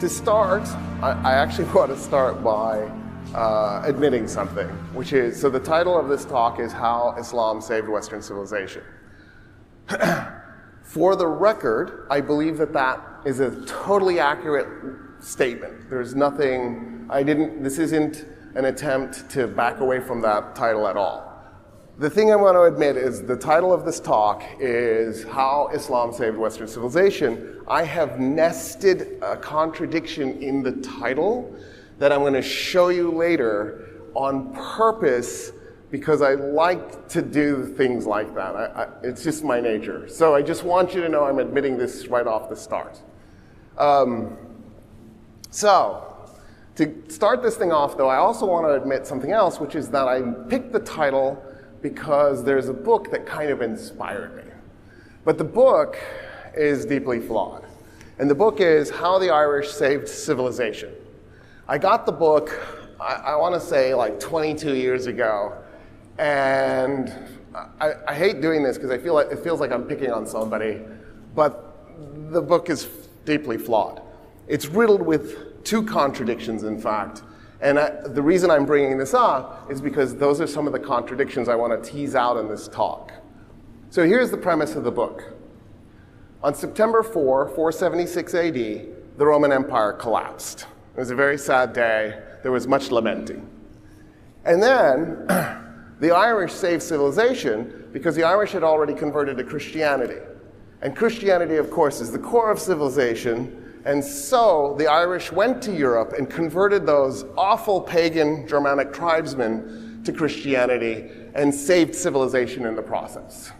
To start, I actually want to start by admitting something, which is, so the title of this talk is How Islam Saved Western Civilization. For the record, I believe that that is a totally accurate statement. There's nothing, this isn't an attempt to back away from that title at all. The thing I want to admit is the title of this talk is How Islam Saved Western Civilization. I have nested a contradiction in the title that I'm going to show you later on purpose because I like to do things like that. It's just my nature. So I just want you to know I'm admitting this right off the start. So to start this thing off, though, I also want to admit something else, which is that I picked the title because there's a book that kind of inspired me. But the book is deeply flawed. And the book is How the Irish Saved Civilization. I got the book, I want to say like 22 years ago, and I hate doing this because I feel like it feels like I'm picking on somebody, but the book is deeply flawed. It's riddled with two contradictions, in fact. And the reason I'm bringing this up is because those are some of the contradictions I want to tease out in this talk. So here's the premise of the book. On September 4, 476 AD, the Roman Empire collapsed. It was a very sad day. There was much lamenting. And then the Irish saved civilization because the Irish had already converted to Christianity. And Christianity, of course, is the core of civilization. And so the Irish went to Europe and converted those awful pagan Germanic tribesmen to Christianity and saved civilization in the process.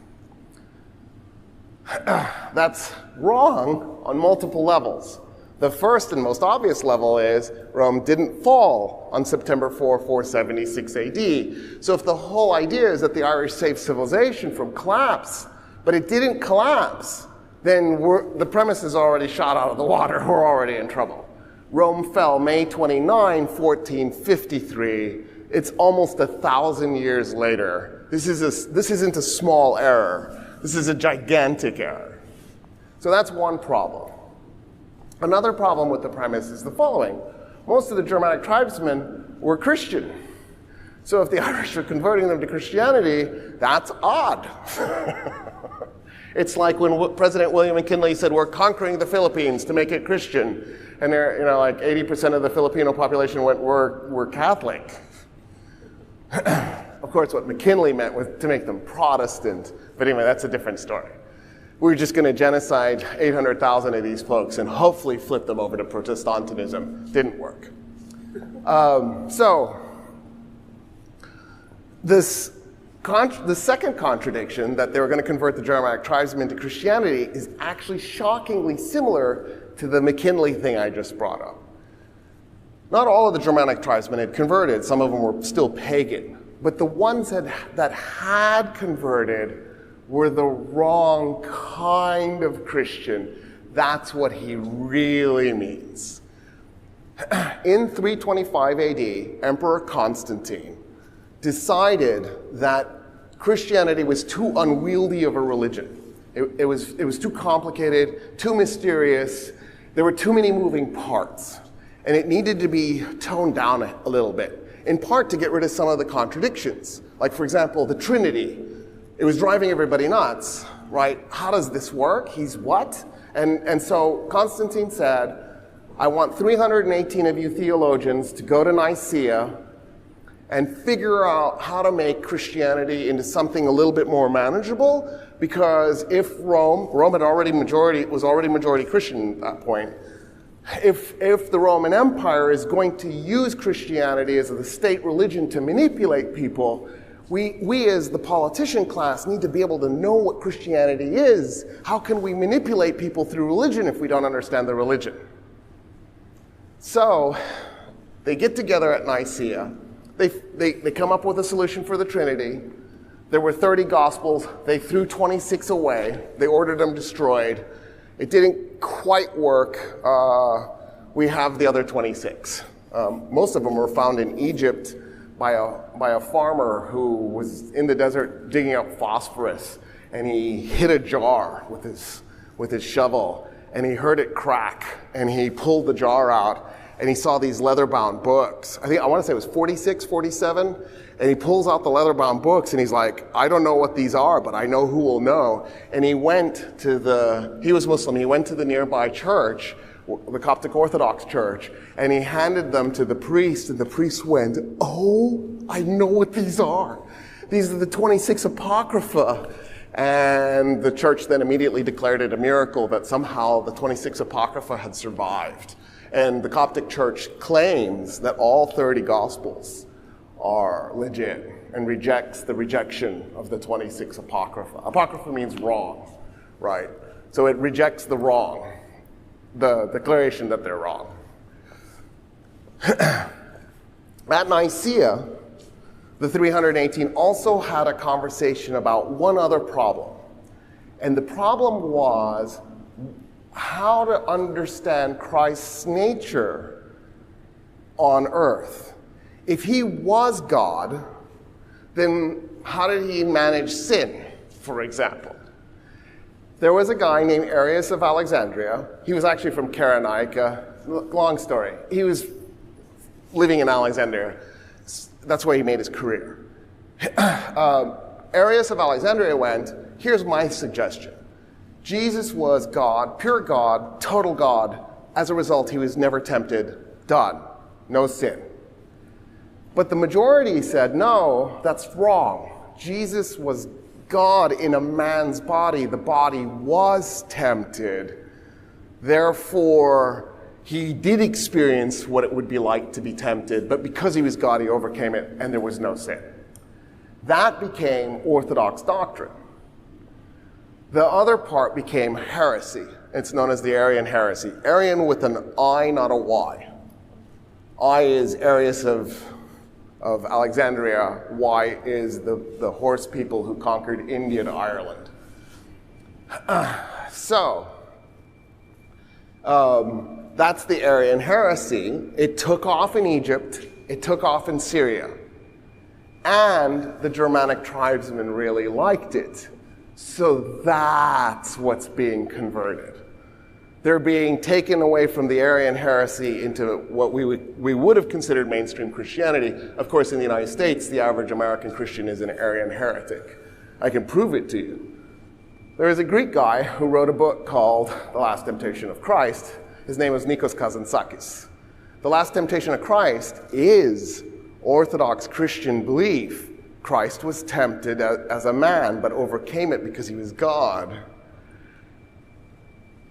That's wrong on multiple levels. The first and most obvious level is Rome didn't fall on September 4, 476 AD. So if the whole idea is that the Irish saved civilization from collapse, but it didn't collapse, then the premise is already shot out of the water. We're already in trouble. Rome fell May 29, 1453. It's almost 1,000 years later. This isn't a small error. This is a gigantic error. So that's one problem. Another problem with the premise is the following. Most of the Germanic tribesmen were Christian. So if the Irish are converting them to Christianity, that's odd. It's like when President William McKinley said, we're conquering the Philippines to make it Christian. And like 80% of the Filipino population were Catholic. Of course, what McKinley meant was to make them Protestant. But anyway, that's a different story. We're just going to genocide 800,000 of these folks and hopefully flip them over to Protestantism. Didn't work. The second contradiction, that they were going to convert the Germanic tribesmen to Christianity, is actually shockingly similar to the McKinley thing I just brought up. Not all of the Germanic tribesmen had converted. Some of them were still pagan. But the ones that had converted were the wrong kind of Christian. That's what he really means. In 325 AD, Emperor Constantine decided that Christianity was too unwieldy of a religion. It was too complicated, too mysterious. There were too many moving parts. And it needed to be toned down a little bit, in part to get rid of some of the contradictions. Like, for example, the Trinity. It was driving everybody nuts, right? How does this work? He's what? And so Constantine said, I want 318 of you theologians to go to Nicaea and figure out how to make Christianity into something a little bit more manageable, because if Rome was already majority Christian at that point, if the Roman Empire is going to use Christianity as the state religion to manipulate people, we as the politician class need to be able to know what Christianity is. How can we manipulate people through religion if we don't understand the religion? So they get together at Nicaea. They come up with a solution for the Trinity. There were 30 Gospels. They threw 26 away. They ordered them destroyed. It didn't quite work. We have the other 26. Most of them were found in Egypt by a farmer who was in the desert digging up phosphorus, and he hit a jar with his shovel, and he heard it crack, and he pulled the jar out, and he saw these leather-bound books. I want to say it was 46, 47, and he pulls out the leather-bound books, and he's like, I don't know what these are, but I know who will know. And he was Muslim, he went to the nearby church, the Coptic Orthodox church, and he handed them to the priest, and the priest went, oh, I know what these are. These are the 26 Apocrypha. And the church then immediately declared it a miracle that somehow the 26 Apocrypha had survived. And the Coptic church claims that all 30 Gospels are legit and rejects the rejection of the 26 Apocrypha. Apocrypha means wrong, right? So it rejects the wrong, the declaration that they're wrong. At Nicaea, the 318 also had a conversation about one other problem. And the problem was how to understand Christ's nature on earth. If he was God, then how did he manage sin, for example? There was a guy named Arius of Alexandria. He was actually from Cyrenaica. Long story. He was living in Alexandria. That's where he made his career. Arius of Alexandria went, here's my suggestion. Jesus was God, pure God, total God. As a result, he was never tempted. Done. No sin. But the majority said, no, that's wrong. Jesus was God in a man's body. The body was tempted. Therefore, he did experience what it would be like to be tempted, but because he was God, he overcame it, and there was no sin. That became Orthodox doctrine. The other part became heresy. It's known as the Arian heresy. Arian with an I, not a Y. I is Arius of Alexandria. Y is the horse people who conquered India to Ireland. That's the Arian heresy. It took off in Egypt. It took off in Syria. And the Germanic tribesmen really liked it. So that's what's being converted. They're being taken away from the Arian heresy into what we would have considered mainstream Christianity. Of course, in the United States, the average American Christian is an Arian heretic. I can prove it to you. There is a Greek guy who wrote a book called The Last Temptation of Christ. His name was Nikos Kazantzakis. The Last Temptation of Christ is Orthodox Christian belief. Christ was tempted as a man, but overcame it because he was God.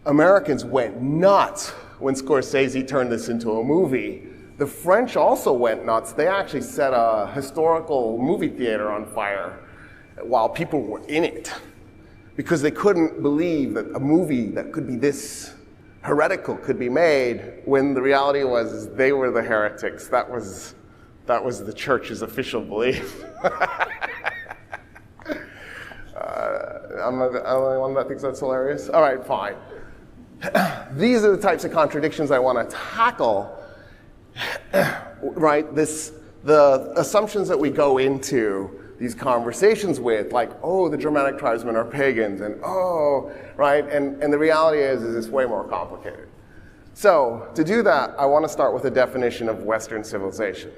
Americans went nuts when Scorsese turned this into a movie. The French also went nuts. They actually set a historical movie theater on fire while people were in it because they couldn't believe that a movie that could be this heretical could be made when the reality was they were the heretics. That was the church's official belief. I'm not the only one that thinks that's hilarious. All right, fine. These are the types of contradictions I want to tackle, right? The assumptions that we go into these conversations with, like, oh, the Germanic tribesmen are pagans, and oh, right? And the reality is it's way more complicated. So to do that, I want to start with a definition of Western civilization.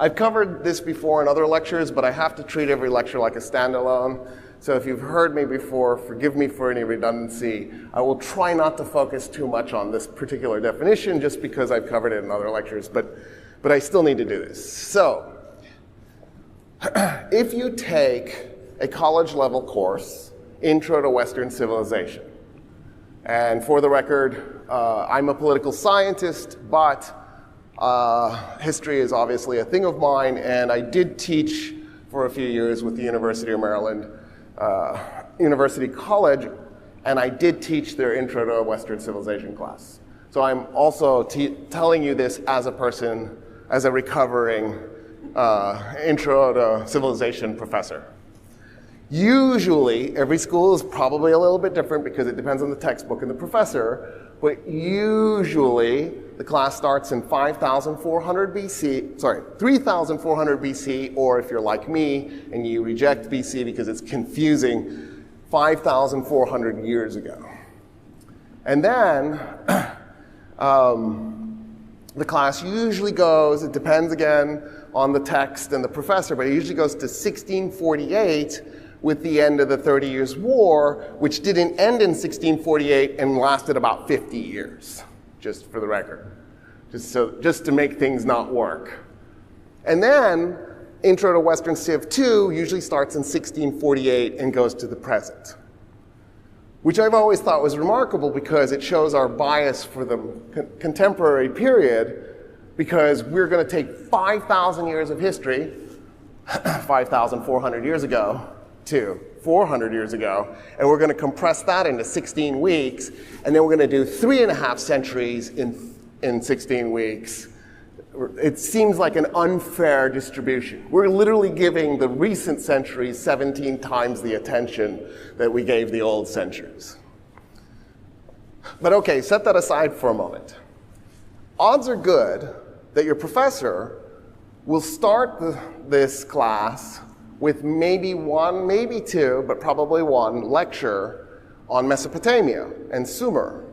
I've covered this before in other lectures, but I have to treat every lecture like a standalone. So if you've heard me before, forgive me for any redundancy. I will try not to focus too much on this particular definition just because I've covered it in other lectures, but I still need to do this. So if you take a college-level course, Intro to Western Civilization, and for the record, I'm a political scientist, but history is obviously a thing of mine, and I did teach for a few years with the University of Maryland University College, and I did teach their Intro to Western Civilization class. So I'm also telling you this as a person, as a recovering Intro to Civilization professor. Usually, every school is probably a little bit different because it depends on the textbook and the professor, but usually the class starts in 3,400 BC, or if you're like me and you reject BC because it's confusing, 5,400 years ago. And then the class usually goes, it depends again on the text and the professor, but it usually goes to 1648 with the end of the 30 Years' War, which didn't end in 1648 and lasted about 50 years, just for the record, just to make things not work. And then Intro to Western Civ 2 usually starts in 1648 and goes to the present, which I've always thought was remarkable because it shows our bias for the contemporary period, because we're going to take 5,000 years of history, 5,400 years ago, to 400 years ago, and we're going to compress that into 16 weeks, and then we're going to do 3.5 centuries in 16 weeks. It seems like an unfair distribution. We're literally giving the recent centuries 17 times the attention that we gave the old centuries. But okay, set that aside for a moment. Odds are good that your professor will start this class with maybe one, maybe two, but probably one lecture on Mesopotamia and Sumer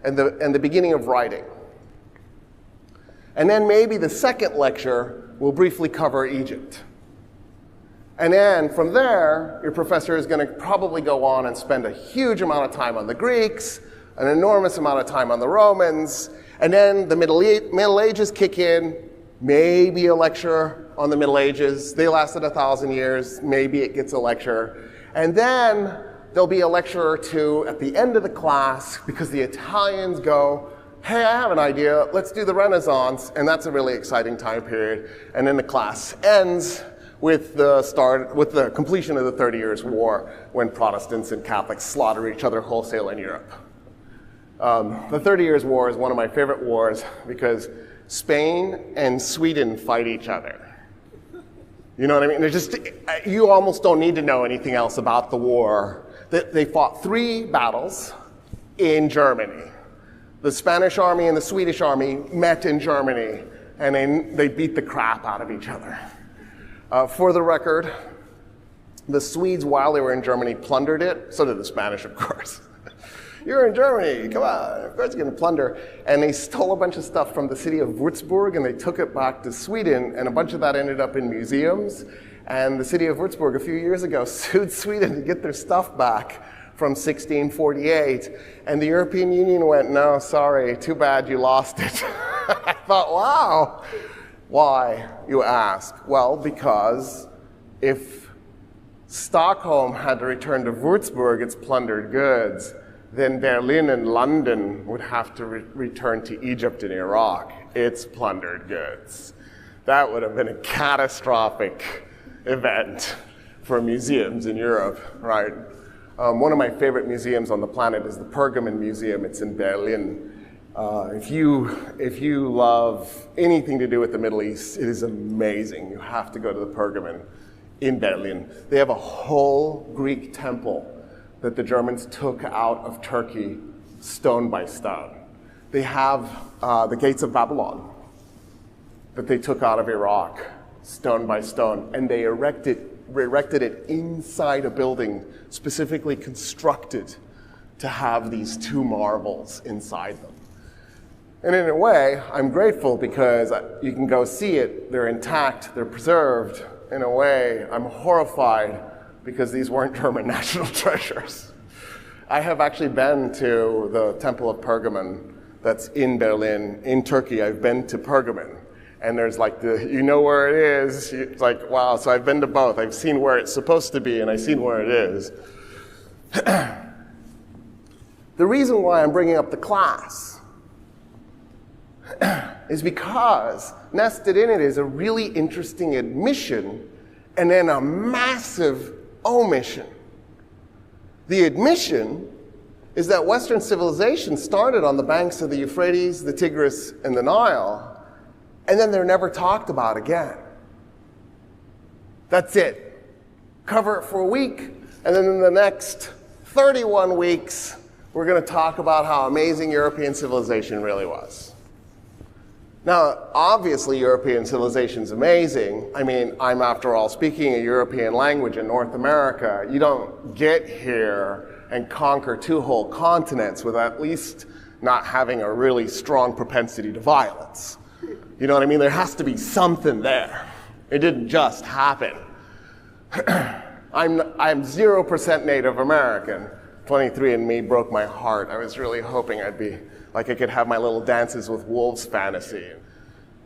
and the beginning of writing. And then maybe the second lecture will briefly cover Egypt. And then from there, your professor is going to probably go on and spend a huge amount of time on the Greeks, an enormous amount of time on the Romans, and then the Middle Ages kick in, maybe a lecture on the Middle Ages. They lasted 1,000 years, maybe it gets a lecture. And then there'll be a lecture or two at the end of the class because the Italians go, hey, I have an idea, let's do the Renaissance, and that's a really exciting time period. And then the class ends with the completion of the 30 Years' War, when Protestants and Catholics slaughter each other wholesale in Europe. The 30 Years' War is one of my favorite wars because Spain and Sweden fight each other. You know what I mean? You almost don't need to know anything else about the war. They fought 3 battles in Germany. The Spanish army and the Swedish army met in Germany, and they beat the crap out of each other. For the record, the Swedes, while they were in Germany, plundered it. So did the Spanish, of course. You're in Germany, come on, of course you're going to plunder. And they stole a bunch of stuff from the city of Würzburg, and they took it back to Sweden, and a bunch of that ended up in museums. And the city of Würzburg, a few years ago, sued Sweden to get their stuff back from 1648. And the European Union went, no, sorry, too bad you lost it. I thought, wow. Why, you ask? Well, because if Stockholm had to return to Würzburg its plundered goods, then Berlin and London would have to return to Egypt and Iraq its plundered goods. That would have been a catastrophic event for museums in Europe, right? One of my favorite museums on the planet is the Pergamon Museum. It's in Berlin. If you love anything to do with the Middle East, it is amazing. You have to go to the Pergamon in Berlin. They have a whole Greek temple that the Germans took out of Turkey stone by stone. They have the gates of Babylon that they took out of Iraq stone by stone, and they erected it inside a building specifically constructed to have these 2 marvels inside them. And in a way, I'm grateful because you can go see it, they're intact, they're preserved. In a way, I'm horrified because these weren't German national treasures. I have actually been to the Temple of Pergamon that's in Berlin, in Turkey. I've been to Pergamon. And there's like you know where it is. It's like, wow, so I've been to both. I've seen where it's supposed to be, and I've seen where it is. The reason why I'm bringing up the class is because nested in it is a really interesting admission and then a massive omission. The admission is that Western civilization started on the banks of the Euphrates, the Tigris, and the Nile, and then they're never talked about again. That's it. Cover it for a week, and then in the next 31 weeks, we're going to talk about how amazing European civilization really was. Now, obviously, European civilization is amazing. I mean, I'm, after all, speaking a European language in North America. You don't get here and conquer 2 whole continents with at least not having a really strong propensity to violence. You know what I mean? There has to be something there. It didn't just happen. I'm 0% Native American. 23andMe broke my heart. I was really hoping I'd be, like I could have my little dances with wolves fantasy.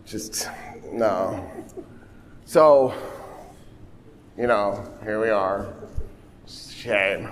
Just, no. So, you know, here we are. Shame.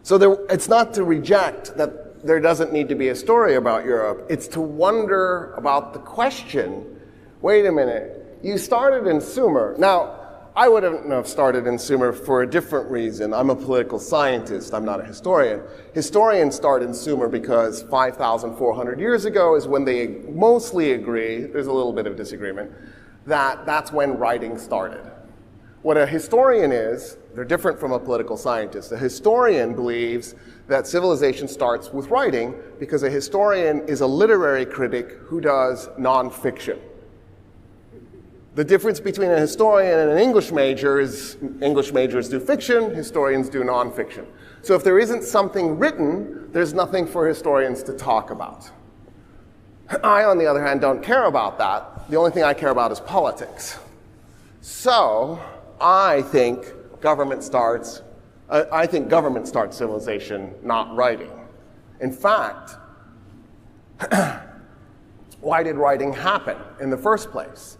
So it's not to reject that there doesn't need to be a story about Europe. It's to wonder about the question, wait a minute, you started in Sumer. Now, I wouldn't have started in Sumer for a different reason. I'm a political scientist. I'm not a historian. Historians start in Sumer because 5,400 years ago is when they mostly agree, there's a little bit of disagreement, that that's when writing started. What a historian is, they're different from a political scientist. A historian believes that civilization starts with writing because a historian is a literary critic who does nonfiction. The difference between a historian and an English major is English majors do fiction, historians do nonfiction. So if there isn't something written, there's nothing for historians to talk about. I, on the other hand, don't care about that. The only thing I care about is politics. So I think government starts civilization, not writing. In fact, why did writing happen in the first place?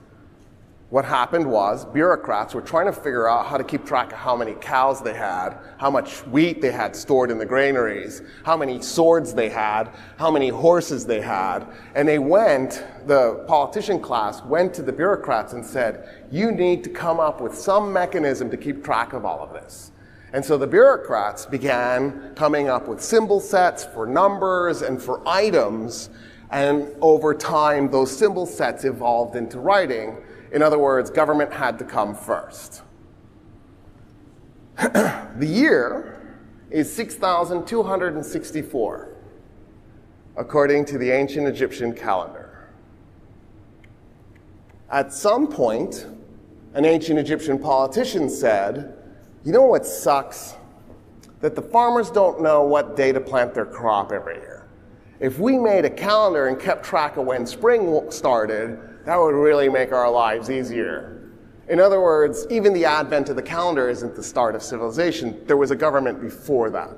What happened was bureaucrats were trying to figure out how to keep track of how many cows they had, how much wheat they had stored in the granaries, how many swords they had, how many horses they had. And the politician class went to the bureaucrats and said, you need to come up with some mechanism to keep track of all of this. And so the bureaucrats began coming up with symbol sets for numbers and for items. And over time, those symbol sets evolved into writing. In other words, government had to come first. The year is 6,264, according to the ancient Egyptian calendar. At some point, an ancient Egyptian politician said, you know what sucks? That the farmers don't know what day to plant their crop every year. If we made a calendar and kept track of when spring started, that would really make our lives easier. In other words, even the advent of the calendar isn't the start of civilization. There was a government before that.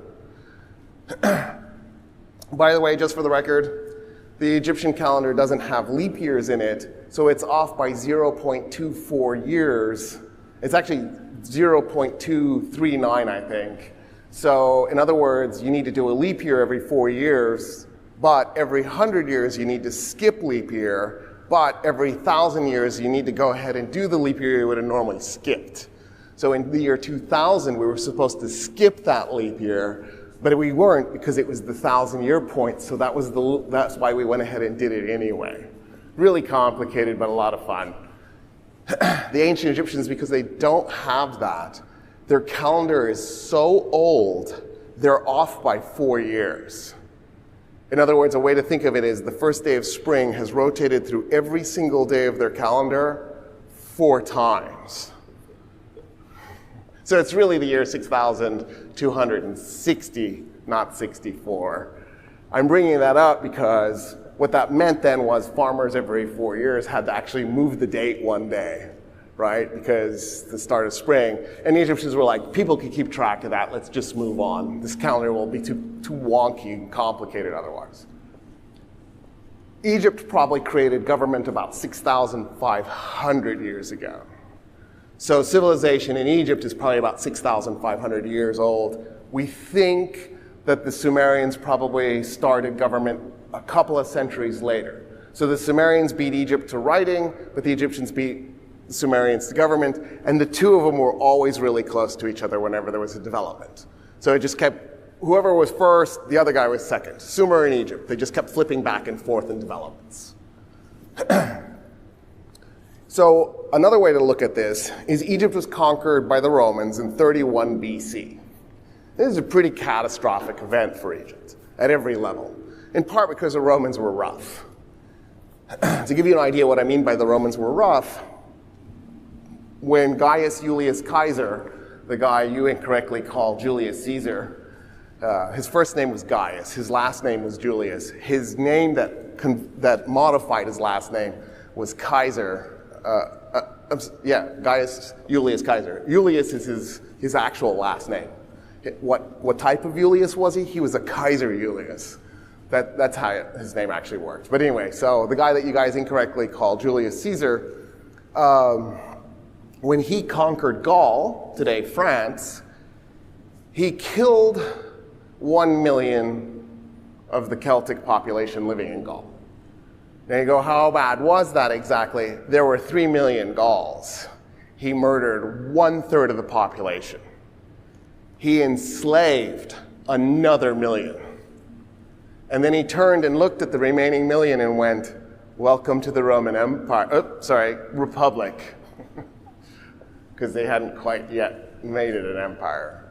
By the way, just for the record, the Egyptian calendar doesn't have leap years in it, so it's off by 0.24 years. It's actually 0.239, I think. So in other words, you need to do a leap year every 4 years, but every 100 years you need to skip leap year. But every 1,000 years, you need to go ahead and do the leap year you would have normally skipped. So in the year 2000, we were supposed to skip that leap year, but we weren't because it was the 1,000-year point, so that's why we went ahead and did it anyway. Really complicated, but a lot of fun. The ancient Egyptians, because they don't have that, their calendar is so old, they're off by 4 years. In other words, a way to think of it is the first day of spring has rotated through every single day of their calendar 4 times. So it's really the year 6,260, not 64. I'm bringing that up because what that meant then was farmers every 4 years had to actually move the date one day, right? Because the start of spring. And the Egyptians were like, people can keep track of that, let's just move on. This calendar will be too wonky and complicated otherwise. Egypt probably created government about 6,500 years ago. So civilization in Egypt is probably about 6,500 years old. We think that the Sumerians probably started government a couple of centuries later. So the Sumerians beat Egypt to writing, but the Egyptians beat the Sumerians to government, and the two of them were always really close to each other whenever there was a development. So it just kept, whoever was first, the other guy was second. Sumer and Egypt, they just kept flipping back and forth in developments. So another way to look at this is Egypt was conquered by the Romans in 31 BC. This is a pretty catastrophic event for Egypt at every level, in part because the Romans were rough. To give you an idea what I mean by the Romans were rough, when Gaius Julius Caesar the guy you incorrectly called Julius Caesar. His first name was Gaius. His last name was Julius. His name that modified his last name was Kaiser. Gaius Julius Kaiser. Julius is his actual last name. What type of Julius was he? He was a Kaiser Julius. That's how his name actually worked. But anyway, so the guy that you guys incorrectly called Julius Caesar, when he conquered Gaul, today France, he killed 1 million of the Celtic population living in Gaul. Now you go, how bad was that exactly? There were 3 million Gauls. He murdered 1/3 of the population. He enslaved another million. And then he turned and looked at the remaining million and went, welcome to the Roman Empire, Republic. Because they hadn't quite yet made it an empire.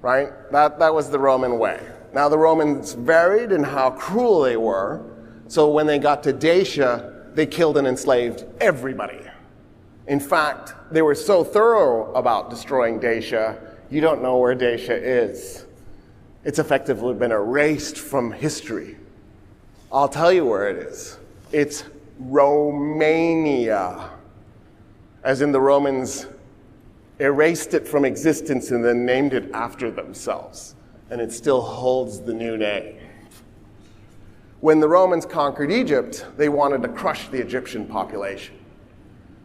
Right? That was the Roman way. Now the Romans varied in how cruel they were. So when they got to Dacia, they killed and enslaved everybody. In fact, they were so thorough about destroying Dacia, you don't know where Dacia is. It's effectively been erased from history. I'll tell you where it is. It's Romania. As in the Romans erased it from existence and then named it after themselves. And it still holds the new name. When the Romans conquered Egypt, they wanted to crush the Egyptian population.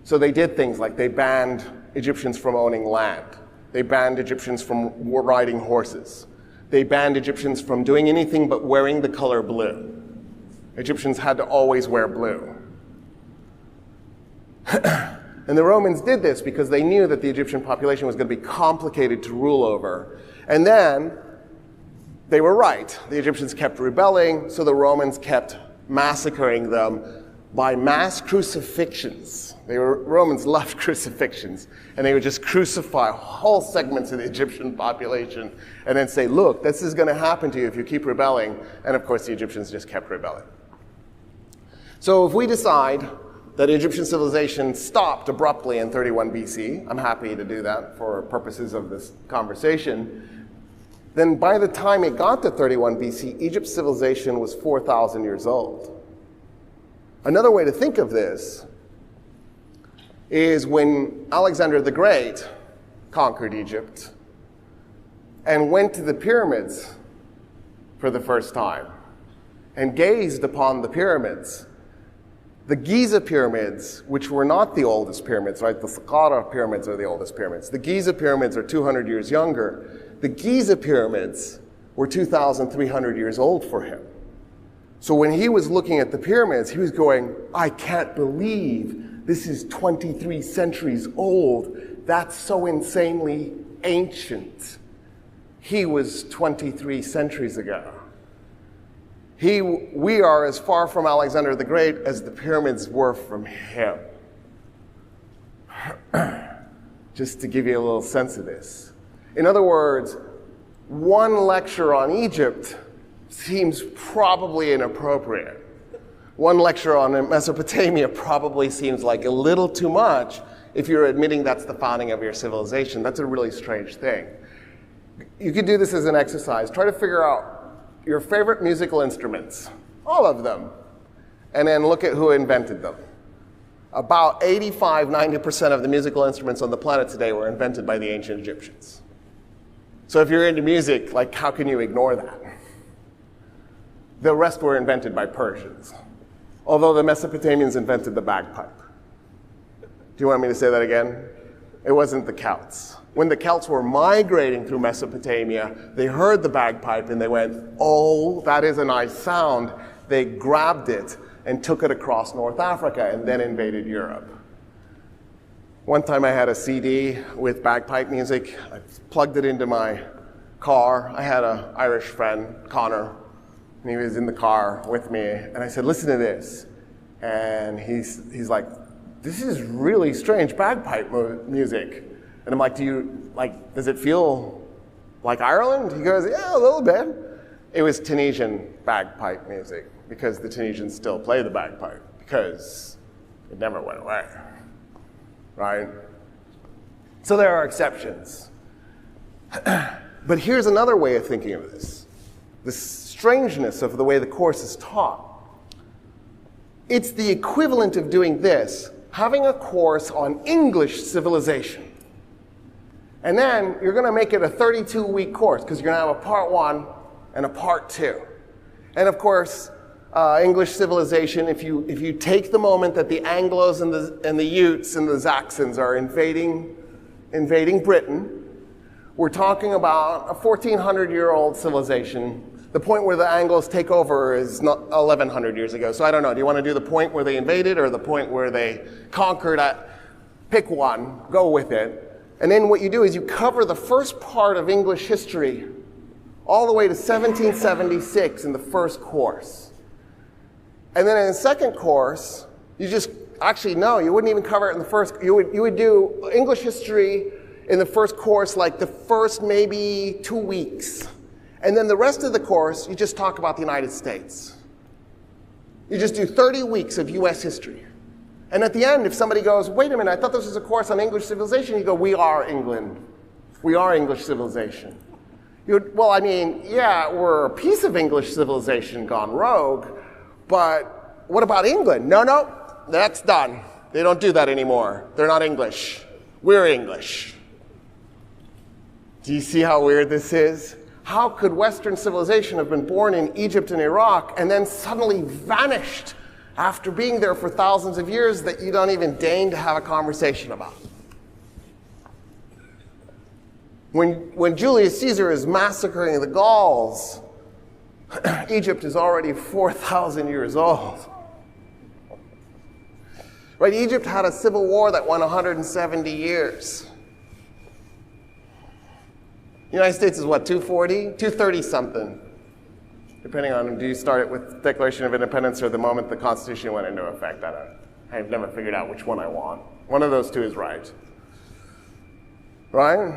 So they did things like they banned Egyptians from owning land. They banned Egyptians from riding horses. They banned Egyptians from doing anything but wearing the color blue. Egyptians had to always wear blue. And the Romans did this because they knew that the Egyptian population was going to be complicated to rule over. And then they were right. The Egyptians kept rebelling, so the Romans kept massacring them by mass crucifixions. Romans loved crucifixions, and they would just crucify whole segments of the Egyptian population and then say, look, this is going to happen to you if you keep rebelling. And of course, the Egyptians just kept rebelling. So if we decide that Egyptian civilization stopped abruptly in 31 BC, I'm happy to do that for purposes of this conversation, then by the time it got to 31 BC, Egypt's civilization was 4,000 years old. Another way to think of this is when Alexander the Great conquered Egypt and went to the pyramids for the first time and gazed upon the pyramids. The Giza pyramids, which were not the oldest pyramids, right? The Saqqara pyramids are the oldest pyramids. The Giza pyramids are 200 years younger. The Giza pyramids were 2,300 years old for him. So when he was looking at the pyramids, he was going, I can't believe this is 23 centuries old. That's so insanely ancient. He was 23 centuries ago. We are as far from Alexander the Great as the pyramids were from him. Just to give you a little sense of this. In other words, one lecture on Egypt seems probably inappropriate. One lecture on Mesopotamia probably seems like a little too much if you're admitting that's the founding of your civilization. That's a really strange thing. You could do this as an exercise. Try to figure out your favorite musical instruments, all of them, and then look at who invented them. About 85–90% of the musical instruments on the planet today were invented by the ancient Egyptians. So if you're into music, like, how can you ignore that? The rest were invented by Persians, although the Mesopotamians invented the bagpipe. Do you want me to say that again? It wasn't the Celts. When the Celts were migrating through Mesopotamia, they heard the bagpipe and they went, oh, that is a nice sound. They grabbed it and took it across North Africa and then invaded Europe. One time I had a CD with bagpipe music. I plugged it into my car. I had an Irish friend, Connor, and he was in the car with me. And I said, listen to this. And he's like, this is really strange bagpipe music. And I'm like, does it feel like Ireland? He goes, yeah, a little bit. It was Tunisian bagpipe music because the Tunisians still play the bagpipe because it never went away, right? So there are exceptions. But here's another way of thinking of this. The strangeness of the way the course is taught. It's the equivalent of doing this, having a course on English civilization. And then you're going to make it a 32-week course because you're going to have a part 1 and a part 2. And of course, English civilization, if you take the moment that the Anglos and the Utes and the Saxons are invading Britain, we're talking about a 1,400-year-old civilization. The point where the Anglos take over is not 1,100 years ago. So I don't know. Do you want to do the point where they invaded or the point where they conquered? Pick one. Go with it. And then what you do is you cover the first part of English history all the way to 1776 in the first course. And then in the second course, you just, actually no, you wouldn't even cover it in the first, you would do English history in the first course like the first maybe 2 weeks. And then the rest of the course, you just talk about the United States. You just do 30 weeks of US history. And at the end, if somebody goes, wait a minute, I thought this was a course on English civilization, you go, we are England. We are English civilization. Well, I mean, yeah, we're a piece of English civilization gone rogue, but what about England? No, that's done. They don't do that anymore. They're not English. We're English. Do you see how weird this is? How could Western civilization have been born in Egypt and Iraq and then suddenly vanished after being there for thousands of years that you don't even deign to have a conversation about? When Julius Caesar is massacring the Gauls, Egypt is already 4,000 years old. Right? Egypt had a civil war that went 170 years. The United States is what, 240? 230 something. Depending on, do you start it with Declaration of Independence or the moment the Constitution went into effect? I've never figured out which one I want. One of those two is right. Right?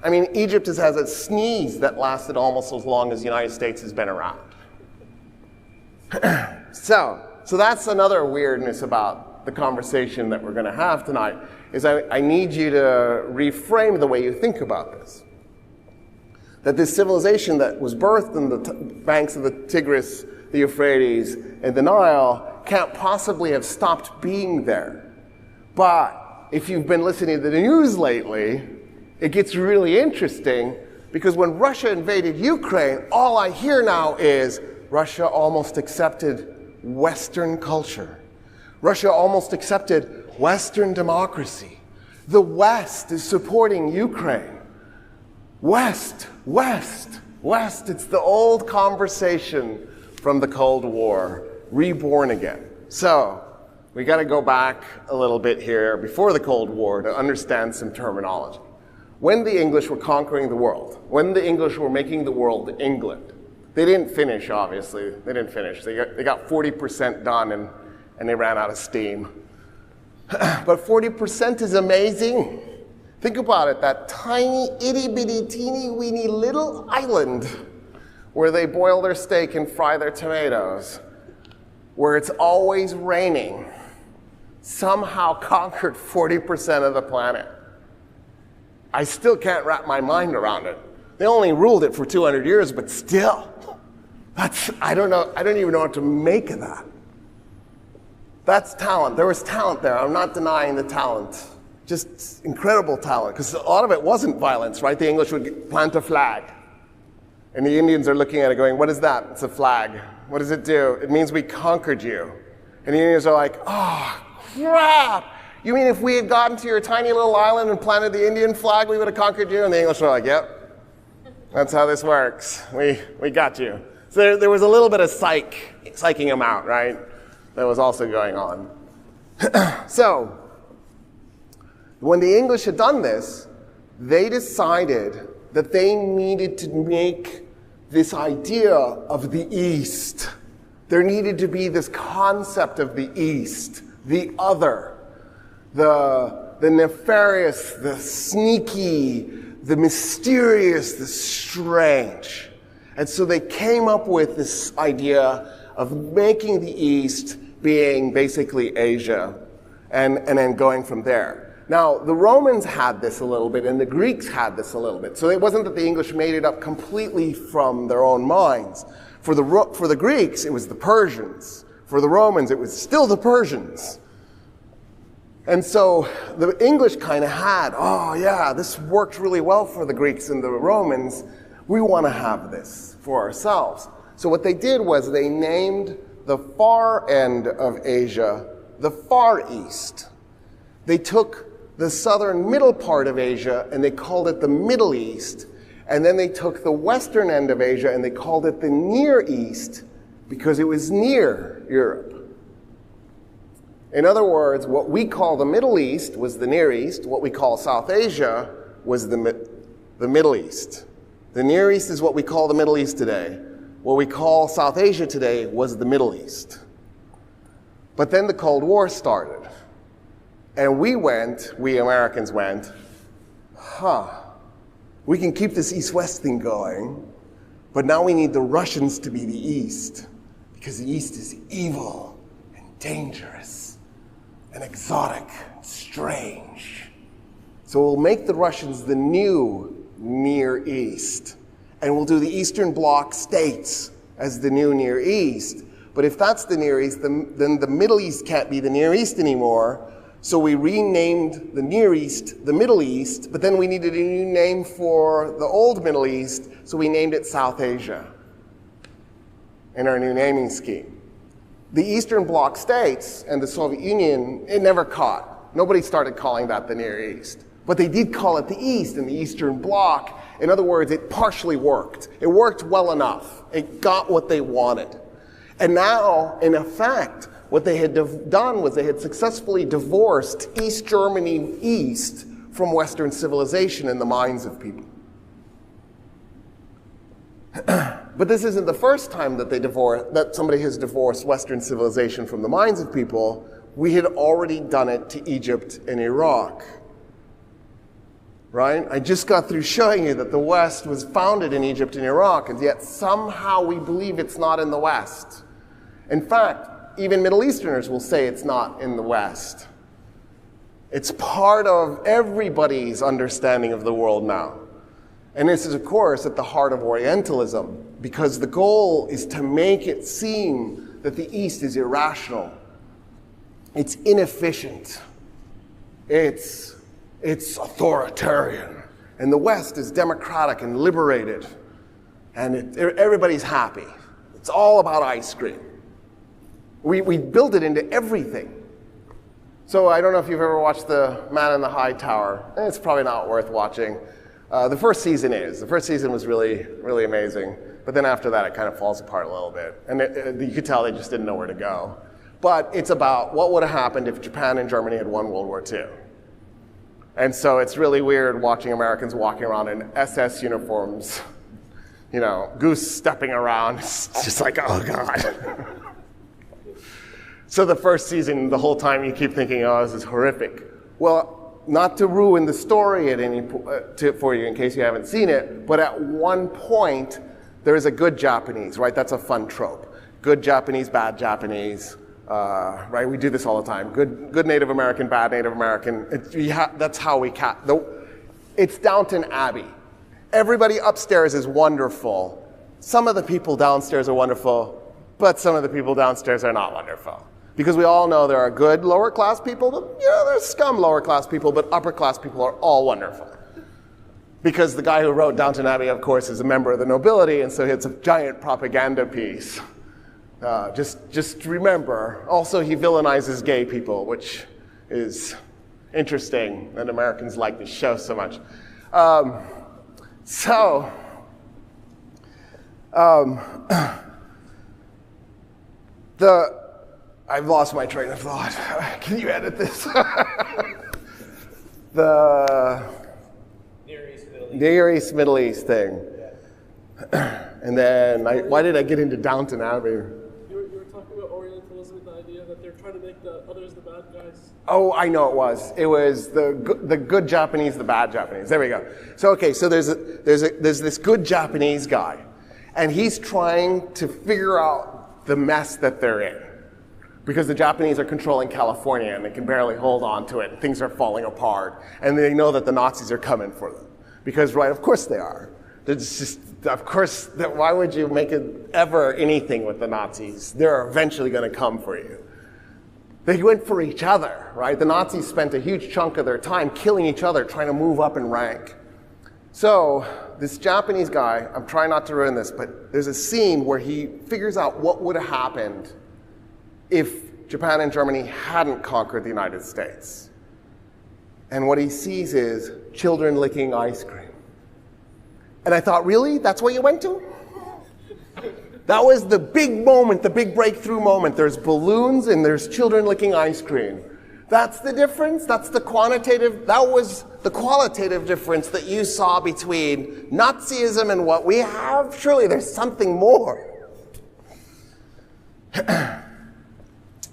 I mean, Egypt has a sneeze that lasted almost as long as the United States has been around. So that's another weirdness about the conversation that we're going to have tonight, is I need you to reframe the way you think about this. That this civilization that was birthed in the banks of the Tigris, the Euphrates, and the Nile can't possibly have stopped being there. But if you've been listening to the news lately, it gets really interesting because when Russia invaded Ukraine, all I hear now is Russia almost accepted Western culture. Russia almost accepted Western democracy. The West is supporting Ukraine. West. It's the old conversation from the Cold War, reborn again. So we got to go back a little bit here before the Cold War to understand some terminology. When the English were conquering the world, when the English were making the world England, they didn't finish, obviously. They didn't finish. They got 40% done and they ran out of steam. But 40% is amazing. Think about it, that tiny, itty-bitty, teeny-weeny little island where they boil their steak and fry their tomatoes, where it's always raining, somehow conquered 40% of the planet. I still can't wrap my mind around it. They only ruled it for 200 years, but still, I don't even know what to make of that. That's talent. There was talent there. I'm not denying the talent. Just incredible talent, because a lot of it wasn't violence, right? The English would plant a flag, and the Indians are looking at it going, what is that? It's a flag. What does it do? It means we conquered you. And the Indians are like, oh, crap! You mean if we had gotten to your tiny little island and planted the Indian flag, we would have conquered you? And the English were like, yep, that's how this works. We got you. So there was a little bit of psyching them out, right? That was also going on. So, when the English had done this, they decided that they needed to make this idea of the East. There needed to be this concept of the East, the other, the nefarious, the sneaky, the mysterious, the strange. And so they came up with this idea of making the East being basically Asia and then going from there. Now, the Romans had this a little bit, and the Greeks had this a little bit. So it wasn't that the English made it up completely from their own minds. For the Greeks, it was the Persians. For the Romans, it was still the Persians. And so the English kind of had, oh yeah, this worked really well for the Greeks and the Romans. We want to have this for ourselves. So what they did was they named the far end of Asia the Far East. They took the southern middle part of Asia and they called it the Middle East. And then they took the western end of Asia and they called it the Near East because it was near Europe. In other words, what we call the Middle East was the Near East. What we call South Asia was the Middle East. The Near East is what we call the Middle East today. What we call South Asia today was the Middle East. But then the Cold War started. And we Americans went, we can keep this East-West thing going, but now we need the Russians to be the East, because the East is evil and dangerous and exotic, strange. So we'll make the Russians the new Near East, and we'll do the Eastern Bloc states as the new Near East. But if that's the Near East, then the Middle East can't be the Near East anymore. So we renamed the Near East the Middle East, but then we needed a new name for the old Middle East, so we named it South Asia in our new naming scheme. The Eastern Bloc states and the Soviet Union, it never caught. Nobody started calling that the Near East. But they did call it the East and the Eastern Bloc. In other words, it partially worked. It worked well enough. It got what they wanted. And now, in effect, what they had done was they had successfully divorced East Germany East from Western civilization in the minds of people. But this isn't the first time that somebody has divorced Western civilization from the minds of people. We had already done it to Egypt and Iraq. Right? I just got through showing you that the West was founded in Egypt and Iraq, and yet somehow we believe it's not in the West. In fact, even Middle Easterners will say it's not in the West. It's part of everybody's understanding of the world now. And this is, of course, at the heart of Orientalism, because the goal is to make it seem that the East is irrational. It's inefficient. It's authoritarian. And the West is democratic and liberated. And everybody's happy. It's all about ice cream. We build it into everything. So I don't know if you've ever watched The Man in the High Tower. It's probably not worth watching. The first season is. The first season was really, really amazing. But then after that, it kind of falls apart a little bit. And you could tell they just didn't know where to go. But it's about what would have happened if Japan and Germany had won World War II. And so it's really weird watching Americans walking around in SS uniforms, goose stepping around. It's just like, oh, God. So the first season, the whole time you keep thinking, oh, this is horrific. Well, not to ruin the story for you in case you haven't seen it, but at one point, there is a good Japanese, right? That's a fun trope. Good Japanese, bad Japanese, right? We do this all the time. Good Native American, bad Native American. That's how we it's Downton Abbey. Everybody upstairs is wonderful. Some of the people downstairs are wonderful, but some of the people downstairs are not wonderful. Because we all know there are good lower class people, but there's scum lower class people, but upper class people are all wonderful. Because the guy who wrote Downton Abbey, of course, is a member of the nobility, and so it's a giant propaganda piece. Just remember, also he villainizes gay people, which is interesting, and Americans like this show so much. I've lost my train of thought. Can you edit this? The Near East, Middle East thing. And then, why did I get into Downton Abbey? You were talking about Orientalism and the idea that they're trying to make the others the bad guys. Oh, I know it was. It was the good Japanese, the bad Japanese. There we go. So there's this good Japanese guy, and he's trying to figure out the mess that they're in. because the Japanese are controlling California and they can barely hold on to it. Things are falling apart. And they know that the Nazis are coming for them. Because, right, of course they are. It's just, of course, why would you make it ever anything with the Nazis? They're eventually going to come for you. They went for each other, right? The Nazis spent a huge chunk of their time killing each other, trying to move up in rank. So this Japanese guy, I'm trying not to ruin this, but there's a scene where he figures out what would have happened if Japan and Germany hadn't conquered the United States. And what he sees is children licking ice cream. And I thought, really? That's what you went to? That was the big moment, the big breakthrough moment. There's balloons and there's children licking ice cream. That's the difference? That was the qualitative difference that you saw between Nazism and what we have? Surely there's something more.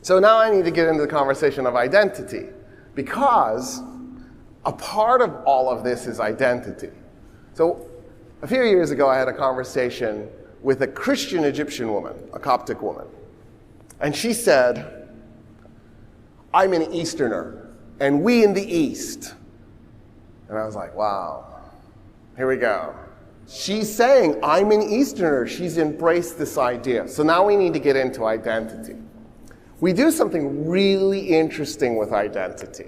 So now I need to get into the conversation of identity, because a part of all of this is identity. So a few years ago, I had a conversation with a Christian Egyptian woman, a Coptic woman. And she said, I'm an Easterner, and we in the East. And I was like, wow, here we go. She's saying, I'm an Easterner. She's embraced this idea. So now we need to get into identity. We do something really interesting with identity.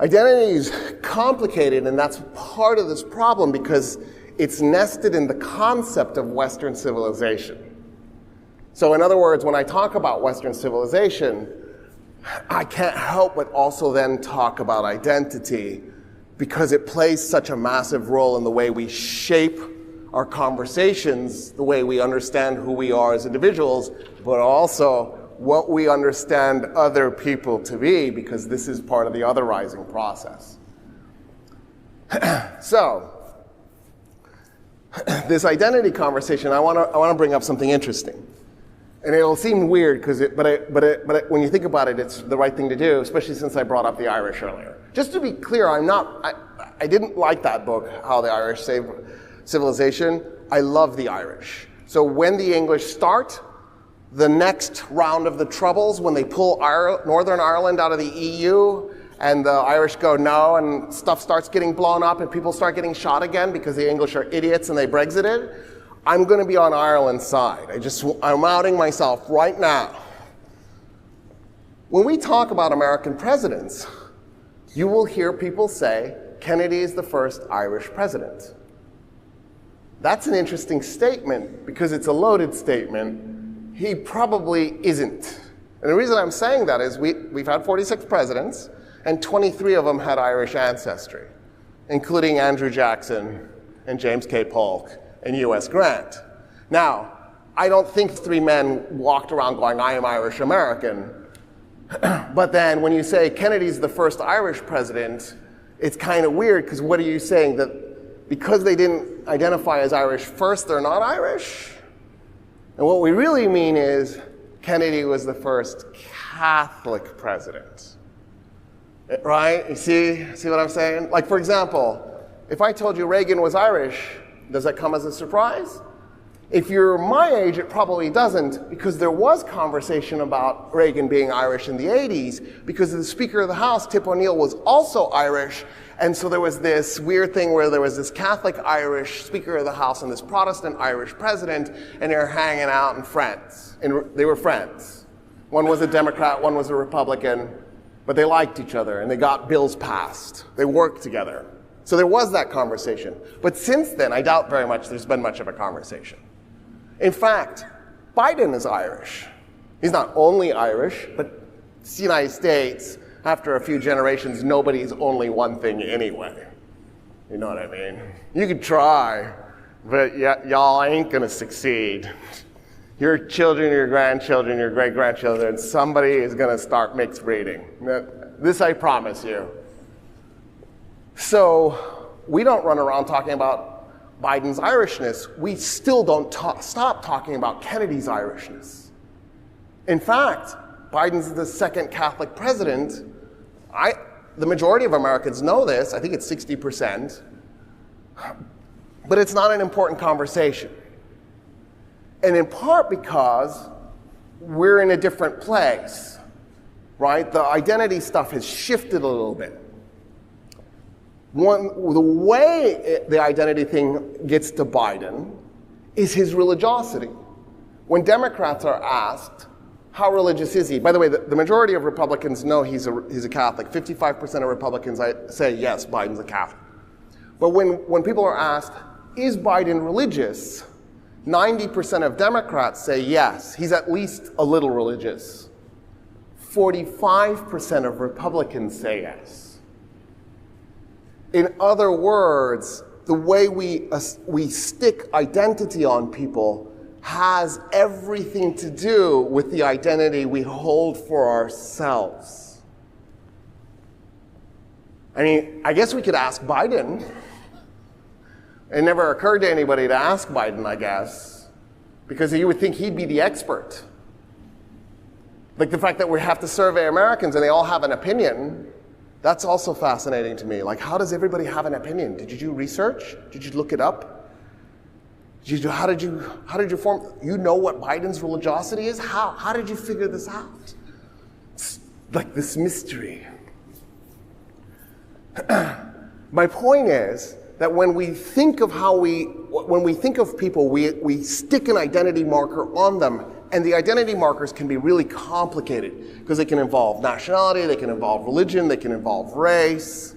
Identity is complicated, and that's part of this problem because it's nested in the concept of Western civilization. So in other words, when I talk about Western civilization, I can't help but also then talk about identity because it plays such a massive role in the way we shape our conversations, the way we understand who we are as individuals, but also what we understand other people to be, because this is part of the otherizing process. So, this identity conversation, I want to bring up something interesting. And it'll seem weird, but when you think about it, it's the right thing to do, especially since I brought up the Irish earlier. Just to be clear, I didn't like that book, How the Irish Saved Civilization. I love the Irish. So when the English start the next round of the Troubles, when they pull Northern Ireland out of the EU, and the Irish go no, and stuff starts getting blown up, and people start getting shot again because the English are idiots and they Brexited, I'm going to be on Ireland's side. I'm outing myself right now. When we talk about American presidents, you will hear people say, Kennedy is the first Irish president. That's an interesting statement because it's a loaded statement. He probably isn't. And the reason I'm saying that is we've had 46 presidents, and 23 of them had Irish ancestry, including Andrew Jackson and James K. Polk and U.S. Grant. Now, I don't think three men walked around going, I am Irish American. But then when you say Kennedy's the first Irish president, it's kind of weird, because what are you saying? That because they didn't identify as Irish first, they're not Irish? And what we really mean is Kennedy was the first Catholic president. Right? You see what I'm saying? Like, for example, if I told you Reagan was Irish, does that come as a surprise? If you're my age, it probably doesn't, because there was conversation about Reagan being Irish in the 80s, because the Speaker of the House, Tip O'Neill, was also Irish. And so there was this weird thing where there was this Catholic Irish Speaker of the House and this Protestant Irish president, and they were hanging out and friends. And they were friends. One was a Democrat, one was a Republican, but they liked each other and they got bills passed. They worked together. So there was that conversation. But since then, I doubt very much there's been much of a conversation. In fact, Biden is Irish. He's not only Irish, but it's the United States. After a few generations, nobody's only one thing anyway. You know what I mean? You could try, but y'all ain't gonna succeed. Your children, your grandchildren, your great-grandchildren, somebody is gonna start mixed breeding. This I promise you. So we don't run around talking about Biden's Irishness. We still don't stop talking about Kennedy's Irishness. In fact, Biden's the second Catholic president. The majority of Americans know this. I think it's 60%. But it's not an important conversation. And in part because we're in a different place, right? The identity stuff has shifted a little bit. The way the identity thing gets to Biden is his religiosity. When Democrats are asked, how religious is he? By the way, the majority of Republicans know he's a Catholic. 55% of Republicans say, yes, Biden's a Catholic. But when people are asked, is Biden religious? 90% of Democrats say yes, he's at least a little religious. 45% of Republicans say yes. In other words, the way we stick identity on people has everything to do with the identity we hold for ourselves. I mean, I guess we could ask Biden. It never occurred to anybody to ask Biden, I guess, because you would think he'd be the expert. Like the fact that we have to survey Americans and they all have an opinion, that's also fascinating to me. Like, how does everybody have an opinion? Did you do research? Did you look it up? How did you form? You know what Biden's religiosity is? How did you figure this out? It's like this mystery. My point is that when we think of people, we stick an identity marker on them, and the identity markers can be really complicated because they can involve nationality, they can involve religion, they can involve race,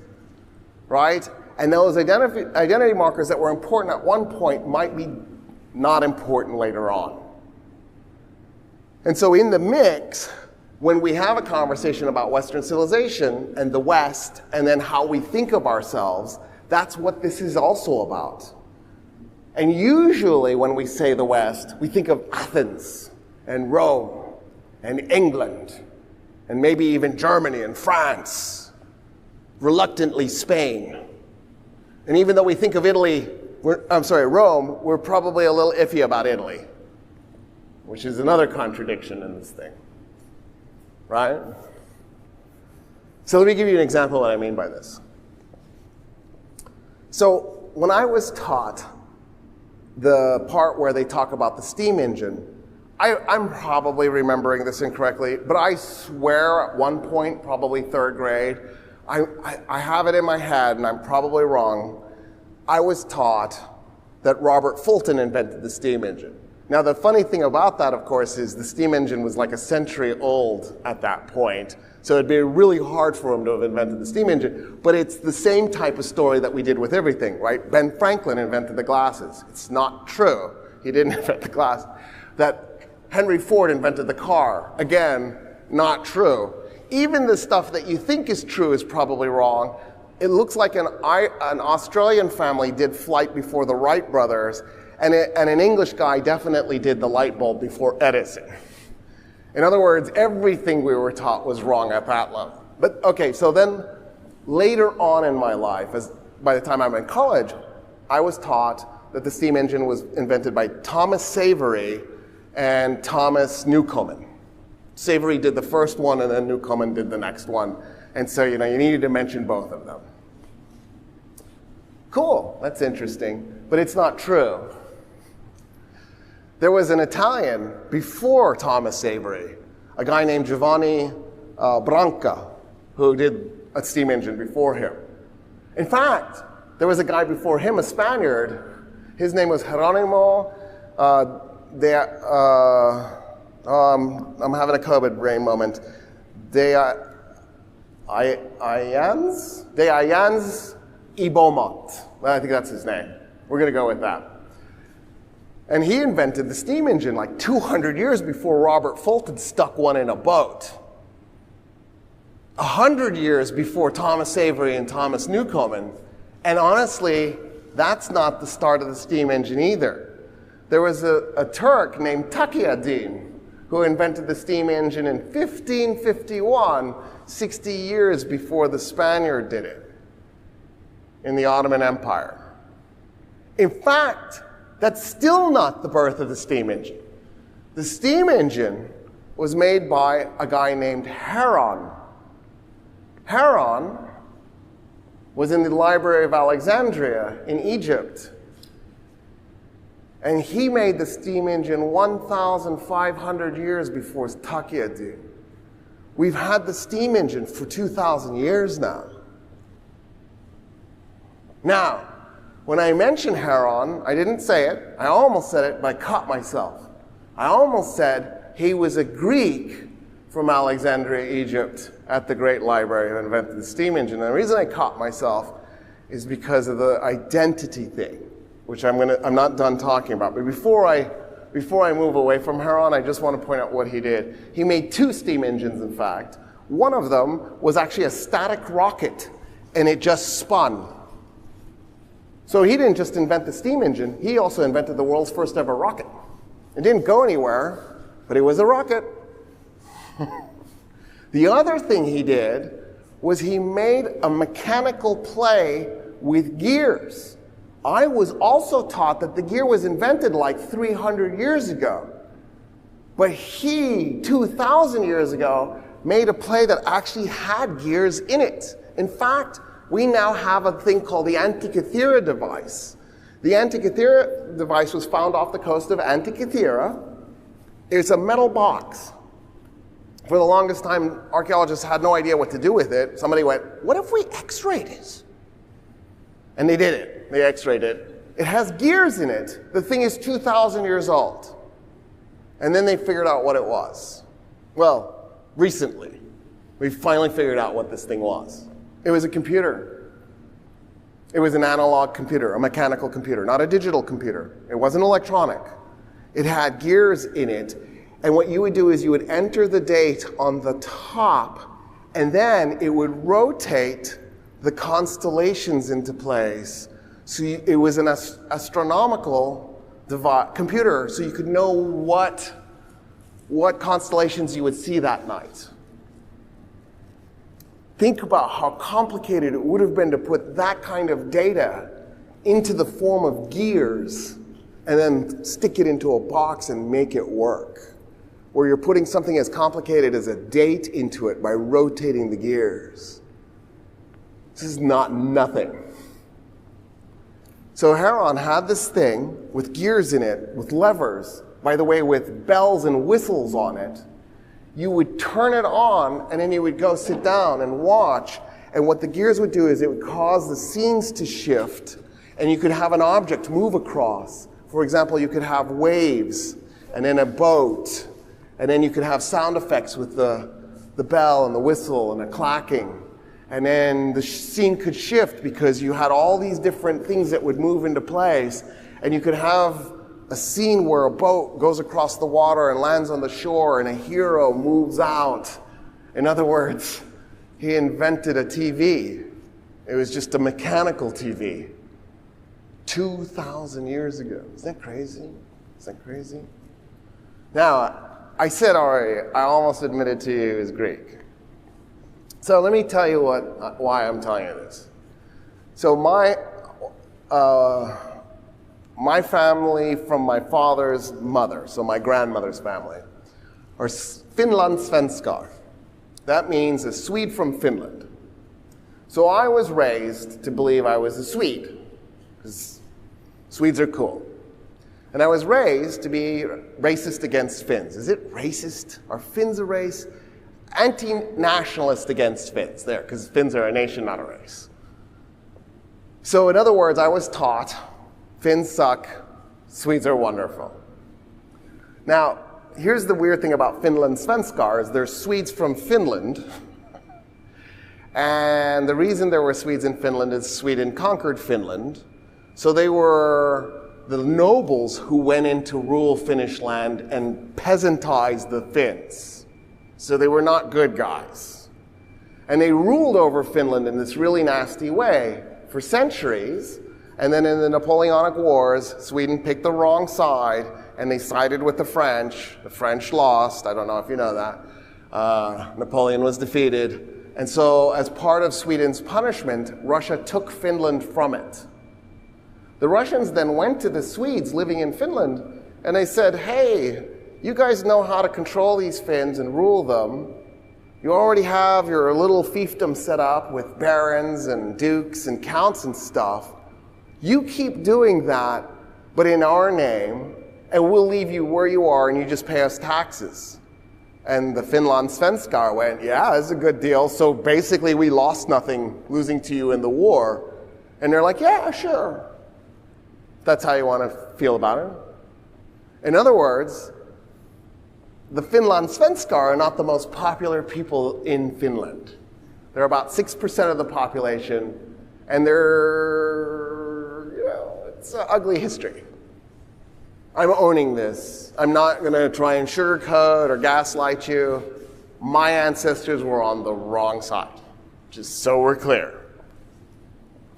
right? And those identity markers that were important at one point might be not important later on. And so in the mix, when we have a conversation about Western civilization and the West, and then how we think of ourselves, that's what this is also about. And usually when we say the West, we think of Athens and Rome and England and maybe even Germany and France, reluctantly Spain. And even though we think of Rome, we're probably a little iffy about Italy, which is another contradiction in this thing, right? So let me give you an example of what I mean by this. So when I was taught the part where they talk about the steam engine, I'm probably remembering this incorrectly, but I swear at one point, probably third grade, I have it in my head, and I'm probably wrong, I was taught that Robert Fulton invented the steam engine. Now, the funny thing about that, of course, is the steam engine was like a century old at that point, so it'd be really hard for him to have invented the steam engine, but it's the same type of story that we did with everything, right? Ben Franklin invented the glasses. It's not true. He didn't invent the glass. That Henry Ford invented the car. Again, not true. Even the stuff that you think is true is probably wrong. It looks like an Australian family did flight before the Wright brothers, and an English guy definitely did the light bulb before Edison. In other words, everything we were taught was wrong at that level. But okay, so then later on in my life, by the time I'm in college, I was taught that the steam engine was invented by Thomas Savery and Thomas Newcomen. Savery did the first one, and then Newcomen did the next one. And so, you needed to mention both of them. Cool, that's interesting, but it's not true. There was an Italian before Thomas Savery, a guy named Giovanni Branca, who did a steam engine before him. In fact, there was a guy before him, a Spaniard. His name was Geronimo I'm having a COVID brain moment. De Ayans y Beaumont. I think that's his name. We're going to go with that. And he invented the steam engine like 200 years before Robert Fulton stuck one in a boat. 100 years before Thomas Savery and Thomas Newcomen. And honestly, that's not the start of the steam engine either. There was a Turk named Taqi-ad-Din who invented the steam engine in 1551, 60 years before the Spaniard did it in the Ottoman Empire. In fact, that's still not the birth of the steam engine. The steam engine was made by a guy named Heron. Heron was in the Library of Alexandria in Egypt. And he made the steam engine 1,500 years before Takia did. We've had the steam engine for 2,000 years now. Now, when I mentioned Heron, I didn't say it. I almost said it, but I caught myself. I almost said he was a Greek from Alexandria, Egypt, at the Great Library who invented the steam engine. And the reason I caught myself is because of the identity thing, which I'm not done talking about. But before I move away from Heron, I just want to point out what he did. He made two steam engines, in fact. One of them was actually a static rocket, and it just spun. So he didn't just invent the steam engine, he also invented the world's first ever rocket. It didn't go anywhere, but it was a rocket. The other thing he did was he made a mechanical play with gears. I was also taught that the gear was invented like 300 years ago. But he, 2,000 years ago, made a play that actually had gears in it. In fact, we now have a thing called the Antikythera device. The Antikythera device was found off the coast of Antikythera. It's a metal box. For the longest time, archaeologists had no idea what to do with it. Somebody went, what if we x-rayed it? And they did it. They x-rayed it. It has gears in it. The thing is 2,000 years old. And then they figured out what it was. Well, recently, we finally figured out what this thing was. It was a computer. It was an analog computer, a mechanical computer, not a digital computer. It wasn't electronic. It had gears in it. And what you would do is you would enter the date on the top, and then it would rotate the constellations into place. So it was an astronomical computer, so you could know what constellations you would see that night. Think about how complicated it would have been to put that kind of data into the form of gears and then stick it into a box and make it work. Where you're putting something as complicated as a date into it by rotating the gears. This is not nothing. So Heron had this thing with gears in it, with levers, by the way, with bells and whistles on it. You would turn it on, and then you would go sit down and watch. And what the gears would do is it would cause the scenes to shift, and you could have an object move across. For example, you could have waves, and then a boat, and then you could have sound effects with the bell and the whistle and the clacking. And then the scene could shift because you had all these different things that would move into place. And you could have a scene where a boat goes across the water and lands on the shore and a hero moves out. In other words, he invented a TV. It was just a mechanical TV. 2,000 years ago. Isn't that crazy? Is that crazy? Now, I said already, I almost admitted to you he was Greek. So let me tell you why I'm telling you this. So my family from my father's mother, so my grandmother's family, are Finlandssvenskar. That means a Swede from Finland. So I was raised to believe I was a Swede, because Swedes are cool. And I was raised to be racist against Finns. Is it racist? Are Finns a race? Anti-nationalist against Finns, there, because Finns are a nation, not a race. So in other words, I was taught, Finns suck, Swedes are wonderful. Now, here's the weird thing about Finlandssvenskar, is there's Swedes from Finland, and the reason there were Swedes in Finland is Sweden conquered Finland, so they were the nobles who went in to rule Finnish land and peasantized the Finns. So they were not good guys. And they ruled over Finland in this really nasty way for centuries. And then in the Napoleonic Wars, Sweden picked the wrong side and they sided with the French. The French lost. I don't know if you know that. Napoleon was defeated. And so as part of Sweden's punishment, Russia took Finland from it. The Russians then went to the Swedes living in Finland and they said, hey, you guys know how to control these Finns and rule them. You already have your little fiefdom set up with barons and dukes and counts and stuff. You keep doing that, but in our name, and we'll leave you where you are and you just pay us taxes. And the Finlandssvenskar went, yeah, that's a good deal. So basically we lost nothing losing to you in the war. And they're like, yeah, sure. If that's how you want to feel about it. In other words, the Finlandssvenskar are not the most popular people in Finland. They're about 6% of the population, and it's an ugly history. I'm owning this. I'm not going to try and sugarcoat or gaslight you. My ancestors were on the wrong side, just so we're clear.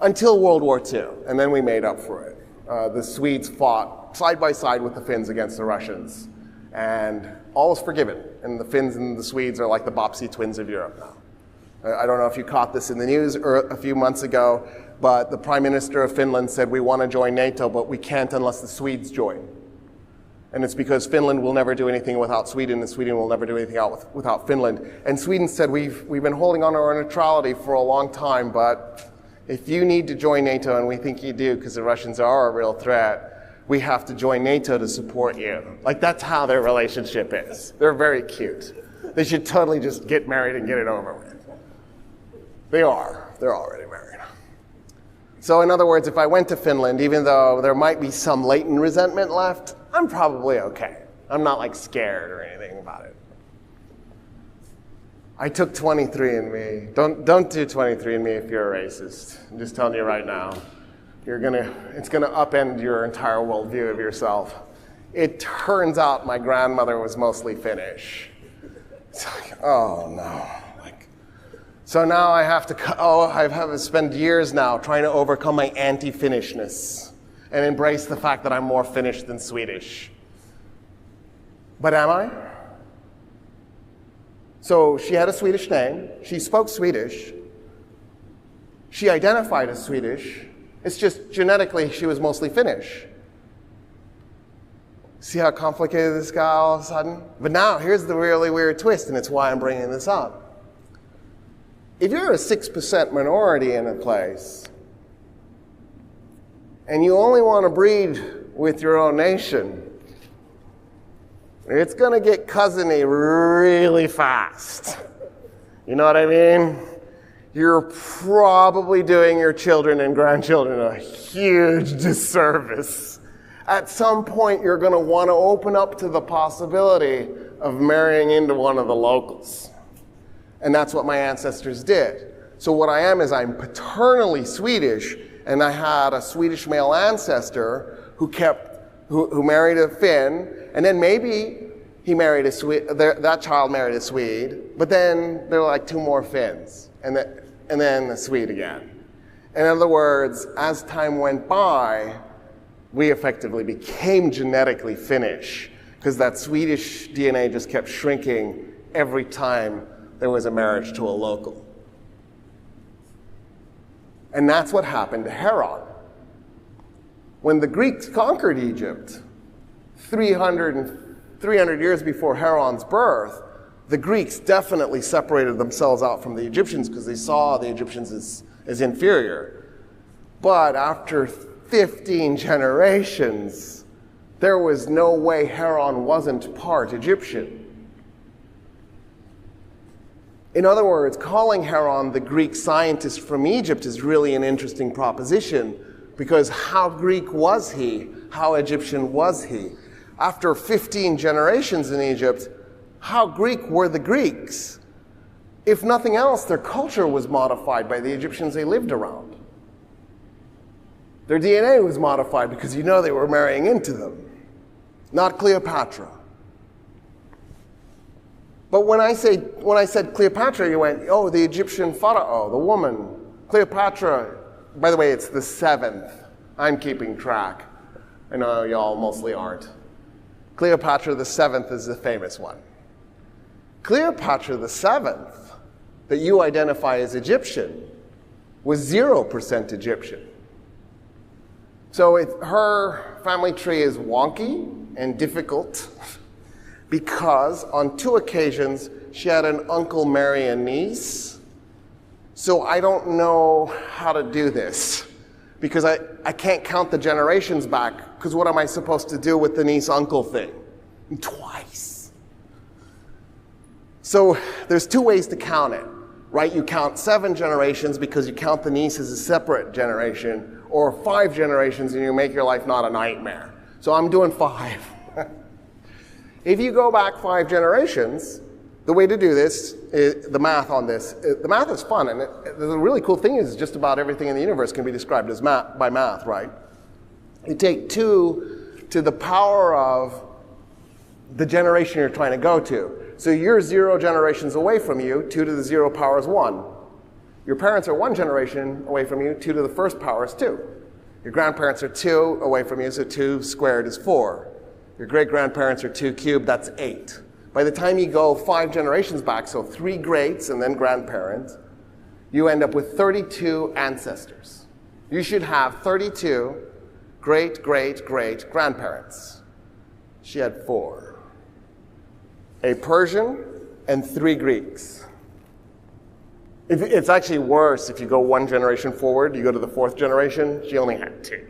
Until World War II, and then we made up for it. The Swedes fought side by side with the Finns against the Russians, and all is forgiven. And the Finns and the Swedes are like the Bopsy twins of Europe now. I don't know if you caught this in the news a few months ago, but the Prime Minister of Finland said we want to join NATO, but we can't unless the Swedes join. And it's because Finland will never do anything without Sweden, and Sweden will never do anything without Finland. And Sweden said, we've been holding on to our neutrality for a long time, but if you need to join NATO, and we think you do because the Russians are a real threat, we have to join NATO to support you. Like, that's how their relationship is. They're very cute. They should totally just get married and get it over with. They are. They're already married. So in other words, if I went to Finland, even though there might be some latent resentment left, I'm probably okay. I'm not like scared or anything about it. I took 23andMe. Don't do 23andMe if you're a racist. I'm just telling you right now. It's gonna upend your entire worldview of yourself. It turns out my grandmother was mostly Finnish. It's like, oh no. So now I have to spend years now trying to overcome my anti-Finnishness and embrace the fact that I'm more Finnish than Swedish. But am I? So she had a Swedish name. She spoke Swedish. She identified as Swedish. It's just genetically she was mostly Finnish. See how complicated this got all of a sudden? But now here's the really weird twist, and it's why I'm bringing this up. If you're a 6% minority in a place, and you only want to breed with your own nation, it's going to get cousiny really fast. You know what I mean? You're probably doing your children and grandchildren a huge disservice. At some point, you're going to want to open up to the possibility of marrying into one of the locals. And that's what my ancestors did. So what I am is I'm paternally Swedish, and I had a Swedish male ancestor who married a Finn, and then maybe he married a Swede, that child married a Swede, but then there were like 2 more Finns, and then a Swede again. In other words, as time went by, we effectively became genetically Finnish, because that Swedish DNA just kept shrinking every time there was a marriage to a local. And that's what happened to Heron. When the Greeks conquered Egypt, 300 years before Heron's birth, the Greeks definitely separated themselves out from the Egyptians because they saw the Egyptians as inferior. But after 15 generations, there was no way Heron wasn't part Egyptian. In other words, calling Heron the Greek scientist from Egypt is really an interesting proposition, because how Greek was he? How Egyptian was he? After 15 generations in Egypt, how Greek were the Greeks? If nothing else, their culture was modified by the Egyptians they lived around. Their DNA was modified because they were marrying into them, not Cleopatra. But when I said Cleopatra, you went, oh, the Egyptian pharaoh, the woman. Cleopatra, by the way, it's the 7th. I'm keeping track. I know y'all mostly aren't. Cleopatra the 7th is the famous one. Cleopatra the 7th, that you identify as Egyptian, was 0% Egyptian. So her family tree is wonky and difficult, because on 2 occasions, she had an uncle marry a niece. So I don't know how to do this. because I can't count the generations back, because what am I supposed to do with the niece-uncle thing? Twice. So there's two ways to count it, right? You count 7 generations because you count the niece as a separate generation, or 5 generations and you make your life not a nightmare. So I'm doing 5. If you go back 5 generations, the way to do this, the math on this, the math is fun, and the really cool thing is just about everything in the universe can be described as by math, right? You take 2 to the power of the generation you're trying to go to. So you're 0 generations away from you, 2 to the 0 power is 1. Your parents are 1 generation away from you, 2 to the first power is 2. Your grandparents are 2 away from you, so 2 squared is 4. Your great-grandparents are 2 cubed, that's 8. By the time you go 5 generations back, so 3 greats and then grandparents, you end up with 32 ancestors. You should have 32 great-great-great-grandparents. She had 4. A Persian and 3 Greeks. It's actually worse if you go 1 generation forward, you go to the 4th generation, she only had 2.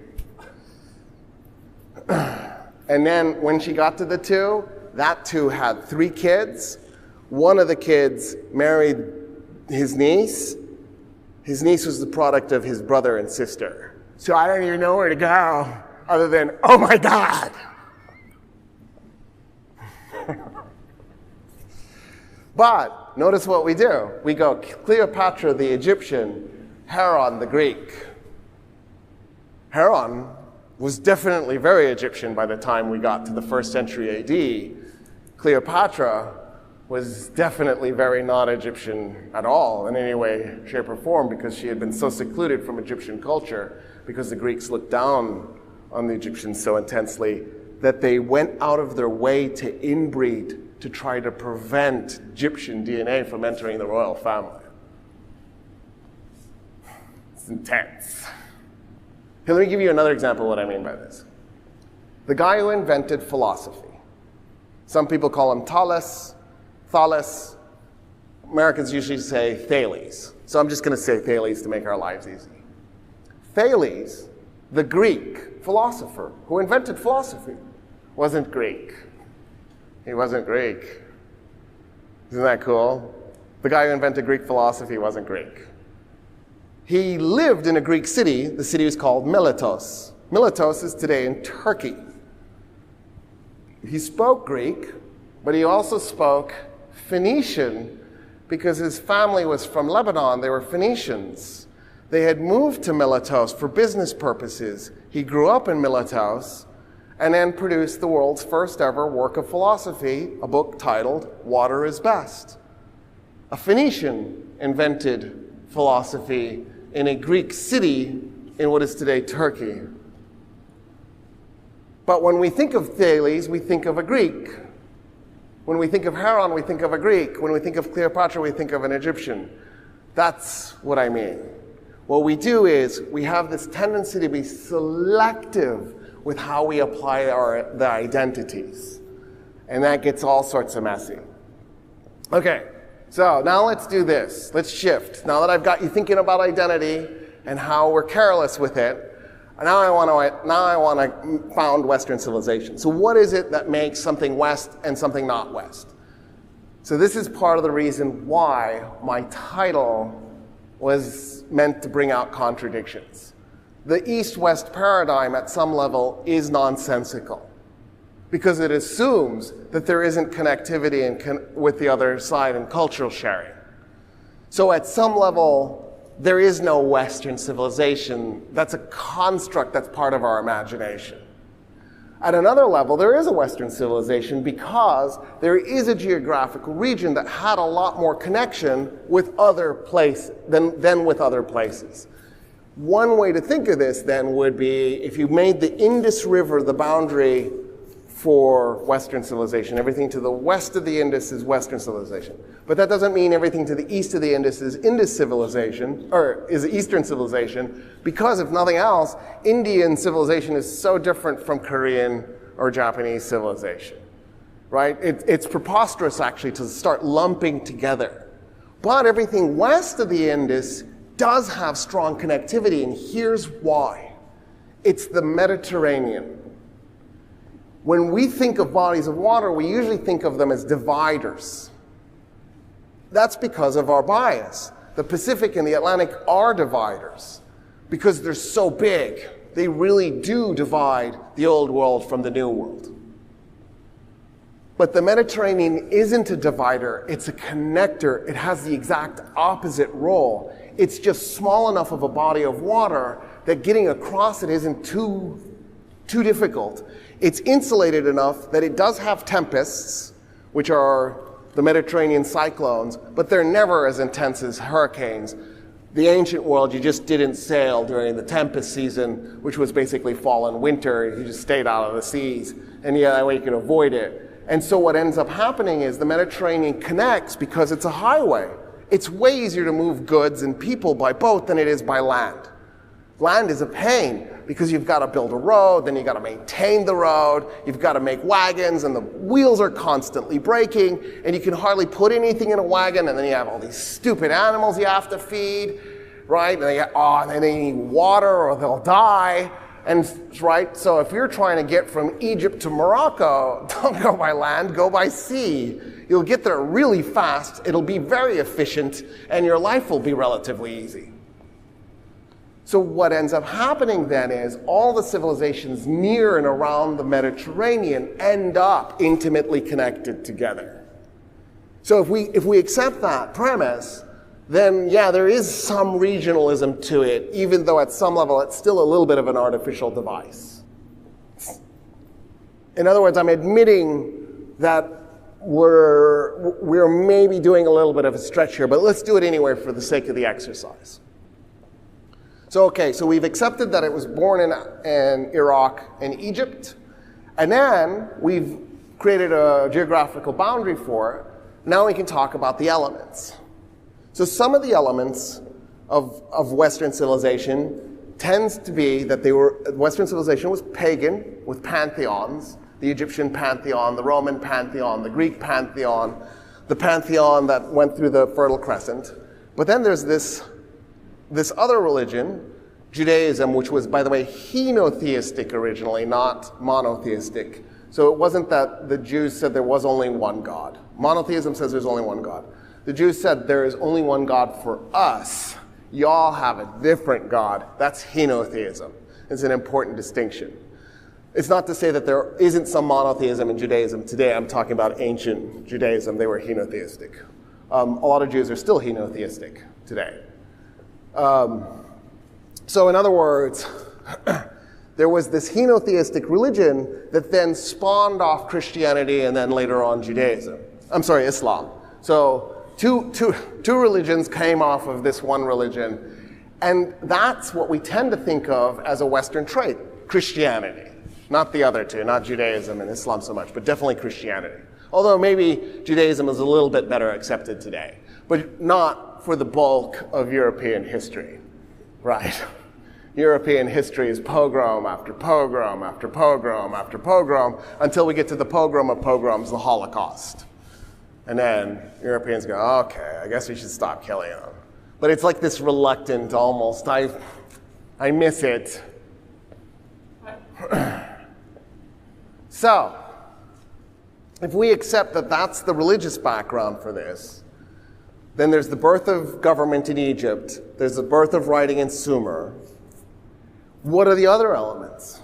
And then when she got to the 2, that 2 had 3 kids. One of the kids married his niece. His niece was the product of his brother and sister. So I don't even know where to go other than, oh my God. But notice what we do. We go Cleopatra the Egyptian, Heron the Greek. Heron was definitely very Egyptian by the time we got to the 1st century AD. Cleopatra was definitely very not Egyptian at all in any way, shape, or form, because she had been so secluded from Egyptian culture, because the Greeks looked down on the Egyptians so intensely that they went out of their way to inbreed to try to prevent Egyptian DNA from entering the royal family. It's intense. Here, let me give you another example of what I mean by this. The guy who invented philosophy. Some people call him Thales. Americans usually say Thales. So I'm just going to say Thales to make our lives easy. Thales, the Greek philosopher who invented philosophy, wasn't Greek. He wasn't Greek. Isn't that cool? The guy who invented Greek philosophy wasn't Greek. He lived in a Greek city. The city was called Miletos. Miletos is today in Turkey. He spoke Greek, but he also spoke Phoenician because his family was from Lebanon. They were Phoenicians. They had moved to Miletos for business purposes. He grew up in Miletos and then produced the world's first ever work of philosophy, a book titled Water is Best. A Phoenician invented philosophy in a Greek city in what is today Turkey. But when we think of Thales, we think of a Greek. When we think of Heron, we think of a Greek. When we think of Cleopatra, we think of an Egyptian. That's what I mean. What we do is we have this tendency to be selective with how we apply the identities. And that gets all sorts of messy. Okay, so now let's do this. Let's shift. Now that I've got you thinking about identity and how we're careless with it, now I want to found Western civilization. So what is it that makes something West and something not West? So this is part of the reason why my title was meant to bring out contradictions. The East-West paradigm at some level is nonsensical because it assumes that there isn't connectivity with the other side and cultural sharing. So at some level, there is no Western civilization. That's a construct that's part of our imagination. At another level, there is a Western civilization because there is a geographical region that had a lot more connection with other places than with other places. One way to think of this then would be if you made the Indus River the boundary for Western civilization. Everything to the west of the Indus is Western civilization. But that doesn't mean everything to the east of the Indus is Indus civilization, or is Eastern civilization, because if nothing else, Indian civilization is so different from Korean or Japanese civilization, right? It's preposterous actually to start lumping together. But everything west of the Indus does have strong connectivity, and here's why. It's the Mediterranean. When we think of bodies of water, we usually think of them as dividers. That's because of our bias. The Pacific and the Atlantic are dividers because they're so big. They really do divide the old world from the new world. But the Mediterranean isn't a divider, it's a connector. It has the exact opposite role. It's just small enough of a body of water that getting across it isn't too difficult. It's insulated enough that it does have tempests, which are the Mediterranean cyclones, but they're never as intense as hurricanes. The ancient world, you just didn't sail during the tempest season, which was basically fall and winter. You just stayed out of the seas, and yeah, that way you could avoid it. And so what ends up happening is the Mediterranean connects because it's a highway. It's way easier to move goods and people by boat than it is by land. Land is a pain because you've got to build a road, then you've got to maintain the road, you've got to make wagons, and the wheels are constantly breaking, and you can hardly put anything in a wagon, and then you have all these stupid animals you have to feed, right? And then they need water or they'll die. And right, so if you're trying to get from Egypt to Morocco, don't go by land, go by sea. You'll get there really fast, it'll be very efficient, and your life will be relatively easy. So what ends up happening then is all the civilizations near and around the Mediterranean end up intimately connected together. So if we accept that premise, then yeah, there is some regionalism to it, even though at some level it's still a little bit of an artificial device. In other words, I'm admitting that we're maybe doing a little bit of a stretch here, but let's do it anyway for the sake of the exercise. So okay, so we've accepted that it was born in Iraq and Egypt, and then we've created a geographical boundary for it. Now we can talk about the elements. So some of the elements of Western civilization tends to be that Western civilization was pagan with pantheons, the Egyptian pantheon, the Roman pantheon, the Greek pantheon, the pantheon that went through the Fertile Crescent. But then there's this other religion, Judaism, which was, by the way, henotheistic originally, not monotheistic. So it wasn't that the Jews said there was only one God. Monotheism says there's only one God. The Jews said there is only one God for us. Y'all have a different God. That's henotheism. It's an important distinction. It's not to say that there isn't some monotheism in Judaism today. I'm talking about ancient Judaism. They were henotheistic. A lot of Jews are still henotheistic today. So in other words, there was this henotheistic religion that then spawned off Christianity and then later on Islam. So two religions came off of this one religion, and that's what we tend to think of as a Western trait, Christianity. Not the other two, not Judaism and Islam so much, but definitely Christianity. Although maybe Judaism is a little bit better accepted today, but not for the bulk of European history, right? European history is pogrom after pogrom after pogrom after pogrom until we get to the pogrom of pogroms, the Holocaust. And then Europeans go, okay, I guess we should stop killing them. But it's like this reluctant almost, I miss it. So, if we accept that that's the religious background for this, then there's the birth of government in Egypt, there's the birth of writing in Sumer. What are the other elements?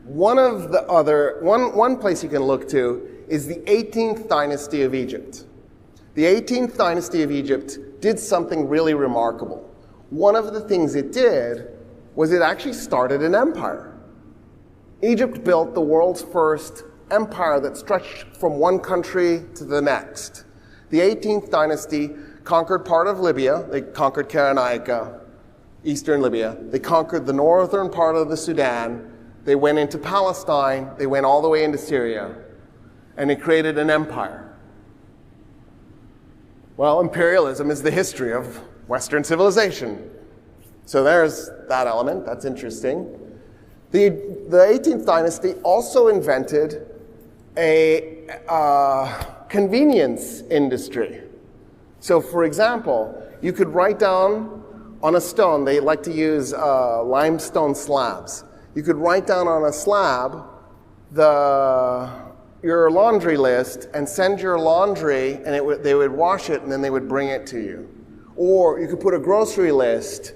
One place you can look to is the 18th dynasty of Egypt. The 18th dynasty of Egypt did something really remarkable. One of the things it did was it actually started an empire. Egypt built the world's first empire that stretched from one country to the next. The 18th dynasty conquered part of Libya. They conquered Cyrenaica, eastern Libya. They conquered the northern part of the Sudan. They went into Palestine. They went all the way into Syria. And they created an empire. Well, imperialism is the history of Western civilization. So there's that element. That's interesting. The 18th dynasty also invented a convenience industry. So for example, you could write down on a stone, they like to use limestone slabs. You could write down on a slab your laundry list and send your laundry, and they would wash it and then they would bring it to you. Or you could put a grocery list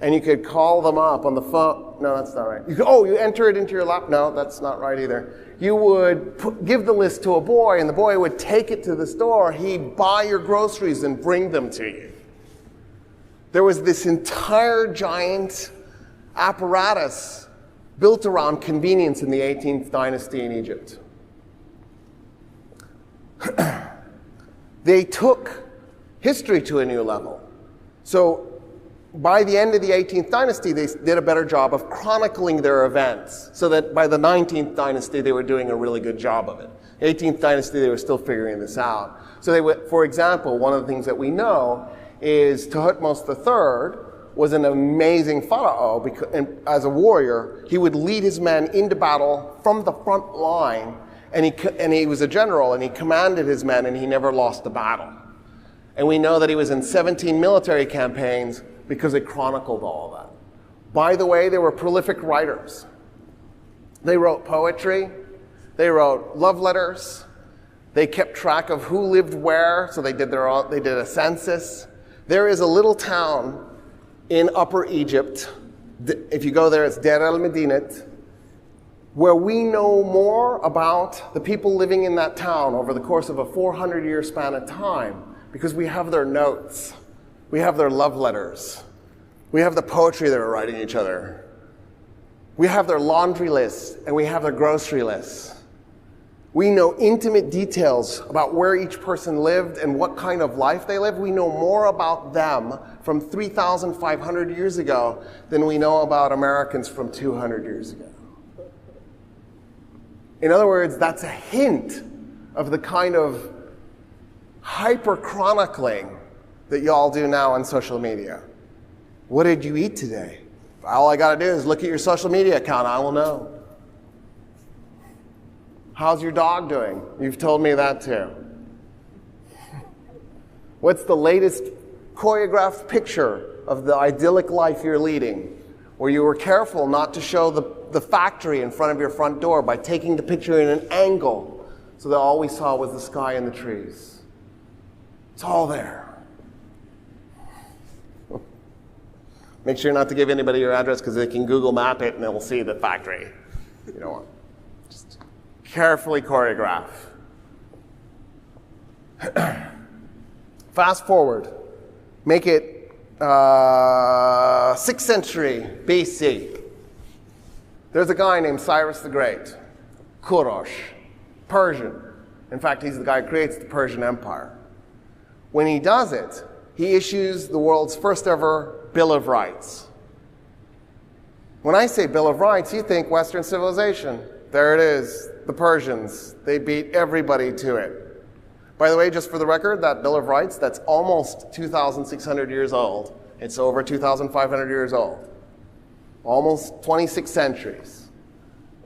and you could call them up on the phone. No, that's not right. You enter it into your lap. No, that's not right either. You would give the list to a boy, and the boy would take it to the store. He'd buy your groceries and bring them to you. There was this entire giant apparatus built around convenience in the 18th dynasty in Egypt. They took history to a new level. So by the end of the 18th dynasty, they did a better job of chronicling their events, so that by the 19th dynasty, they were doing a really good job of it. 18th dynasty, they were still figuring this out. So they would, for example, one of the things that we know is Thutmose III was an amazing pharaoh, because, and as a warrior, he would lead his men into battle from the front line, and he was a general, and he commanded his men, and he never lost a battle. And we know that he was in 17 military campaigns because they chronicled all of that. By the way, they were prolific writers. They wrote poetry, they wrote love letters, they kept track of who lived where, so they did a census. There is a little town in Upper Egypt, if you go there, it's Deir el-Medinat, where we know more about the people living in that town over the course of a 400-year span of time, because we have their notes, we have their love letters, we have the poetry they were writing each other, we have their laundry lists, and we have their grocery lists. We know intimate details about where each person lived and what kind of life they lived. We know more about them from 3,500 years ago than we know about Americans from 200 years ago. In other words, that's a hint of the kind of hyper-chronicling that y'all do now on social media. What did you eat today? All I gotta do is look at your social media account, I will know. How's your dog doing? You've told me that too. What's the latest choreographed picture of the idyllic life you're leading, where you were careful not to show the factory in front of your front door by taking the picture in an angle so that all we saw was the sky and the trees? It's all there. Make sure not to give anybody your address, because they can Google map it and they'll see the factory. You don't want. Just carefully choreograph. Fast forward. Make it 6th century BC. There's a guy named Cyrus the Great, Kurosh, Persian. In fact, he's the guy who creates the Persian Empire. When he does it, he issues the world's first ever Bill of Rights. When I say Bill of Rights, you think Western civilization. There it is, the Persians. They beat everybody to it. By the way, just for the record, that Bill of Rights, that's almost 2,600 years old. It's over 2,500 years old. Almost 26 centuries.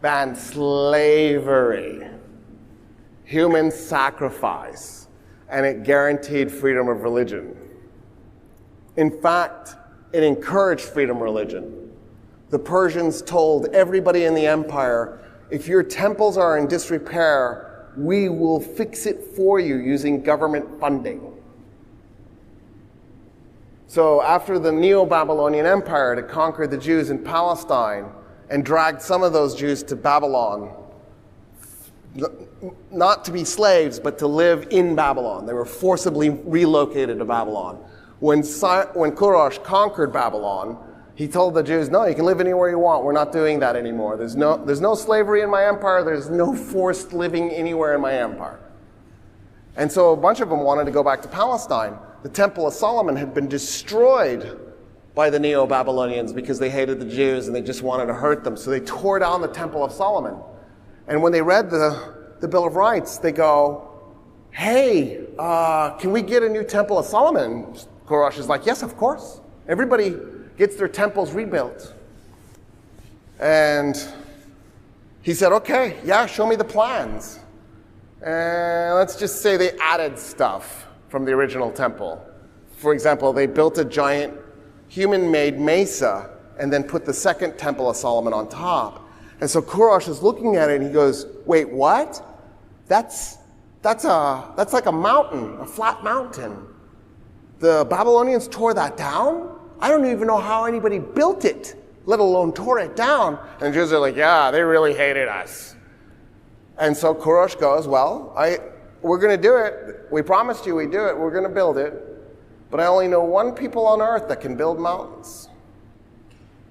Banned slavery, human sacrifice, and it guaranteed freedom of religion. In fact, it encouraged freedom of religion. The Persians told everybody in the empire, if your temples are in disrepair, we will fix it for you using government funding. So after the Neo-Babylonian Empire had conquered the Jews in Palestine and dragged some of those Jews to Babylon, not to be slaves, but to live in Babylon. They were forcibly relocated to Babylon. When Kurosh conquered Babylon, he told the Jews, no, you can live anywhere you want. We're not doing that anymore. There's no slavery in my empire. There's no forced living anywhere in my empire. And so a bunch of them wanted to go back to Palestine. The Temple of Solomon had been destroyed by the Neo-Babylonians because they hated the Jews and they just wanted to hurt them. So they tore down the Temple of Solomon. And when they read the Bill of Rights, they go, hey, can we get a new Temple of Solomon? Kurosh is like, yes, of course. Everybody gets their temples rebuilt. And he said, okay, yeah, show me the plans. And let's just say they added stuff. from the original temple. For example, they built a giant human-made mesa and then put the second temple of Solomon on top. And so Kurash is looking at it and he goes, wait, what? That's like a mountain, a flat mountain. The Babylonians tore that down? I don't even know how anybody built it, let alone tore it down. And Jews are like, yeah, they really hated us. And so Kurash goes, well, we're going to do it. We promised you we'd do it. We're going to build it. But I only know one people on earth that can build mountains.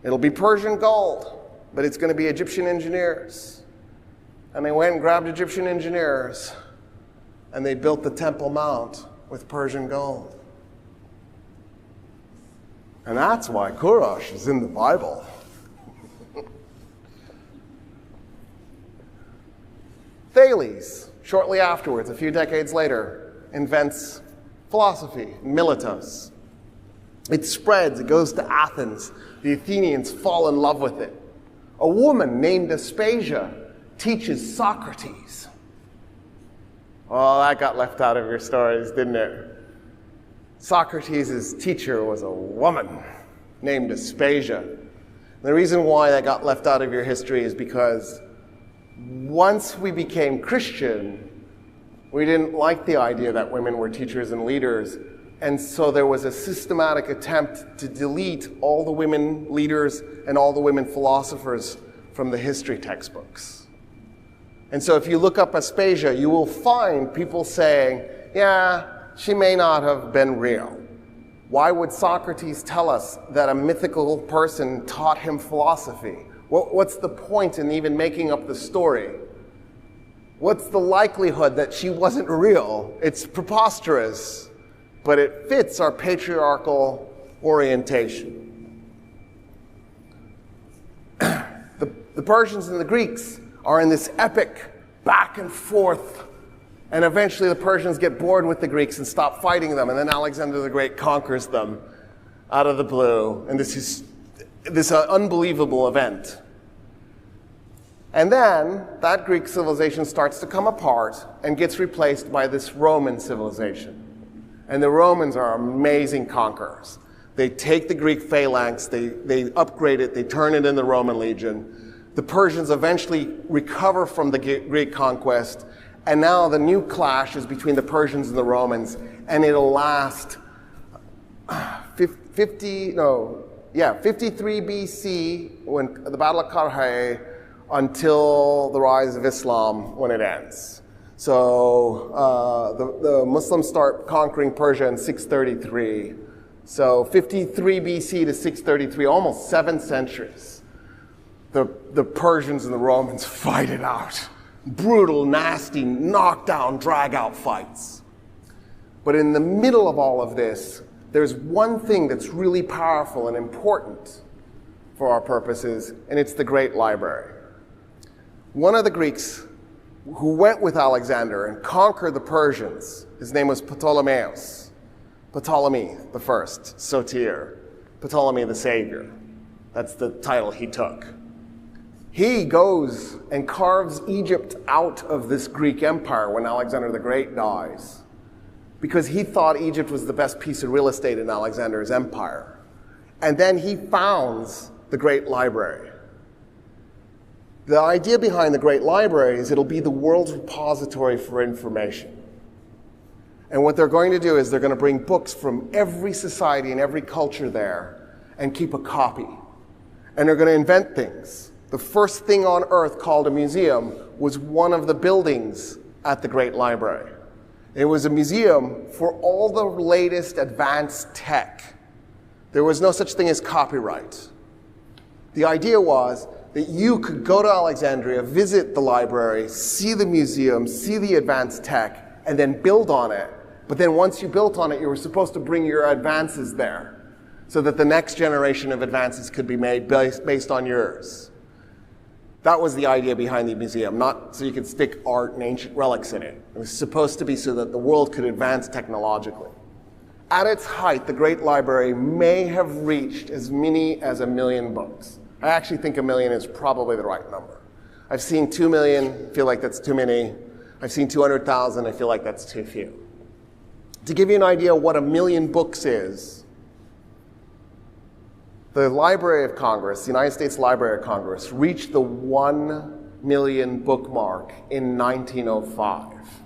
It'll be Persian gold, but it's going to be Egyptian engineers. And they went and grabbed Egyptian engineers, and they built the Temple Mount with Persian gold. And that's why Kurash is in the Bible. Thales, shortly afterwards, a few decades later, invents philosophy, Miletus. It spreads, it goes to Athens. The Athenians fall in love with it. A woman named Aspasia teaches Socrates. Oh, that got left out of your stories, didn't it? Socrates' teacher was a woman named Aspasia. The reason why that got left out of your history is because once we became Christian, we didn't like the idea that women were teachers and leaders. And so there was a systematic attempt to delete all the women leaders and all the women philosophers from the history textbooks. And so if you look up Aspasia, you will find people saying, yeah, she may not have been real. Why would Socrates tell us that a mythical person taught him philosophy? What's the point in even making up the story? What's the likelihood that she wasn't real? It's preposterous, but it fits our patriarchal orientation. The Persians and the Greeks are in this epic back and forth, and eventually the Persians get bored with the Greeks and stop fighting them, and then Alexander the Great conquers them out of the blue, and this unbelievable event. And then that Greek civilization starts to come apart and gets replaced by this Roman civilization. And the Romans are amazing conquerors. They take the Greek phalanx, they upgrade it, they turn it into the Roman legion. The Persians eventually recover from the Greek conquest, and now the new clash is between the Persians and the Romans, and it'll last 53 BC, when the Battle of Karhay, until the rise of Islam, when it ends. So the Muslims start conquering Persia in 633. So 53 BC to 633, almost 7 centuries. The Persians and the Romans fight it out. Brutal, nasty, knockdown, drag-out fights. But in the middle of all of this, there's one thing that's really powerful and important for our purposes, and it's the Great Library. One of the Greeks who went with Alexander and conquered the Persians, his name was Ptolemy the First, Sotir, Ptolemy the Savior. That's the title he took. He goes and carves Egypt out of this Greek empire when Alexander the Great dies, because he thought Egypt was the best piece of real estate in Alexander's empire. And then he founds the Great Library. The idea behind the Great Library is it'll be the world's repository for information. And what they're going to do is they're going to bring books from every society and every culture there and keep a copy. And they're going to invent things. The first thing on earth called a museum was one of the buildings at the Great Library. It was a museum for all the latest advanced tech. There was no such thing as copyright. The idea was that you could go to Alexandria, visit the library, see the museum, see the advanced tech, and then build on it. But then once you built on it, you were supposed to bring your advances there so that the next generation of advances could be made based on yours. That was the idea behind the museum, not so you could stick art and ancient relics in it. It was supposed to be so that the world could advance technologically. At its height, the Great Library may have reached as many as 1 million books. I actually think 1 million is probably the right number. I've seen 2 million, feel like that's too many. I've seen 200,000, I feel like that's too few. To give you an idea of what 1,000,000 books is, the Library of Congress, the United States Library of Congress, reached the 1,000,000 book mark in 1905.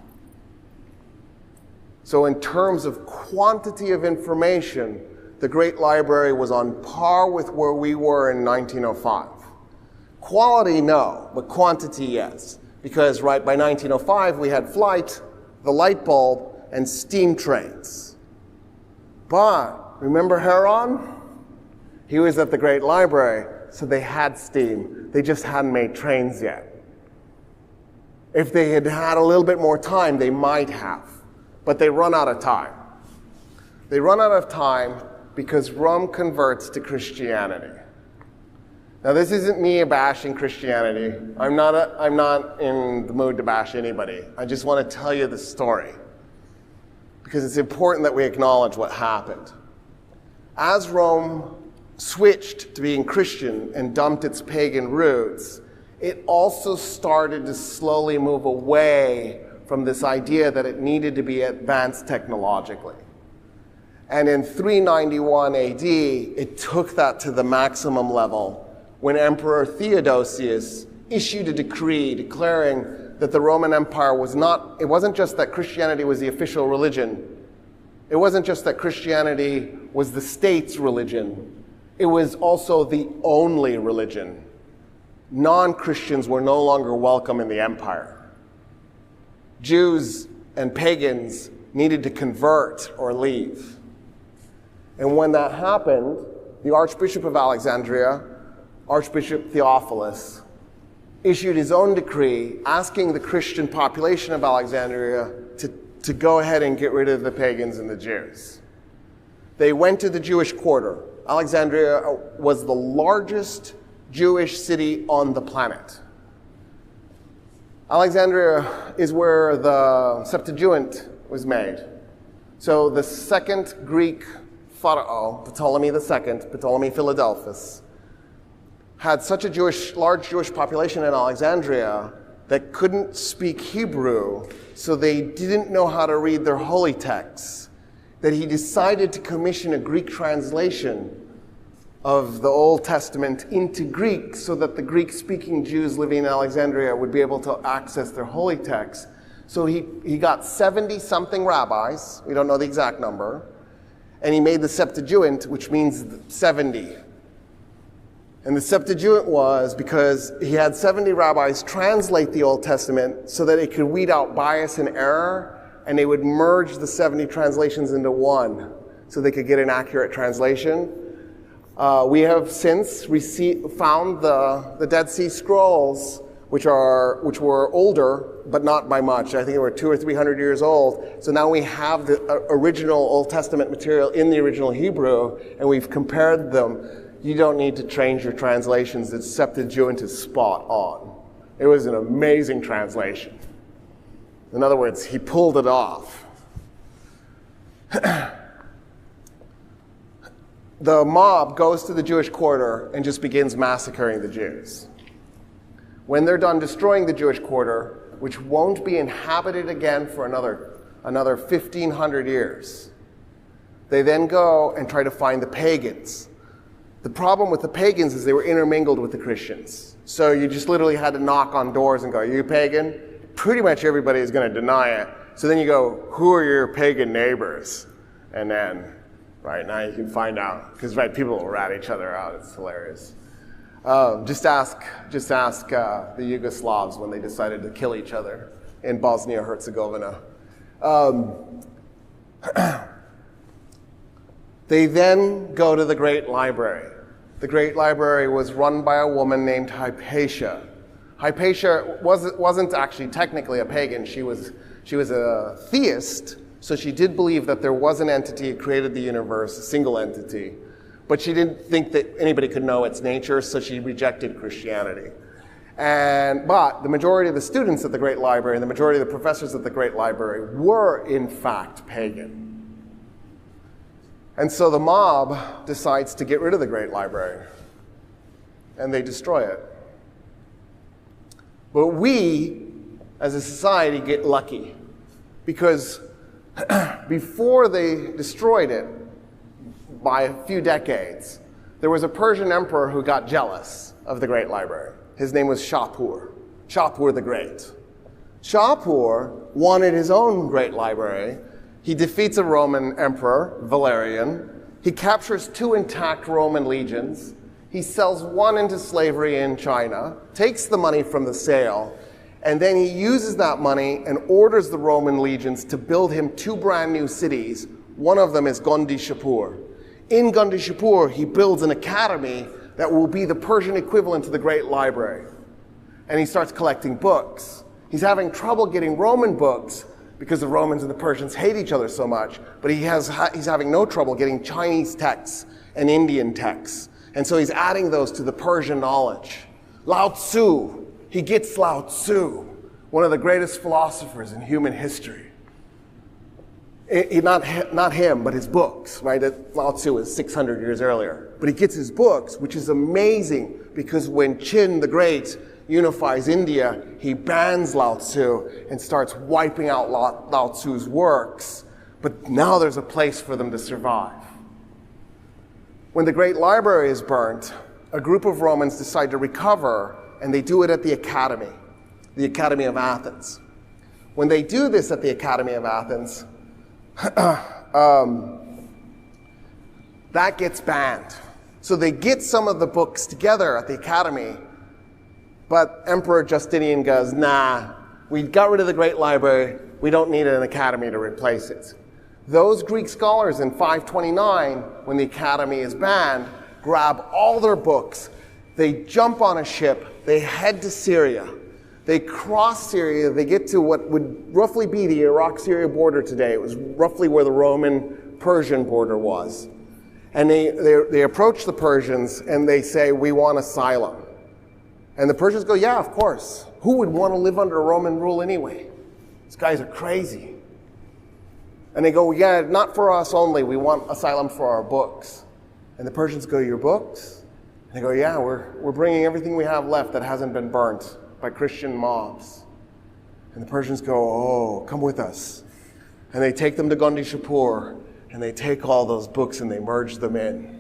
So in terms of quantity of information, the Great Library was on par with where we were in 1905. Quality, no, but quantity, yes. Because right by 1905, we had flight, the light bulb, and steam trains. But remember Heron? He was at the Great Library, so they had steam. They just hadn't made trains yet. If they had had a little bit more time, they might have. But they run out of time. They run out of time because Rome converts to Christianity. Now, this isn't me bashing Christianity. I'm not in the mood to bash anybody. I just want to tell you the story, because it's important that we acknowledge what happened. As Rome switched to being Christian and dumped its pagan roots, it also started to slowly move away from this idea that it needed to be advanced technologically. And in 391 AD, it took that to the maximum level when Emperor Theodosius issued a decree declaring that the Roman Empire was not, it wasn't just that Christianity was the official religion. It wasn't just that Christianity was the state's religion. It was also the only religion. Non-Christians were no longer welcome in the empire. Jews and pagans needed to convert or leave. And when that happened, the Archbishop of Alexandria, Archbishop Theophilus, issued his own decree asking the Christian population of Alexandria to go ahead and get rid of the pagans and the Jews. They went to the Jewish quarter. Alexandria was the largest Jewish city on the planet. Alexandria is where the Septuagint was made. So the second Greek pharaoh, Ptolemy II, Ptolemy Philadelphus, had such a large Jewish population in Alexandria that couldn't speak Hebrew, so they didn't know how to read their holy texts, that he decided to commission a Greek translation of the Old Testament into Greek so that the Greek-speaking Jews living in Alexandria would be able to access their holy texts. So he got 70-something rabbis, we don't know the exact number, and he made the Septuagint, which means 70. And the Septuagint was because he had 70 rabbis translate the Old Testament so that it could weed out bias and error, and they would merge the 70 translations into one so they could get an accurate translation. We have since found the Dead Sea Scrolls, which were older, but not by much. I think they were 200 or 300 years old. So now we have the original Old Testament material in the original Hebrew, and we've compared them. You don't need to change your translations. The Septuagint is spot on. It was an amazing translation. In other words, he pulled it off. The mob goes to the Jewish quarter and just begins massacring the Jews. When they're done destroying the Jewish quarter, which won't be inhabited again for another 1,500 years, they then go and try to find the pagans. The problem with the pagans is they were intermingled with the Christians. So you just literally had to knock on doors and go, "Are you pagan?" Pretty much everybody is going to deny it. So then you go, "Who are your pagan neighbors?" And then, right now you can find out, because people will rat each other out. It's hilarious. Just ask the Yugoslavs when they decided to kill each other in Bosnia-Herzegovina. They then go to the Great Library. The Great Library was run by a woman named Hypatia. Hypatia wasn't actually technically a pagan. She was a theist, so she did believe that there was an entity that created the universe, a single entity. But she didn't think that anybody could know its nature, so she rejected Christianity. But the majority of the students at the Great Library and the majority of the professors at the Great Library were, in fact, pagan. And so the mob decides to get rid of the Great Library, and they destroy it. But we, as a society, get lucky, because Before they destroyed it by a few decades, there was a Persian emperor who got jealous of the Great Library. His name was Shapur the Great. Shapur wanted his own Great Library. He defeats a Roman emperor, Valerian. He captures 2 intact Roman legions. He sells one into slavery in China, takes the money from the sale, and then he uses that money and orders the Roman legions to build him 2 brand new cities. One of them is Gondishapur. In Gondishapur, he builds an academy that will be the Persian equivalent to the Great Library. And he starts collecting books. He's having trouble getting Roman books because the Romans and the Persians hate each other so much, but he's having no trouble getting Chinese texts and Indian texts. And so he's adding those to the Persian knowledge. Lao Tzu, he gets Lao Tzu, one of the greatest philosophers in human history. Not him, but his books, right? Lao Tzu is 600 years earlier. But he gets his books, which is amazing, because when Qin the Great unifies India, he bans Lao Tzu and starts wiping out Lao Tzu's works. But now there's a place for them to survive. When the Great Library is burnt, a group of Romans decide to recover, and they do it at the Academy of Athens. When they do this at the Academy of Athens, that gets banned. So they get some of the books together at the Academy, but Emperor Justinian goes, nah, we got rid of the Great Library, we don't need an academy to replace it. Those Greek scholars in 529, when the academy is banned, grab all their books, they jump on a ship, they head to Syria. They cross Syria, they get to what would roughly be the Iraq-Syria border today. It was roughly where the Roman-Persian border was. And they approach the Persians and they say, we want asylum. And the Persians go, yeah, of course. Who would want to live under Roman rule anyway? These guys are crazy. And they go, yeah, not for us only. We want asylum for our books. And the Persians go, your books? And they go, yeah, we're bringing everything we have left that hasn't been burnt by Christian mobs. And the Persians go, oh, come with us. And they take them to Gondishapur, and they take all those books and they merge them in.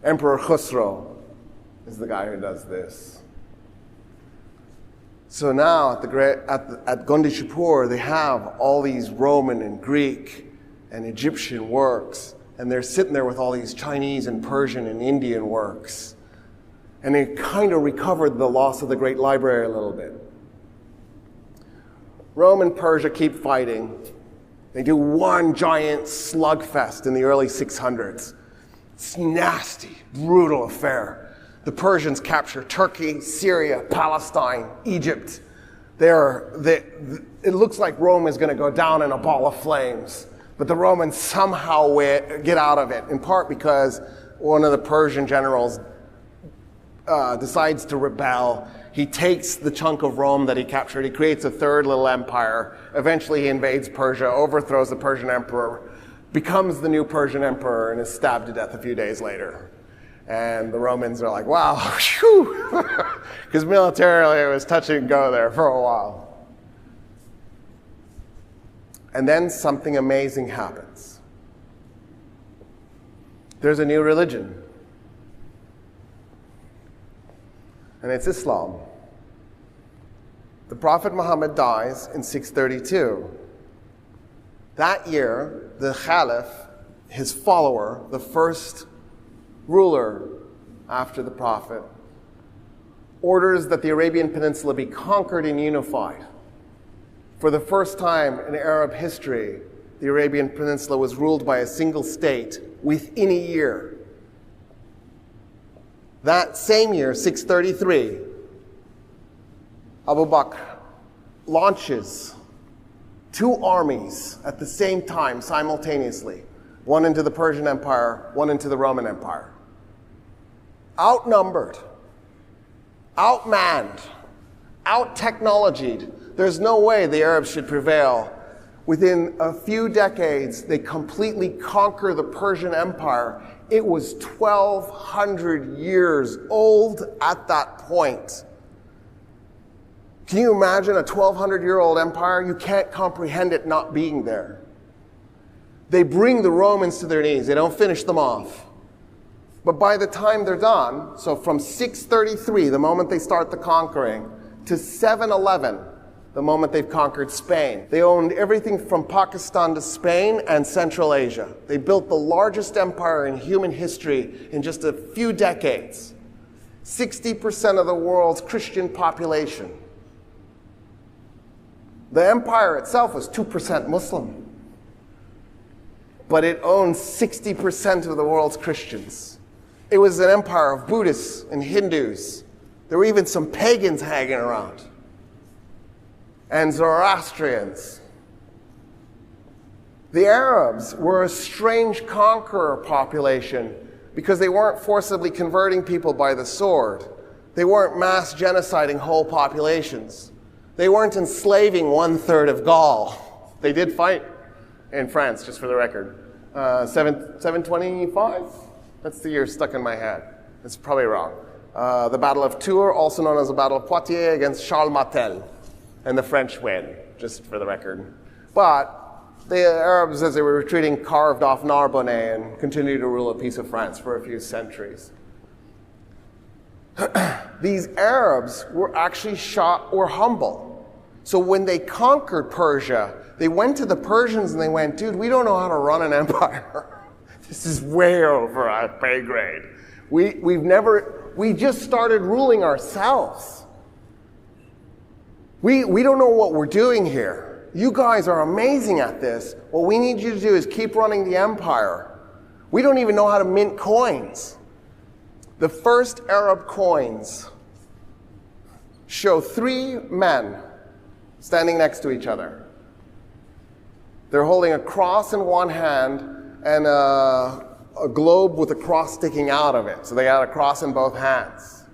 Emperor Khusro is the guy who does this. So now at Gondishapur, they have all these Roman and Greek and Egyptian works, and they're sitting there with all these Chinese and Persian and Indian works. And they kind of recovered the loss of the Great Library a little bit. Rome and Persia keep fighting. They do one giant slugfest in the early 600s. It's a nasty, brutal affair. The Persians capture Turkey, Syria, Palestine, Egypt. It looks like Rome is going to go down in a ball of flames. But the Romans somehow get out of it, in part because one of the Persian generals decides to rebel. He takes the chunk of Rome that he captured. He creates a third little empire. Eventually he invades Persia, overthrows the Persian emperor, becomes the new Persian emperor, and is stabbed to death a few days later. And the Romans are like, wow, whew, because militarily it was touch and go there for a while. And then something amazing happens. There's a new religion. And it's Islam. The Prophet Muhammad dies in 632. That year, the Caliph, his follower, the first ruler after the Prophet, orders that the Arabian Peninsula be conquered and unified. For the first time in Arab history, the Arabian Peninsula was ruled by a single state within a year. That same year, 633, Abu Bakr launches 2 armies at the same time, simultaneously. One into the Persian Empire, one into the Roman Empire. Outnumbered, outmanned, out-technologied. There's no way the Arabs should prevail. Within a few decades, they completely conquer the Persian Empire. It was 1,200 years old at that point. Can you imagine a 1,200-year-old empire? You can't comprehend it not being there. They bring the Romans to their knees. They don't finish them off. But by the time they're done, so from 633, the moment they start the conquering, to 711, the moment they've conquered Spain, they owned everything from Pakistan to Spain and Central Asia. They built the largest empire in human history in just a few decades. 60% of the world's Christian population. The empire itself was 2% Muslim, but it owned 60% of the world's Christians. It was an empire of Buddhists and Hindus. There were even some pagans hanging around, and Zoroastrians. The Arabs were a strange conqueror population because they weren't forcibly converting people by the sword. They weren't mass genociding whole populations. They weren't enslaving 1/3 of Gaul. They did fight in France, just for the record. 725? That's the year stuck in my head. It's probably wrong. The Battle of Tours, also known as the Battle of Poitiers, against Charles Martel. And the French win, just for the record. But the Arabs, as they were retreating, carved off Narbonne and continued to rule a piece of France for a few centuries. These Arabs were actually humble. So when they conquered Persia, they went to the Persians and they went, dude, we don't know how to run an empire. This is way over our pay grade. We just started ruling ourselves. We don't know what we're doing here. You guys are amazing at this. What we need you to do is keep running the empire. We don't even know how to mint coins. The first Arab coins show 3 men standing next to each other. They're holding a cross in one hand and a globe with a cross sticking out of it. So they had a cross in both hands.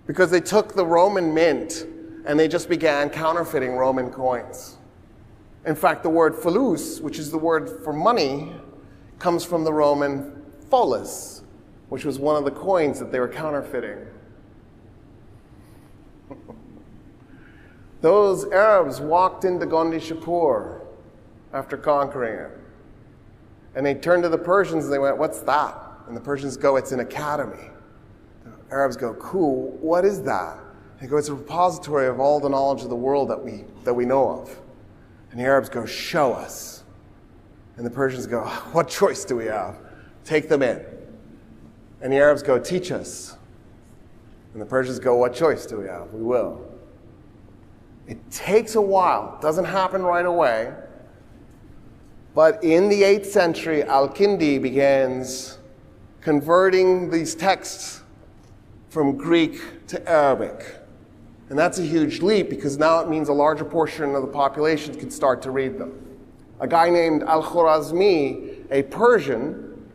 Because they took the Roman mint and they just began counterfeiting Roman coins. In fact, the word fulus, which is the word for money, comes from the Roman folus, which was one of the coins that they were counterfeiting. Those Arabs walked into Gondi Shapur after conquering it. And they turned to the Persians and they went, what's that? And the Persians go, it's an academy. The Arabs go, cool, what is that? They go, it's a repository of all the knowledge of the world that we know of. And the Arabs go, show us. And the Persians go, what choice do we have? Take them in. And the Arabs go, teach us. And the Persians go, what choice do we have? We will. It takes a while. It doesn't happen right away. But in the 8th century, Al-Kindi begins converting these texts from Greek to Arabic. And that's a huge leap because now it means a larger portion of the population can start to read them. A guy named Al-Khwarizmi, a Persian,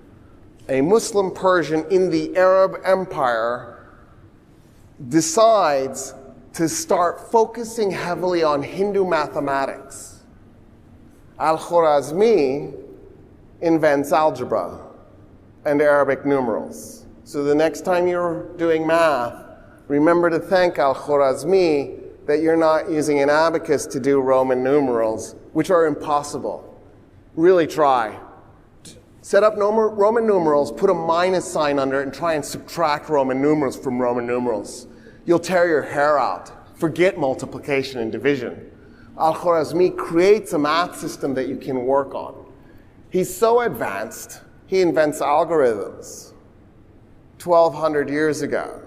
a Muslim Persian in the Arab Empire, decides to start focusing heavily on Hindu mathematics. Al-Khwarizmi invents algebra and Arabic numerals. So the next time you're doing math, remember to thank Al-Khwarizmi that you're not using an abacus to do Roman numerals, which are impossible. Really try. Set up Roman numerals, put a minus sign under it, and try and subtract Roman numerals from Roman numerals. You'll tear your hair out. Forget multiplication and division. Al-Khwarizmi creates a math system that you can work on. He's so advanced, he invents algorithms 1,200 years ago.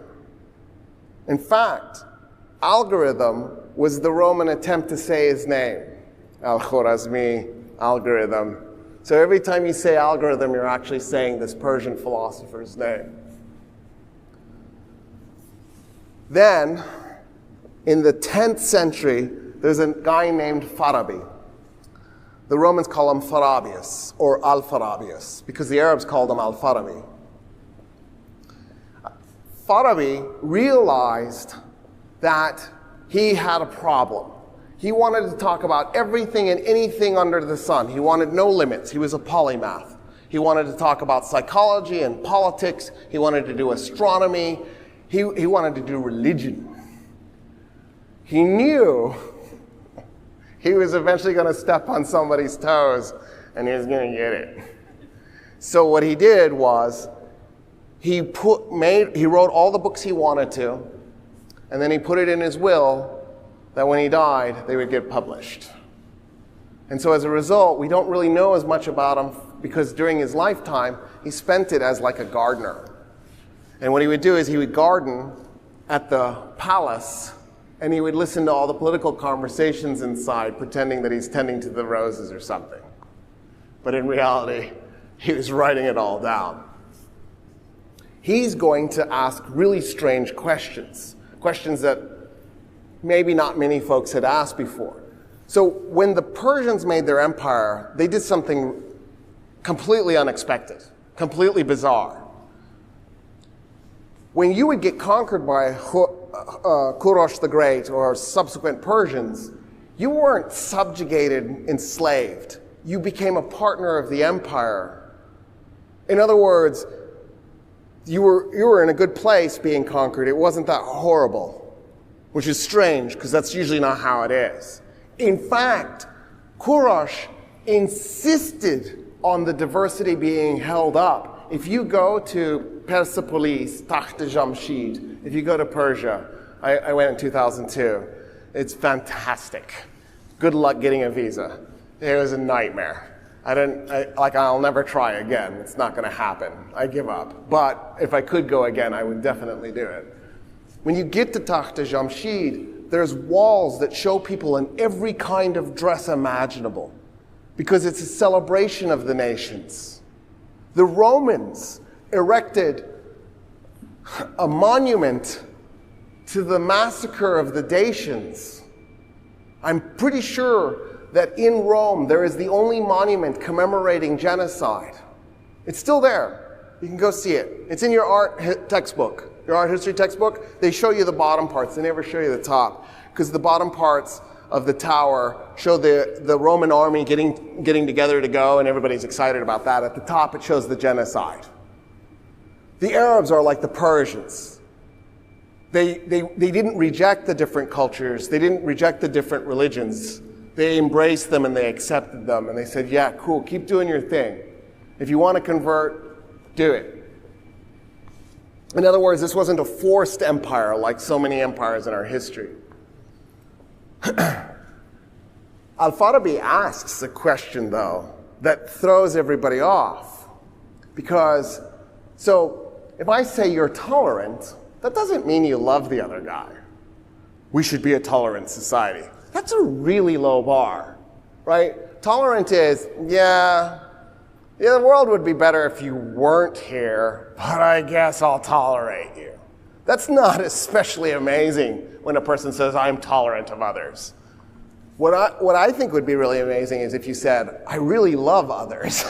In fact, algorithm was the Roman attempt to say his name. Al-Khwarizmi, algorithm. So every time you say algorithm, you're actually saying this Persian philosopher's name. Then, in the 10th century, there's a guy named Farabi. The Romans call him Farabius, or Al-Farabius, because the Arabs called him Al-Farabi. Farabi realized that he had a problem. He wanted to talk about everything and anything under the sun. He wanted no limits. He was a polymath. He wanted to talk about psychology and politics. He wanted to do astronomy. He wanted to do religion. He knew he was eventually going to step on somebody's toes and he was going to get it. So what he did was he wrote all the books he wanted to, and then he put it in his will that when he died, they would get published. And so as a result, we don't really know as much about him because during his lifetime, he spent it as like a gardener. And what he would do is he would garden at the palace, and he would listen to all the political conversations inside, pretending that he's tending to the roses or something. But in reality, he was writing it all down. He's going to ask really strange questions, questions that maybe not many folks had asked before. So when the Persians made their empire, they did something completely unexpected, completely bizarre. When you would get conquered by Kurosh the Great or subsequent Persians, you weren't subjugated, enslaved. You became a partner of the empire. In other words, you were in a good place being conquered. It wasn't that horrible, which is strange because that's usually not how it is. In fact, Kurosh insisted on the diversity being held up. If you go to Persepolis, Takht Jamshid, if you go to Persia, I went in 2002, it's fantastic. Good luck getting a visa. It was a nightmare. I'll never try again. It's not going to happen. I give up. But if I could go again, I would definitely do it. When you get to Takht Jamshid, there's walls that show people in every kind of dress imaginable because it's a celebration of the nations. The Romans erected a monument to the massacre of the Dacians. I'm pretty sure that in Rome there is the only monument commemorating genocide. It's still there. You can go see it. It's in your art textbook. Your art history textbook, they show you the bottom parts. They never show you the top. Because the bottom parts of the tower show the Roman army getting together to go, and everybody's excited about that. At the top, it shows the genocide. The Arabs are like the Persians. They didn't reject the different cultures. They didn't reject the different religions. They embraced them and they accepted them. And they said, yeah, cool, keep doing your thing. If you want to convert, do it. In other words, this wasn't a forced empire like so many empires in our history. Al-Farabi asks a question, though, that throws everybody off. Because, so, if I say you're tolerant, that doesn't mean you love the other guy. We should be a tolerant society. That's a really low bar, right? Tolerant is, yeah, the world would be better if you weren't here, but I guess I'll tolerate you. That's not especially amazing when a person says, I'm tolerant of others. What I think would be really amazing is if you said, I really love others.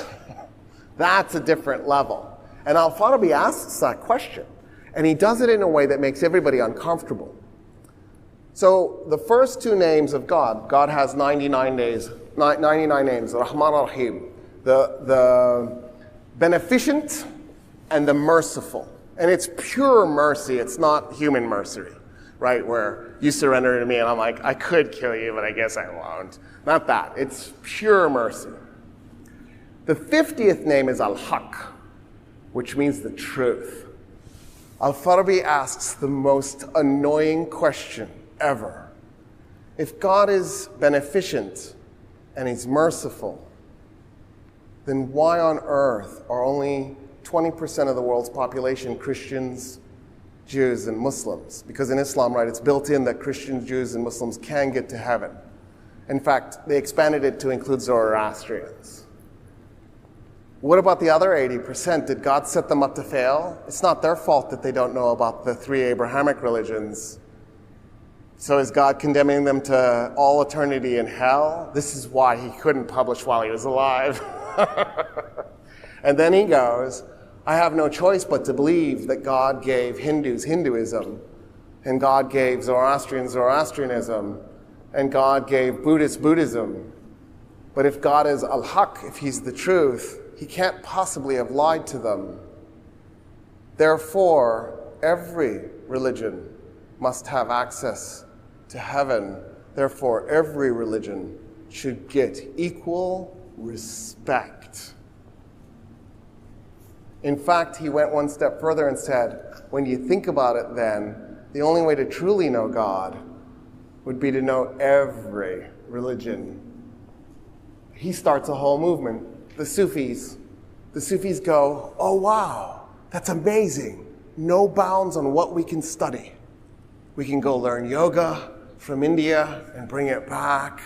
That's a different level. And Al-Farabi asks that question, and he does it in a way that makes everybody uncomfortable. So the first two names of God, God has 99 names, Rahman Rahim. The beneficent and the merciful. And it's pure mercy. It's not human mercy, right? Where you surrender to me and I'm like, I could kill you, but I guess I won't. Not that. It's pure mercy. The 50th name is Al-Haq, which means the truth. Al-Farabi asks the most annoying question ever. If God is beneficent and he's merciful, then why on earth are only 20% of the world's population Christians, Jews, and Muslims? Because in Islam, right, it's built in that Christians, Jews, and Muslims can get to heaven. In fact, they expanded it to include Zoroastrians. What about the other 80%? Did God set them up to fail? It's not their fault that they don't know about the three Abrahamic religions. So is God condemning them to all eternity in hell? This is why he couldn't publish while he was alive. And then he goes, I have no choice but to believe that God gave Hindus Hinduism, and God gave Zoroastrians Zoroastrianism, and God gave Buddhists Buddhism. But if God is Al-Haq, if he's the truth, he can't possibly have lied to them. Therefore, every religion must have access to heaven. Therefore, every religion should get equal respect. In fact, he went one step further and said, when you think about it then, the only way to truly know God would be to know every religion. He starts a whole movement. The Sufis go, oh wow, that's amazing. No bounds on what we can study. We can go learn yoga from India and bring it back.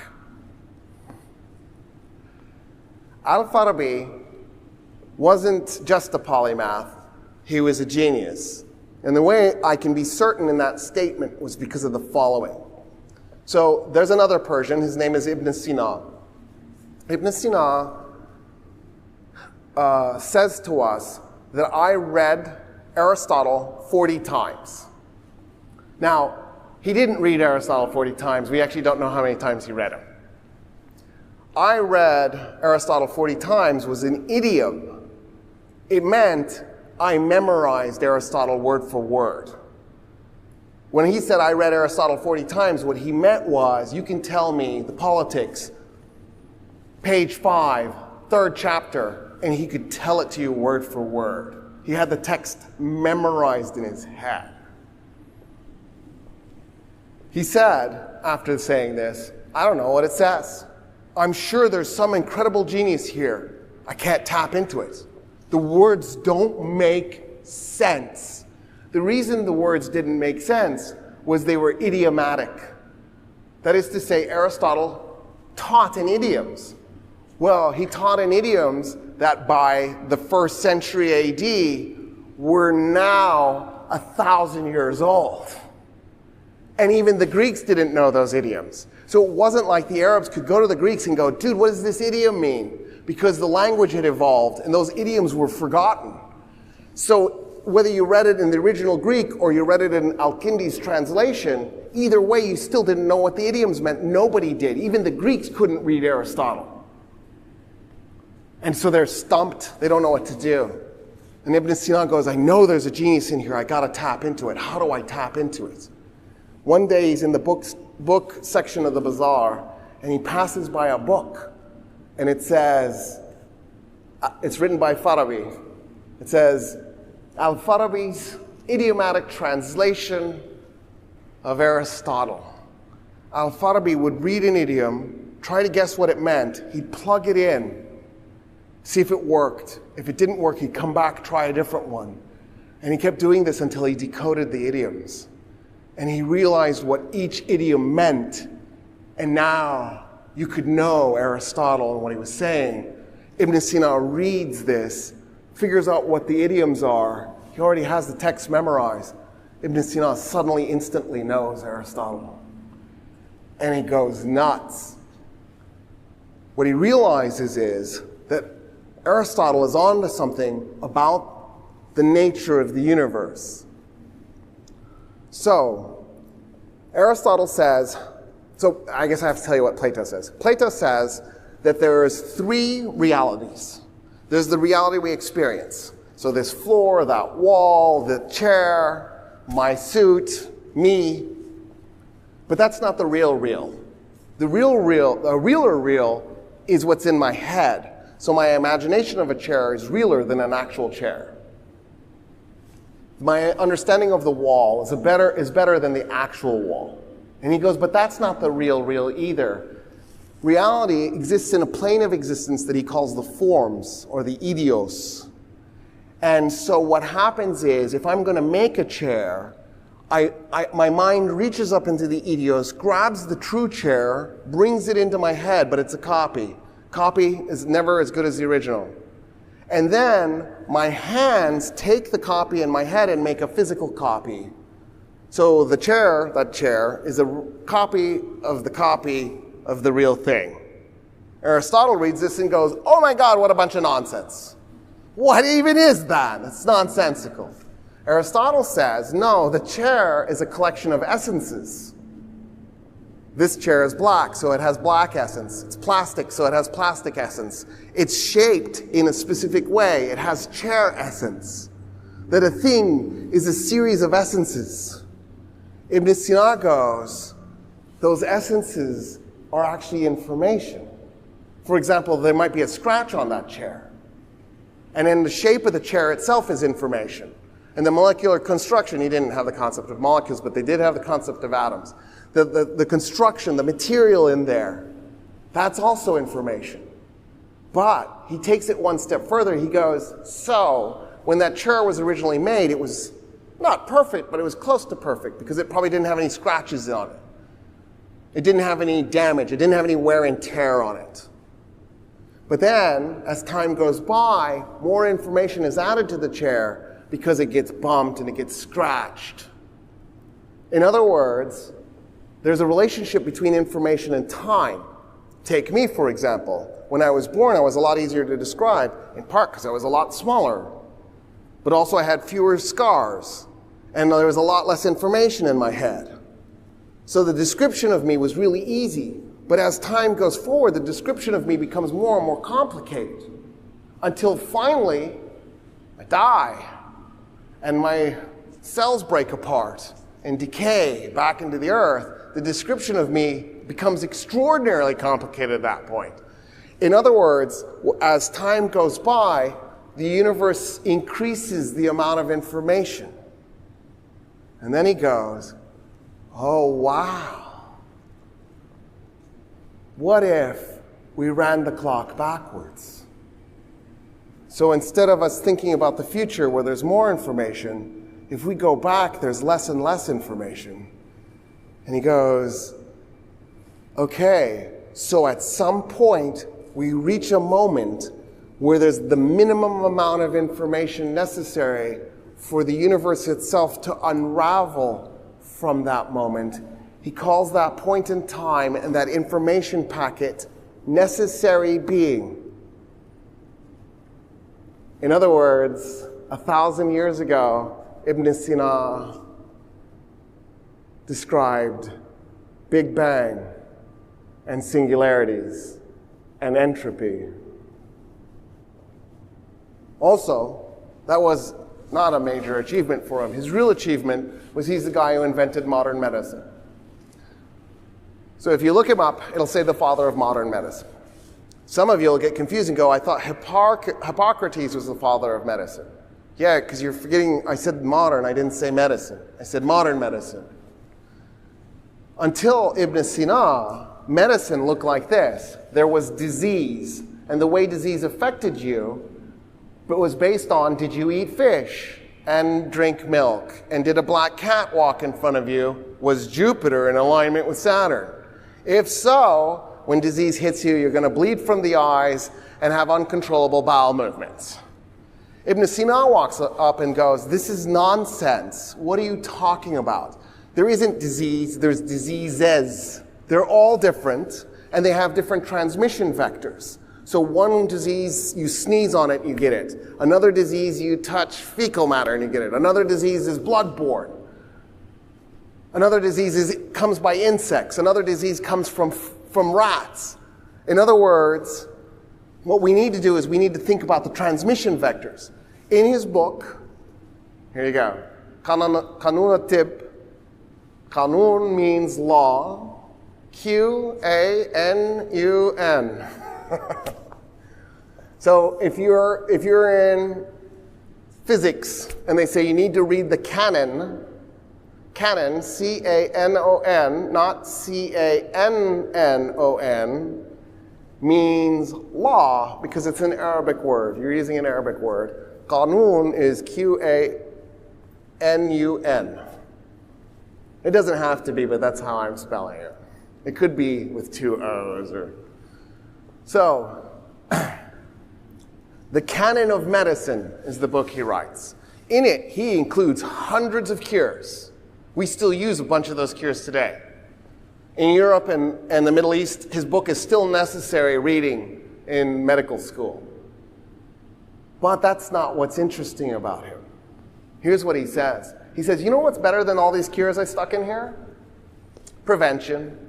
Al-Farabi wasn't just a polymath, he was a genius. And the way I can be certain in that statement was because of the following. So there's another Persian, his name is Ibn Sina. Ibn Sina says to us that I read Aristotle 40 times. Now, he didn't read Aristotle 40 times. We actually don't know how many times he read him. I read Aristotle 40 times was an idiom. It meant I memorized Aristotle word for word. When he said I read Aristotle 40 times, what he meant was, you can tell me the politics, page 5, 3rd chapter, and he could tell it to you word for word. He had the text memorized in his head. He said, after saying this, I don't know what it says. I'm sure there's some incredible genius here. I can't tap into it. The words don't make sense. The reason the words didn't make sense was they were idiomatic. That is to say, Aristotle taught in idioms. Well, he taught in idioms that by the 1st century AD were now 1,000 years old. And even the Greeks didn't know those idioms. So it wasn't like the Arabs could go to the Greeks and go, dude, what does this idiom mean? Because the language had evolved and those idioms were forgotten. So whether you read it in the original Greek or you read it in Al-Kindi's translation, either way you still didn't know what the idioms meant. Nobody did. Even the Greeks couldn't read Aristotle. And so they're stumped. They don't know what to do. And Ibn Sina goes, I know there's a genius in here. I got to tap into it. How do I tap into it? One day he's in the book section of the bazaar, and he passes by a book. And it says, it's written by Farabi. It says, Al-Farabi's idiomatic translation of Aristotle. Al-Farabi would read an idiom, try to guess what it meant. He'd plug it in, see if it worked. If it didn't work, he'd come back, try a different one. And he kept doing this until he decoded the idioms. And he realized what each idiom meant. And now you could know Aristotle and what he was saying. Ibn Sina reads this, figures out what the idioms are. He already has the text memorized. Ibn Sina suddenly, instantly knows Aristotle. And he goes nuts. What he realizes is that Aristotle is onto something about the nature of the universe. So, Aristotle says, so I guess I have to tell you what Plato says. Plato says that there's 3 realities. There's the reality we experience. So this floor, that wall, the chair, my suit, me. But that's not the real real. The realer real is what's in my head. So my imagination of a chair is realer than an actual chair. My understanding of the wall is better than the actual wall. And he goes, but that's not the real real either. Reality exists in a plane of existence that he calls the forms, or the idios. And so what happens is, if I'm going to make a chair, my mind reaches up into the idios, grabs the true chair, brings it into my head, but it's a copy. Copy is never as good as the original. And then my hands take the copy in my head and make a physical copy. So the chair, that chair, is a copy of the real thing. Aristotle reads this and goes, oh my God, what a bunch of nonsense. What even is that? It's nonsensical. Aristotle says, no, the chair is a collection of essences. This chair is black, so it has black essence. It's plastic, so it has plastic essence. It's shaped in a specific way. It has chair essence. That a thing is a series of essences. Ibn Sina goes, those essences are actually information. For example, there might be a scratch on that chair. And then the shape of the chair itself is information. And the molecular construction, he didn't have the concept of molecules, but they did have the concept of atoms. The construction, the material in there, that's also information. But he takes it one step further. He goes, so when that chair was originally made, it was not perfect, but it was close to perfect because it probably didn't have any scratches on it. It didn't have any damage. It didn't have any wear and tear on it. But then, as time goes by, more information is added to the chair because it gets bumped and it gets scratched. In other words, there's a relationship between information and time. Take me, for example. When I was born, I was a lot easier to describe, in part because I was a lot smaller. But also I had fewer scars, and there was a lot less information in my head. So the description of me was really easy. But as time goes forward, the description of me becomes more and more complicated. Until finally, I die, and my cells break apart and decay back into the earth. The description of me becomes extraordinarily complicated at that point. In other words, as time goes by, the universe increases the amount of information. And then he goes, oh, wow. What if we ran the clock backwards? So instead of us thinking about the future where there's more information, if we go back, there's less and less information. And he goes, okay, so at some point, we reach a moment where there's the minimum amount of information necessary for the universe itself to unravel from that moment. He calls that point in time and that information packet necessary being. In other words, 1,000 years ago, Ibn Sina described Big Bang and singularities and entropy. Also, that was not a major achievement for him. His real achievement was he's the guy who invented modern medicine. So if you look him up, it'll say the father of modern medicine. Some of you will get confused and go, I thought Hippocrates was the father of medicine. Yeah, because you're forgetting, I said modern, I didn't say medicine. I said modern medicine. Until Ibn Sina, medicine looked like this. There was disease, and the way disease affected you, but was based on, did you eat fish and drink milk? And did a black cat walk in front of you? Was Jupiter in alignment with Saturn? If so, when disease hits you, you're going to bleed from the eyes and have uncontrollable bowel movements. Ibn Sina walks up and goes, this is nonsense. What are you talking about? There isn't disease, there's diseases. They're all different, and they have different transmission vectors. So one disease, you sneeze on it, you get it. Another disease, you touch fecal matter and you get it. Another disease is bloodborne. Another disease comes by insects. Another disease comes from rats. In other words, what we need to do is we need to think about the transmission vectors. In his book, here you go, Kanun Tib. Kanun means law. Q-A-N-U-N. So if you're in physics and they say you need to read the canon, C-A-N-O-N, not C-A-N-N-O-N, means law because it's an Arabic word. You're using an Arabic word. Qanun is Q-A-N-U-N. It doesn't have to be, but that's how I'm spelling it. It could be with two O's or... So, The Canon of Medicine is the book he writes. In it, he includes hundreds of cures. We still use a bunch of those cures today. In Europe and the Middle East, his book is still necessary reading in medical school. But that's not what's interesting about him. Here's what he says. He says, you know what's better than all these cures I stuck in here? Prevention.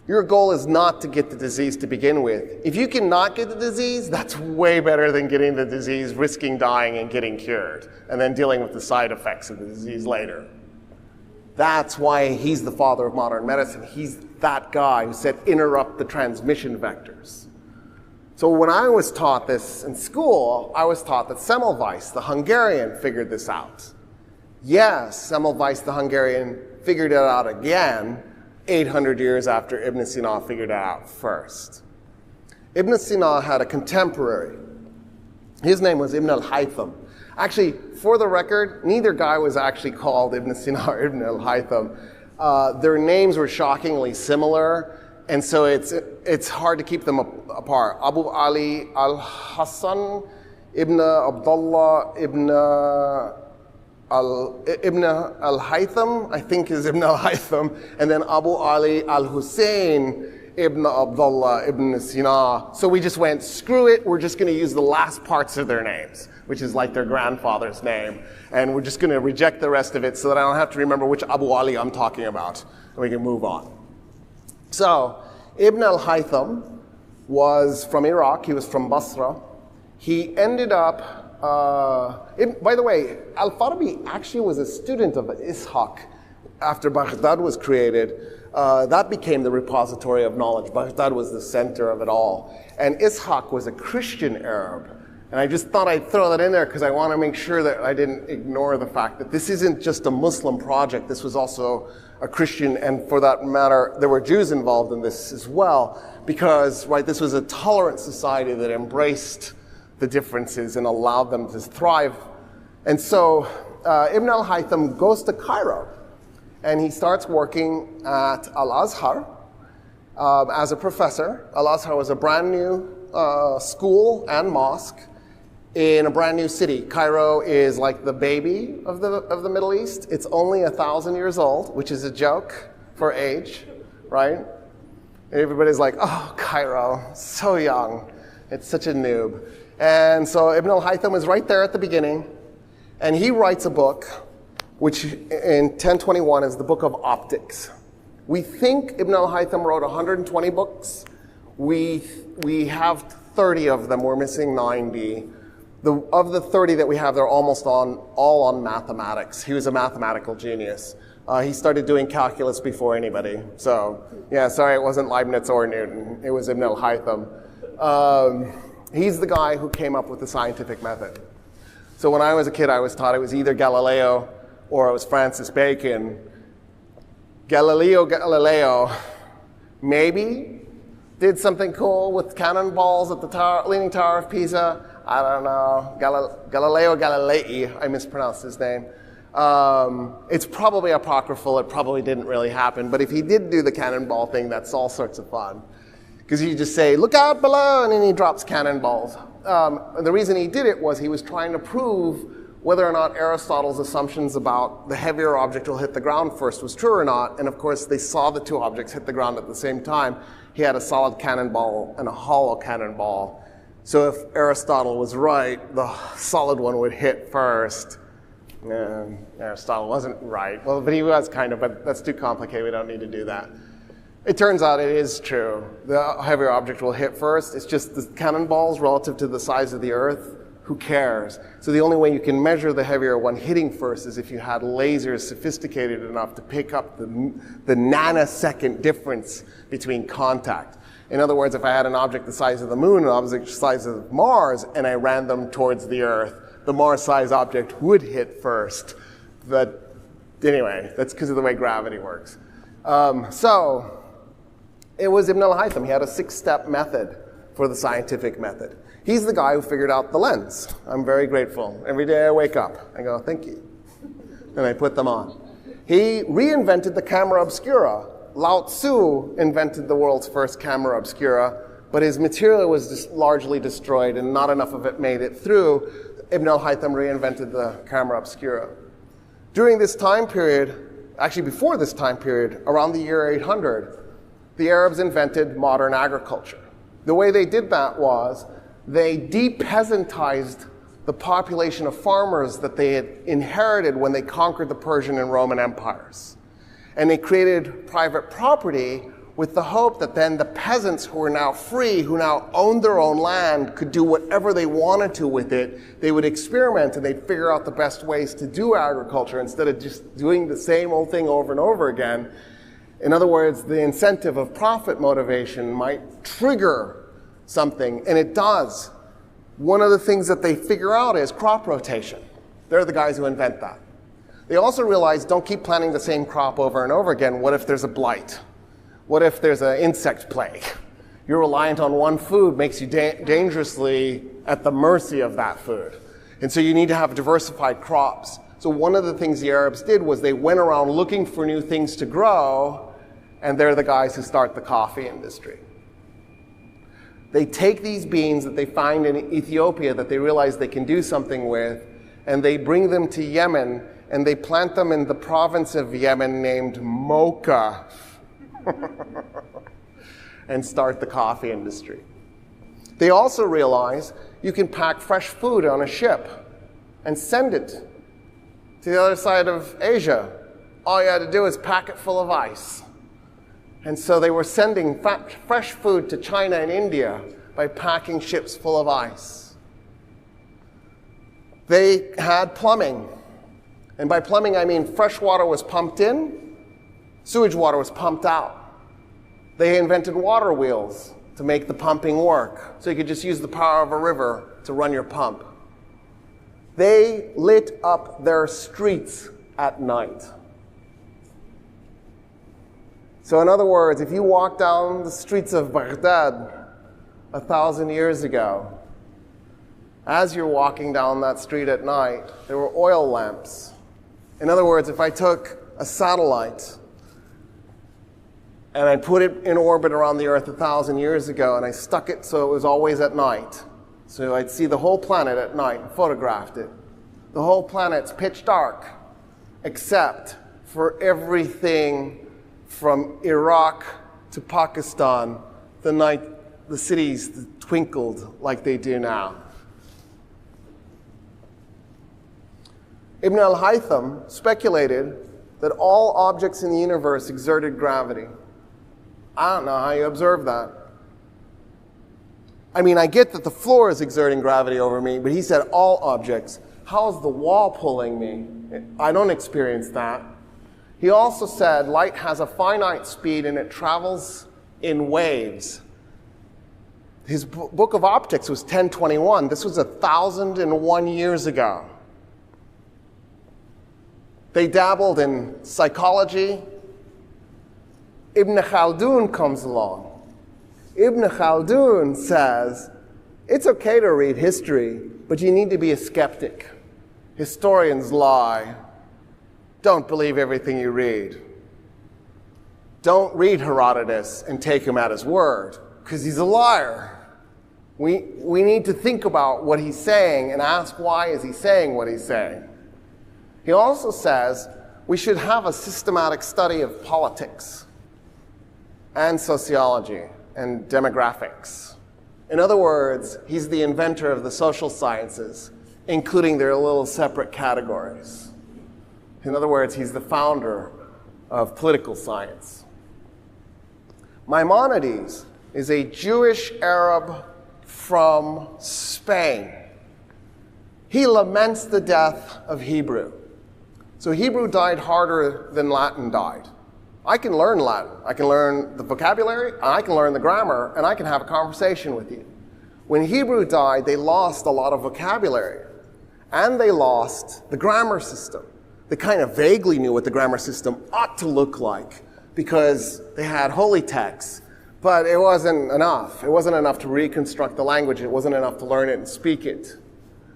Your goal is not to get the disease to begin with. If you cannot get the disease, that's way better than getting the disease, risking dying and getting cured, and then dealing with the side effects of the disease later. That's why he's the father of modern medicine. He's that guy who said interrupt the transmission vectors. So when I was taught this in school, I was taught that Semmelweis, the Hungarian, figured this out. Yes, Semmelweis, the Hungarian, figured it out again 800 years after Ibn Sina figured it out first. Ibn Sina had a contemporary. His name was Ibn al-Haytham. Actually, for the record, neither guy was actually called Ibn Sina or Ibn al-Haytham. Their names were shockingly similar, and so it's hard to keep them apart. Abu Ali al-Hassan, Ibn Abdullah, Ibn al-Haytham, I think is Ibn al-Haytham, and then Abu Ali al-Hussein, Ibn Abdullah, Ibn Sina. So we just went, screw it, we're just going to use the last parts of their names, which is like their grandfather's name. And we're just going to reject the rest of it so that I don't have to remember which Abu Ali I'm talking about. And we can move on. So, Ibn al-Haytham was from Iraq. He was from Basra. He ended up, by the way, Al-Farabi actually was a student of Ishaq after Baghdad was created. That became the repository of knowledge. Baghdad was the center of it all. And Ishaq was a Christian Arab. And I just thought I'd throw that in there because I want to make sure that I didn't ignore the fact that this isn't just a Muslim project. This was also a Christian, and for that matter, there were Jews involved in this as well, because this was a tolerant society that embraced the differences and allowed them to thrive. And so Ibn al-Haytham goes to Cairo, and he starts working at Al-Azhar as a professor. Al-Azhar was a brand new school and mosque in a brand new city. Cairo is like the baby of the Middle East. It's only 1,000 years old, which is a joke for age, right? Everybody's like, oh, Cairo, so young. It's such a noob. And so Ibn al-Haytham is right there at the beginning, and he writes a book, which in 1021 is the Book of Optics. We think Ibn al-Haytham wrote 120 books. We have 30 of them. We're missing 90. Of the 30 that we have, they're almost all on mathematics. He was a mathematical genius. He started doing calculus before anybody. So, yeah, sorry, it wasn't Leibniz or Newton. It was Ibn al-Haytham. He's the guy who came up with the scientific method. So when I was a kid, I was taught it was either Galileo or it was Francis Bacon. Galileo maybe did something cool with cannonballs at the Leaning Tower of Pisa. I don't know. Galileo Galilei, I mispronounced his name. It's probably apocryphal. It probably didn't really happen. But if he did do the cannonball thing, that's all sorts of fun. Because you just say, look out below, and then he drops cannonballs. And the reason he did it was he was trying to prove whether or not Aristotle's assumptions about the heavier object will hit the ground first was true or not. And of course, they saw the two objects hit the ground at the same time. He had a solid cannonball and a hollow cannonball. So if Aristotle was right, the solid one would hit first. Aristotle wasn't right. Well, but he was kind of, but that's too complicated. We don't need to do that. It turns out it is true. The heavier object will hit first. It's just the cannonballs relative to the size of the Earth. Who cares? So the only way you can measure the heavier one hitting first is if you had lasers sophisticated enough to pick up the nanosecond difference between contact. In other words, if I had an object the size of the moon and an object the size of Mars, and I ran them towards the Earth, the Mars-sized object would hit first. But anyway, that's because of the way gravity works. So it was Ibn al-Haytham. He had a 6-step method for the scientific method. He's the guy who figured out the lens. I'm very grateful. Every day I wake up, I go, thank you. And I put them on. He reinvented the camera obscura. Lao Tzu invented the world's first camera obscura, but his material was just largely destroyed and not enough of it made it through. Ibn al-Haytham reinvented the camera obscura. During this time period, actually before this time period, around the year 800, the Arabs invented modern agriculture. The way they did that was they de-peasantized the population of farmers that they had inherited when they conquered the Persian and Roman empires. And they created private property with the hope that then the peasants who were now free, who now owned their own land, could do whatever they wanted to with it. They would experiment and they'd figure out the best ways to do agriculture instead of just doing the same old thing over and over again. In other words, the incentive of profit motivation might trigger something, and it does. One of the things that they figure out is crop rotation. They're the guys who invent that. They also realize, don't keep planting the same crop over and over again. What if there's a blight? What if there's an insect plague? You're reliant on one food, makes you dangerously at the mercy of that food. And so you need to have diversified crops. So one of the things the Arabs did was they went around looking for new things to grow, and they're the guys who start the coffee industry. They take these beans that they find in Ethiopia that they realize they can do something with, and they bring them to Yemen, and they plant them in the province of Yemen named Mocha, and start the coffee industry. They also realize you can pack fresh food on a ship and send it to the other side of Asia. All you had to do is pack it full of ice. And so they were sending fresh food to China and India by packing ships full of ice. They had plumbing. And by plumbing, I mean fresh water was pumped in, sewage water was pumped out. They invented water wheels to make the pumping work, so you could just use the power of a river to run your pump. They lit up their streets at night. So in other words, if you walk down the streets of Baghdad 1,000 years ago, as you're walking down that street at night, there were oil lamps. In other words, if I took a satellite and I put it in orbit around the Earth 1,000 years ago, and I stuck it so it was always at night. So I'd see the whole planet at night and photographed it. The whole planet's pitch dark, except for everything from Iraq to Pakistan. The night, the cities twinkled like they do now. Ibn al-Haytham speculated that all objects in the universe exerted gravity. I don't know how you observe that. I mean, I get that the floor is exerting gravity over me, but he said all objects. How is the wall pulling me? I don't experience that. He also said light has a finite speed and it travels in waves. His book of optics was 1021. This was 1,001 years ago. They dabbled in psychology. Ibn Khaldun comes along. Ibn Khaldun says, it's okay to read history, but you need to be a skeptic. Historians lie. Don't believe everything you read. Don't read Herodotus and take him at his word, because he's a liar. We need to think about what he's saying and ask why is he saying what he's saying. He also says we should have a systematic study of politics and sociology and demographics. In other words, he's the inventor of the social sciences, including their little separate categories. In other words, he's the founder of political science. Maimonides is a Jewish Arab from Spain. He laments the death of Hebrew. So Hebrew died harder than Latin died. I can learn Latin. I can learn the vocabulary, I can learn the grammar, and I can have a conversation with you. When Hebrew died, they lost a lot of vocabulary, and they lost the grammar system. They kind of vaguely knew what the grammar system ought to look like because they had holy texts, but it wasn't enough. It wasn't enough to reconstruct the language. It wasn't enough to learn it and speak it.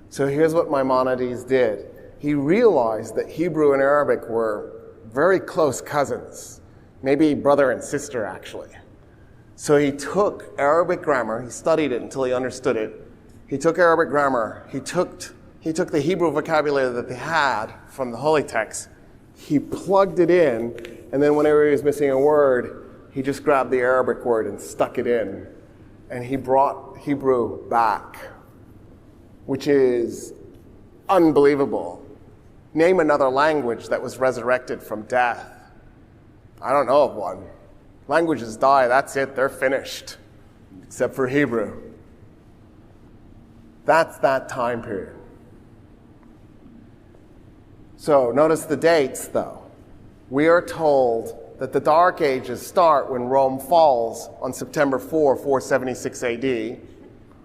So here's what Maimonides did. He realized that Hebrew and Arabic were very close cousins, maybe brother and sister, actually. So he took Arabic grammar, he studied it until he understood it. He took Arabic grammar, he took the Hebrew vocabulary that they had from the holy text, he plugged it in, and then whenever he was missing a word, he just grabbed the Arabic word and stuck it in. And he brought Hebrew back, which is unbelievable. Name another language that was resurrected from death. I don't know of one. Languages die, that's it, they're finished. Except for Hebrew. That's that time period. So notice the dates, though. We are told that the Dark Ages start when Rome falls on September 4, 476 AD.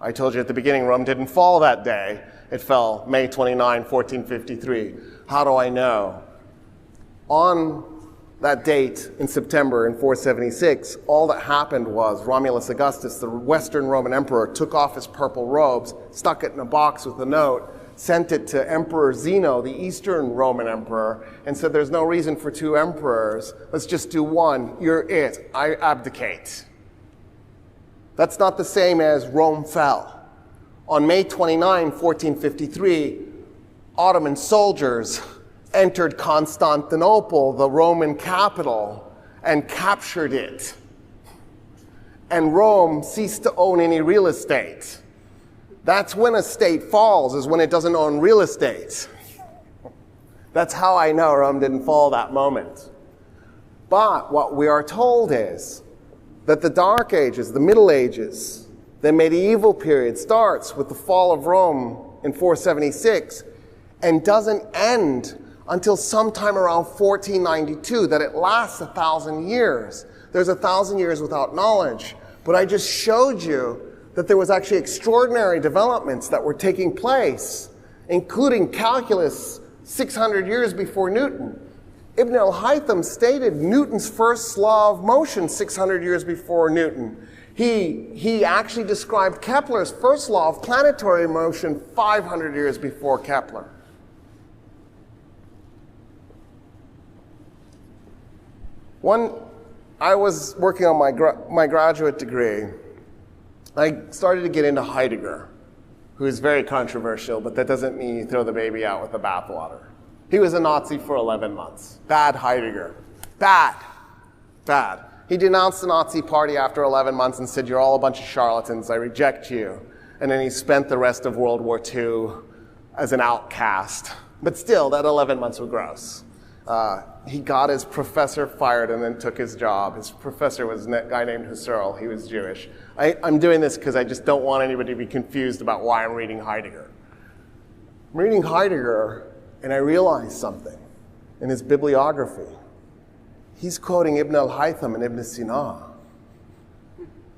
I told you at the beginning, Rome didn't fall that day. It fell May 29, 1453. How do I know? On that date in September in 476, all that happened was Romulus Augustus, the Western Roman emperor, took off his purple robes, stuck it in a box with a note, sent it to Emperor Zeno, the Eastern Roman emperor, and said, there's no reason for two emperors. Let's just do one. You're it. I abdicate. That's not the same as Rome fell. On May 29, 1453, Ottoman soldiers entered Constantinople, the Roman capital, and captured it. And Rome ceased to own any real estate. That's when a state falls, is when it doesn't own real estate. That's how I know Rome didn't fall that moment. But what we are told is that the Dark Ages, the Middle Ages, the medieval period starts with the fall of Rome in 476 and doesn't end until sometime around 1492, that it lasts 1,000 years. There's 1,000 years without knowledge. But I just showed you that there was actually extraordinary developments that were taking place, including calculus 600 years before Newton. Ibn al-Haytham stated Newton's first law of motion 600 years before Newton. He actually described Kepler's first law of planetary motion 500 years before Kepler. I was working on my graduate degree. I started to get into Heidegger, who is very controversial, but that doesn't mean you throw the baby out with the bathwater. He was a Nazi for 11 months. Bad Heidegger. Bad. Bad. He denounced the Nazi party after 11 months and said, you're all a bunch of charlatans, I reject you. And then he spent the rest of World War II as an outcast. But still, that 11 months were gross. He got his professor fired and then took his job. His professor was a guy named Husserl. He was Jewish. I'm doing this because I just don't want anybody to be confused about why I'm reading Heidegger. I'm reading Heidegger, and I realized something in his bibliography. He's quoting Ibn al-Haytham and Ibn Sina.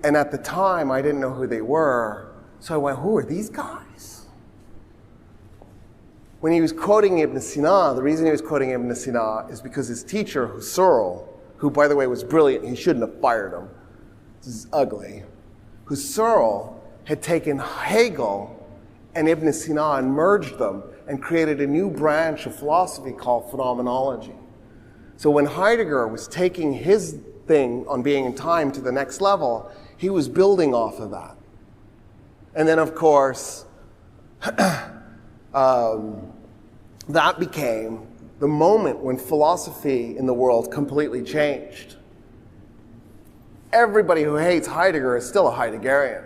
And at the time, I didn't know who they were, so I went, who are these guys? When he was quoting Ibn Sina, the reason he was quoting Ibn Sina is because his teacher, Husserl, who, by the way, was brilliant, he shouldn't have fired him. This is ugly. Husserl had taken Hegel and Ibn Sina and merged them and created a new branch of philosophy called phenomenology. So when Heidegger was taking his thing on being in time to the next level, he was building off of that. And then, of course, that became the moment when philosophy in the world completely changed. Everybody who hates Heidegger is still a Heideggerian.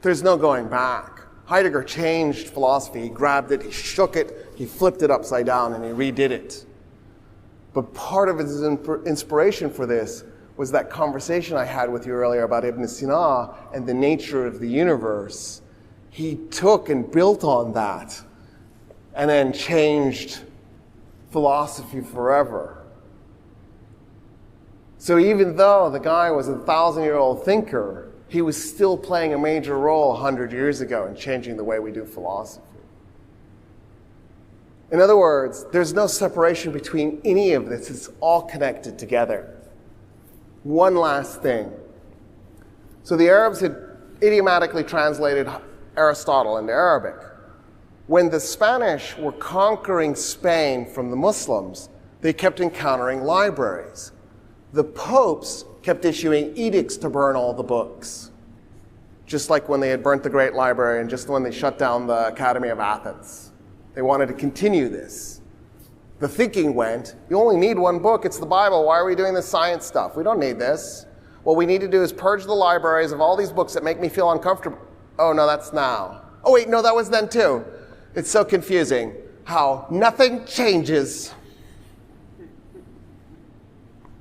There's no going back. Heidegger changed philosophy. He grabbed it, he shook it, he flipped it upside down, and he redid it. But part of his inspiration for this was that conversation I had with you earlier about Ibn Sina and the nature of the universe. He took and built on that and then changed philosophy forever. So even though the guy was a 1,000-year-old thinker, he was still playing a major role 100 years ago in changing the way we do philosophy. In other words, there's no separation between any of this. It's all connected together. One last thing. So the Arabs had idiomatically translated Aristotle into Arabic. When the Spanish were conquering Spain from the Muslims, they kept encountering libraries. The popes kept issuing edicts to burn all the books, just like when they had burnt the Great Library and just when they shut down the Academy of Athens. They wanted to continue this. The thinking went, you only need one book, it's the Bible, why are we doing this science stuff? We don't need this. What we need to do is purge the libraries of all these books that make me feel uncomfortable. Oh no, that's now. Oh wait, no, that was then too. It's so confusing how nothing changes.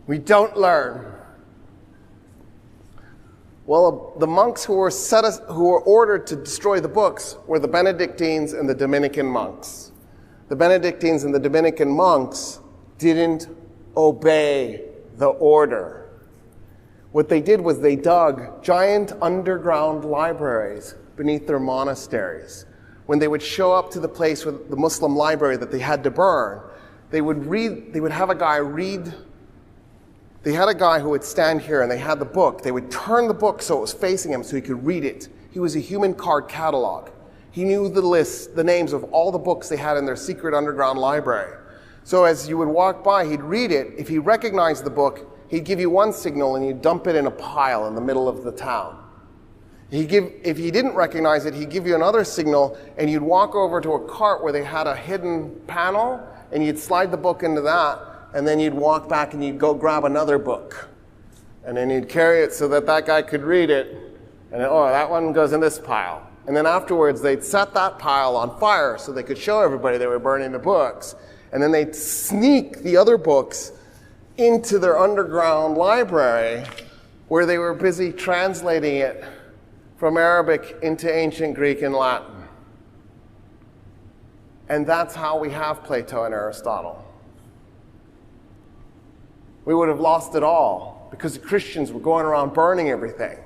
We don't learn. Well, the monks who were ordered to destroy the books were the Benedictines and the Dominican monks. The Benedictines and the Dominican monks didn't obey the order. What they did was they dug giant underground libraries beneath their monasteries. When they would show up to the place with the Muslim library that they had to burn, they would have a guy read. They had a guy who would stand here and they had the book. They would turn the book so it was facing him so he could read it. He was a human card catalog. He knew the list, the names of all the books they had in their secret underground library. So as you would walk by, he'd read it. If he recognized the book, he'd give you one signal and you'd dump it in a pile in the middle of the town. If he didn't recognize it, he'd give you another signal and you'd walk over to a cart where they had a hidden panel and you'd slide the book into that. And then you'd walk back and you'd go grab another book. And then you'd carry it so that that guy could read it. And then, oh, that one goes in this pile. And then afterwards, they'd set that pile on fire so they could show everybody they were burning the books. And then they'd sneak the other books into their underground library where they were busy translating it from Arabic into ancient Greek and Latin. And that's how we have Plato and Aristotle. We would have lost it all because the Christians were going around burning everything.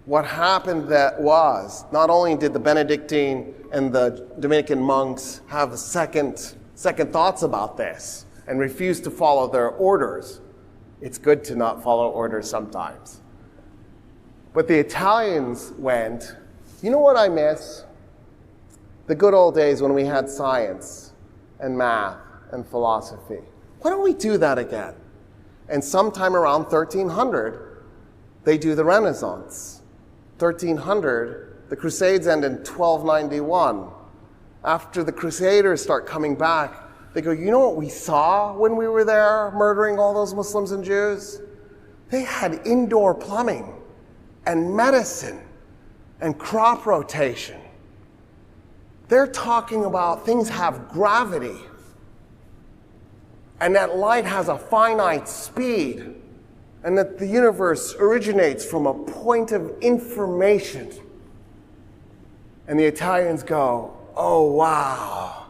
What happened that was, not only did the Benedictine and the Dominican monks have second thoughts about this and refuse to follow their orders. It's good to not follow orders sometimes. But the Italians went, you know what I miss? The good old days when we had science and math and philosophy. Why don't we do that again? And sometime around 1300, they do the Renaissance. 1300, the Crusades end in 1291. After the Crusaders start coming back, they go, you know what we saw when we were there murdering all those Muslims and Jews? They had indoor plumbing and medicine and crop rotation. They're talking about things have gravity. And that light has a finite speed, and that the universe originates from a point of information. And the Italians go, oh wow,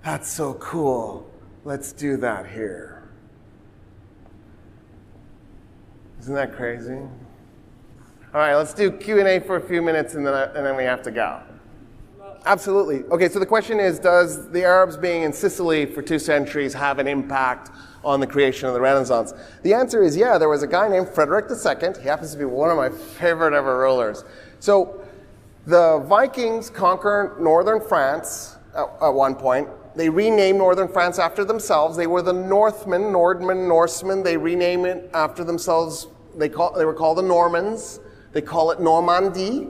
that's so cool. Let's do that here. Isn't that crazy? All right, let's do Q&A for a few minutes and then we have to go. Absolutely. Okay, so the question is, does the Arabs being in Sicily for 2 centuries have an impact on the creation of the Renaissance? The answer is yeah. There was a guy named Frederick II. He happens to be one of my favorite ever rulers. So the Vikings conquered northern France at one point. They renamed northern France after themselves. They were the Northmen, Norsemen. They renamed it after themselves. They were called the Normans. They call it Normandy.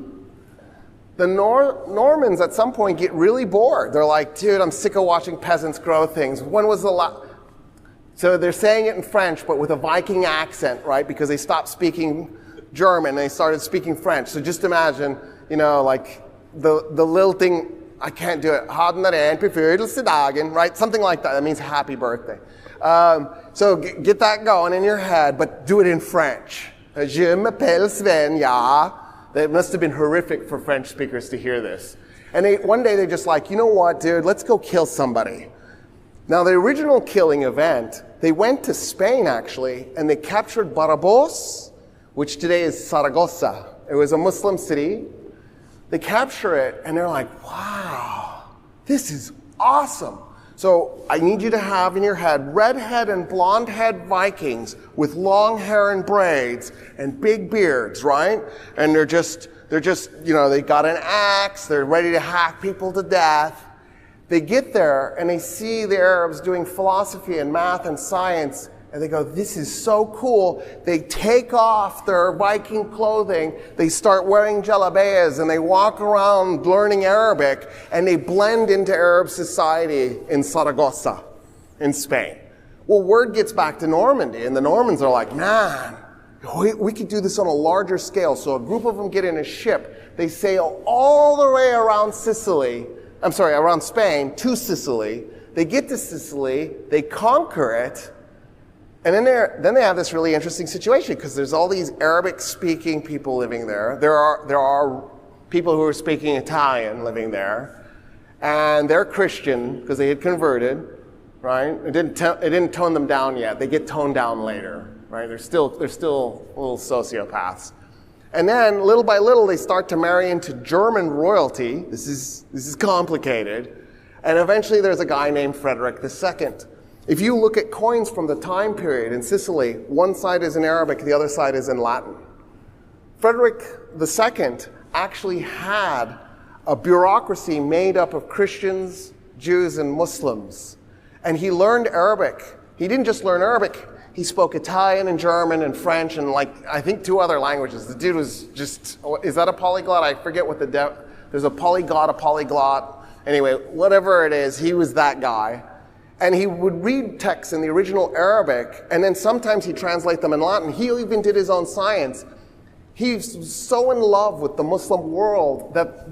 The Normans at some point get really bored. They're like, dude, I'm sick of watching peasants grow things. When was the last? So they're saying it in French, but with a Viking accent, right? Because they stopped speaking German and they started speaking French. So just imagine, you know, like the lilting, I can't do it, right? Something like that. That means happy birthday. So get that going in your head, but do it in French. Je m'appelle Sven, ja. It must have been horrific for French speakers to hear this. And one day they're just like, you know what, dude, let's go kill somebody. Now, the original killing event, they went to Spain, actually, and they captured Badajoz, which today is Saragossa. It was a Muslim city. They capture it, and they're like, wow, this is awesome. So I need you to have in your head redhead and blonde-head Vikings with long hair and braids and big beards, right? And they're just, you know, they got an axe, they're ready to hack people to death. They get there and they see the Arabs doing philosophy and math and science, and they go, this is so cool. They take off their Viking clothing, they start wearing jalabiyas, and they walk around learning Arabic, and they blend into Arab society in Saragossa, in Spain. Well, word gets back to Normandy, and the Normans are like, man, we could do this on a larger scale. So a group of them get in a ship. They sail all the way around around Spain to Sicily. They get to Sicily, they conquer it, And then they have this really interesting situation because there's all these Arabic-speaking people living there. There are people who are speaking Italian living there, and they're Christian because they had converted, right? It didn't tone them down yet. They get toned down later, right? They're still little sociopaths. And then little by little they start to marry into German royalty. This is complicated. And eventually there's a guy named Frederick II. If you look at coins from the time period in Sicily, one side is in Arabic, the other side is in Latin. Frederick II actually had a bureaucracy made up of Christians, Jews, and Muslims. And he learned Arabic. He didn't just learn Arabic, he spoke Italian and German and French and I think 2 other languages. The dude was just, is that a polyglot? I forget what there's a polyglot. Anyway, whatever it is, he was that guy. And he would read texts in the original Arabic, and then sometimes he'd translate them in Latin. He even did his own science. He was so in love with the Muslim world that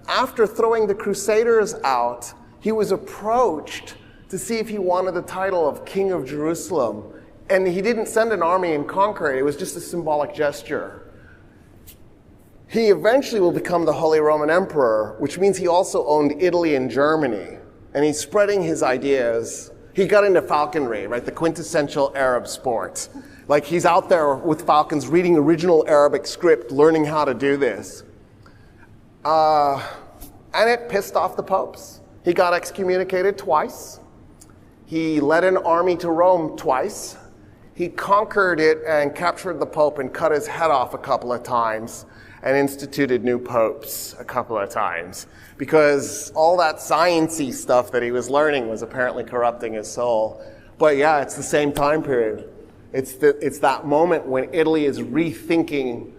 after throwing the Crusaders out, he was approached to see if he wanted the title of King of Jerusalem. And he didn't send an army and conquer it. It was just a symbolic gesture. He eventually will become the Holy Roman Emperor, which means he also owned Italy and Germany. And he's spreading his ideas. He got into falconry, right? The quintessential Arab sport. Like he's out there with falcons reading original Arabic script, learning how to do this. And it pissed off the popes. He got excommunicated twice. He led an army to Rome twice. He conquered it and captured the pope and cut his head off a couple of times and instituted new popes a couple of times, because all that sciencey stuff that he was learning was apparently corrupting his soul. But yeah, it's the same time period. It's that moment when Italy is rethinking,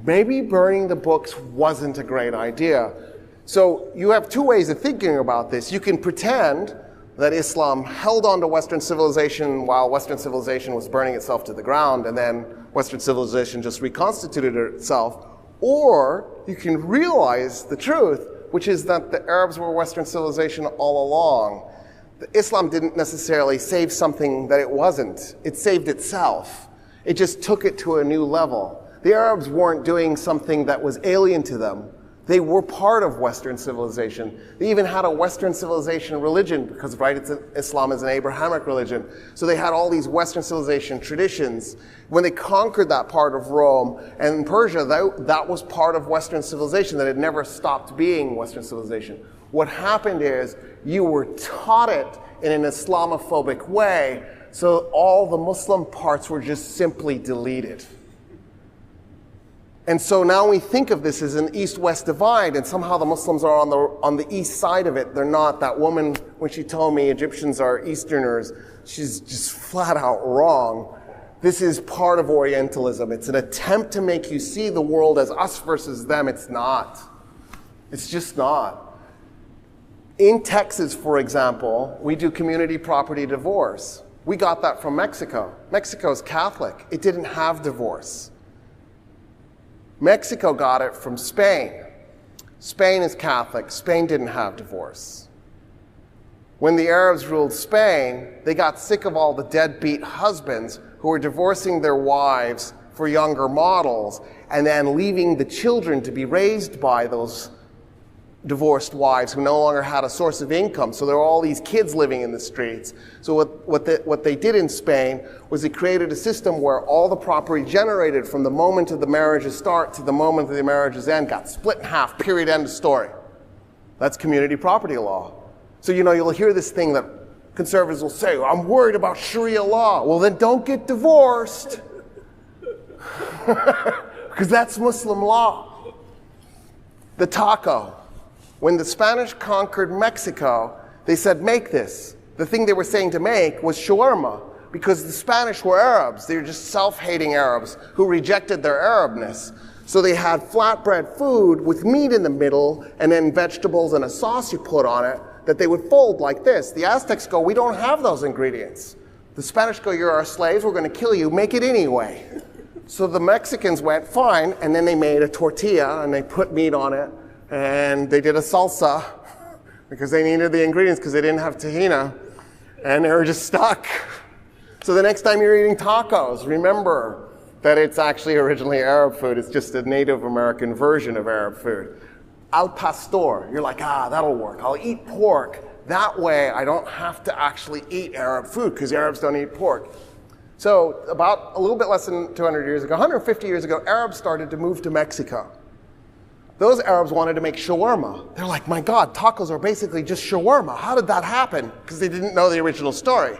maybe burning the books wasn't a great idea. So you have 2 ways of thinking about this. You can pretend that Islam held on to Western civilization while Western civilization was burning itself to the ground, and then Western civilization just reconstituted itself. Or you can realize the truth, which is that the Arabs were Western civilization all along. Islam didn't necessarily save something that it wasn't. It saved itself. It just took it to a new level. The Arabs weren't doing something that was alien to them. They were part of Western civilization. They even had a Western civilization religion because, right, Islam is an Abrahamic religion. So they had all these Western civilization traditions. When they conquered that part of Rome and Persia, that was part of Western civilization that had never stopped being Western civilization. What happened is you were taught it in an Islamophobic way, so all the Muslim parts were just simply deleted. And so now we think of this as an East-West divide, and somehow the Muslims are on the east side of it. They're not. That woman, when she told me Egyptians are Easterners, she's just flat out wrong. This is part of Orientalism. It's an attempt to make you see the world as us versus them. It's not. It's just not. In Texas, for example, we do community property divorce. We got that from Mexico. Mexico's Catholic. It didn't have divorce. Mexico got it from Spain. Spain is Catholic. Spain didn't have divorce. When the Arabs ruled Spain, they got sick of all the deadbeat husbands who were divorcing their wives for younger models and then leaving the children to be raised by those divorced wives who no longer had a source of income. So there were all these kids living in the streets. So what they did in Spain was they created a system where all the property generated from the moment of the marriage's start to the moment of the marriage's end got split in half, period, end of story. That's community property law. So you'll hear this thing that conservatives will say, I'm worried about Sharia law. Well, then don't get divorced. Because that's Muslim law. The taco. When the Spanish conquered Mexico, they said, make this. The thing they were saying to make was shawarma, because the Spanish were Arabs. They were just self-hating Arabs who rejected their Arabness. So they had flatbread food with meat in the middle and then vegetables and a sauce you put on it that they would fold like this. The Aztecs go, we don't have those ingredients. The Spanish go, you're our slaves, we're going to kill you, make it anyway. So the Mexicans went, fine, and then they made a tortilla and they put meat on it. And they did a salsa because they needed the ingredients because they didn't have tahina. And they were just stuck. So the next time you're eating tacos, remember that it's actually originally Arab food. It's just a Native American version of Arab food. Al pastor, you're like, that'll work. I'll eat pork. That way I don't have to actually eat Arab food because Arabs don't eat pork. So about a little bit less than 200 years ago, 150 years ago, Arabs started to move to Mexico. Those Arabs wanted to make shawarma. They're like, my God, tacos are basically just shawarma. How did that happen? Because they didn't know the original story.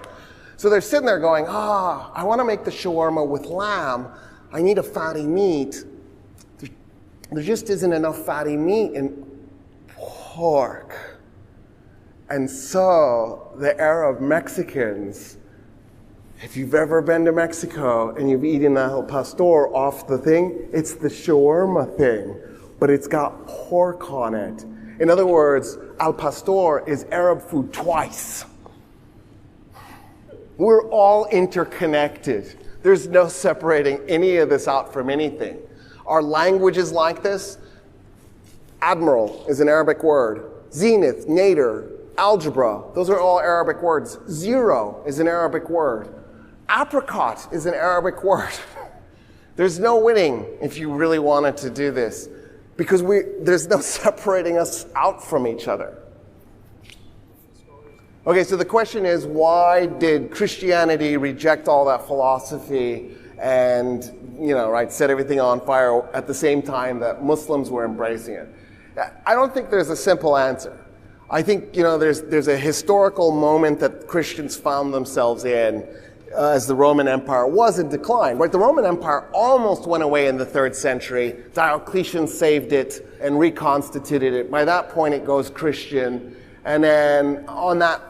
So they're sitting there going, I want to make the shawarma with lamb. I need a fatty meat. There just isn't enough fatty meat in pork. And so the Arab Mexicans, if you've ever been to Mexico and you've eaten al pastor off the thing, it's the shawarma thing, but it's got pork on it. In other words, al pastor is Arab food twice. We're all interconnected. There's no separating any of this out from anything. Our language is like this. Admiral is an Arabic word. Zenith, nadir, algebra, those are all Arabic words. Zero is an Arabic word. Apricot is an Arabic word. There's no winning if you really wanted to do this, because there's no separating us out from each other. Okay, so the question is, why did Christianity reject all that philosophy and, set everything on fire at the same time that Muslims were embracing it? I don't think there's a simple answer. I think, there's a historical moment that Christians found themselves in as the Roman Empire was in decline. Right? The Roman Empire almost went away in the 3rd century. Diocletian saved it and reconstituted it. By that point, it goes Christian. And then on that,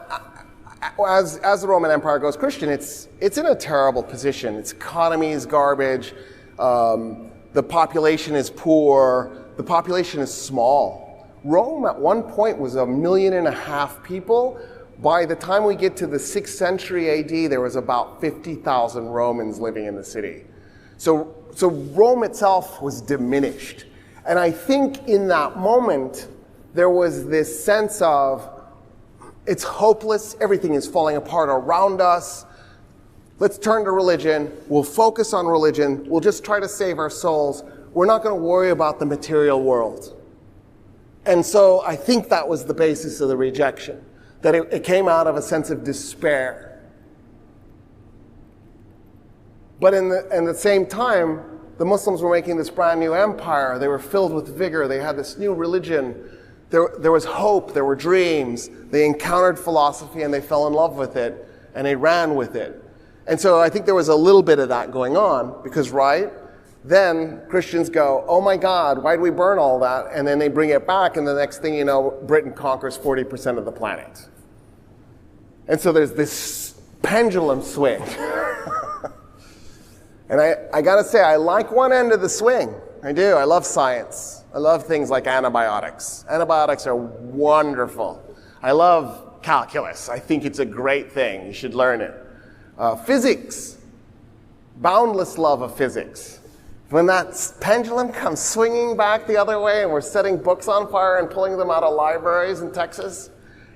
as the Roman Empire goes Christian, it's in a terrible position. Its economy is garbage. The population is poor. The population is small. Rome at one point was 1.5 million people. By the time we get to the 6th century AD, there was about 50,000 Romans living in the city. So Rome itself was diminished. And I think in that moment, there was this sense of, it's hopeless, everything is falling apart around us. Let's turn to religion. We'll focus on religion. We'll just try to save our souls. We're not going to worry about the material world. And so I think that was the basis of the rejection, that it came out of a sense of despair. But in the same time, the Muslims were making this brand new empire. They were filled with vigor. They had this new religion. There was hope. There were dreams. They encountered philosophy and they fell in love with it and they ran with it. And so I think there was a little bit of that going on because, then Christians go, oh my God, why did we burn all that? And then they bring it back, and the next thing you know, Britain conquers 40% of the planet. And so there's this pendulum swing. And I gotta say, I like one end of the swing. I do. I love science. I love things like antibiotics. Antibiotics are wonderful. I love calculus. I think it's a great thing. You should learn it. Physics. Boundless love of physics. When that pendulum comes swinging back the other way and we're setting books on fire and pulling them out of libraries in Texas,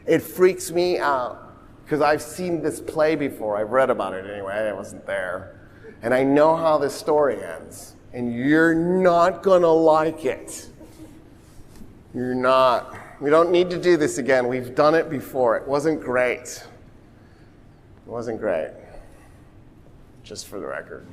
it freaks me out because I've seen this play before. I've read about it anyway. I wasn't there. And I know how this story ends. And you're not going to like it. You're not. We don't need to do this again. We've done it before. It wasn't great. It wasn't great. Just for the record.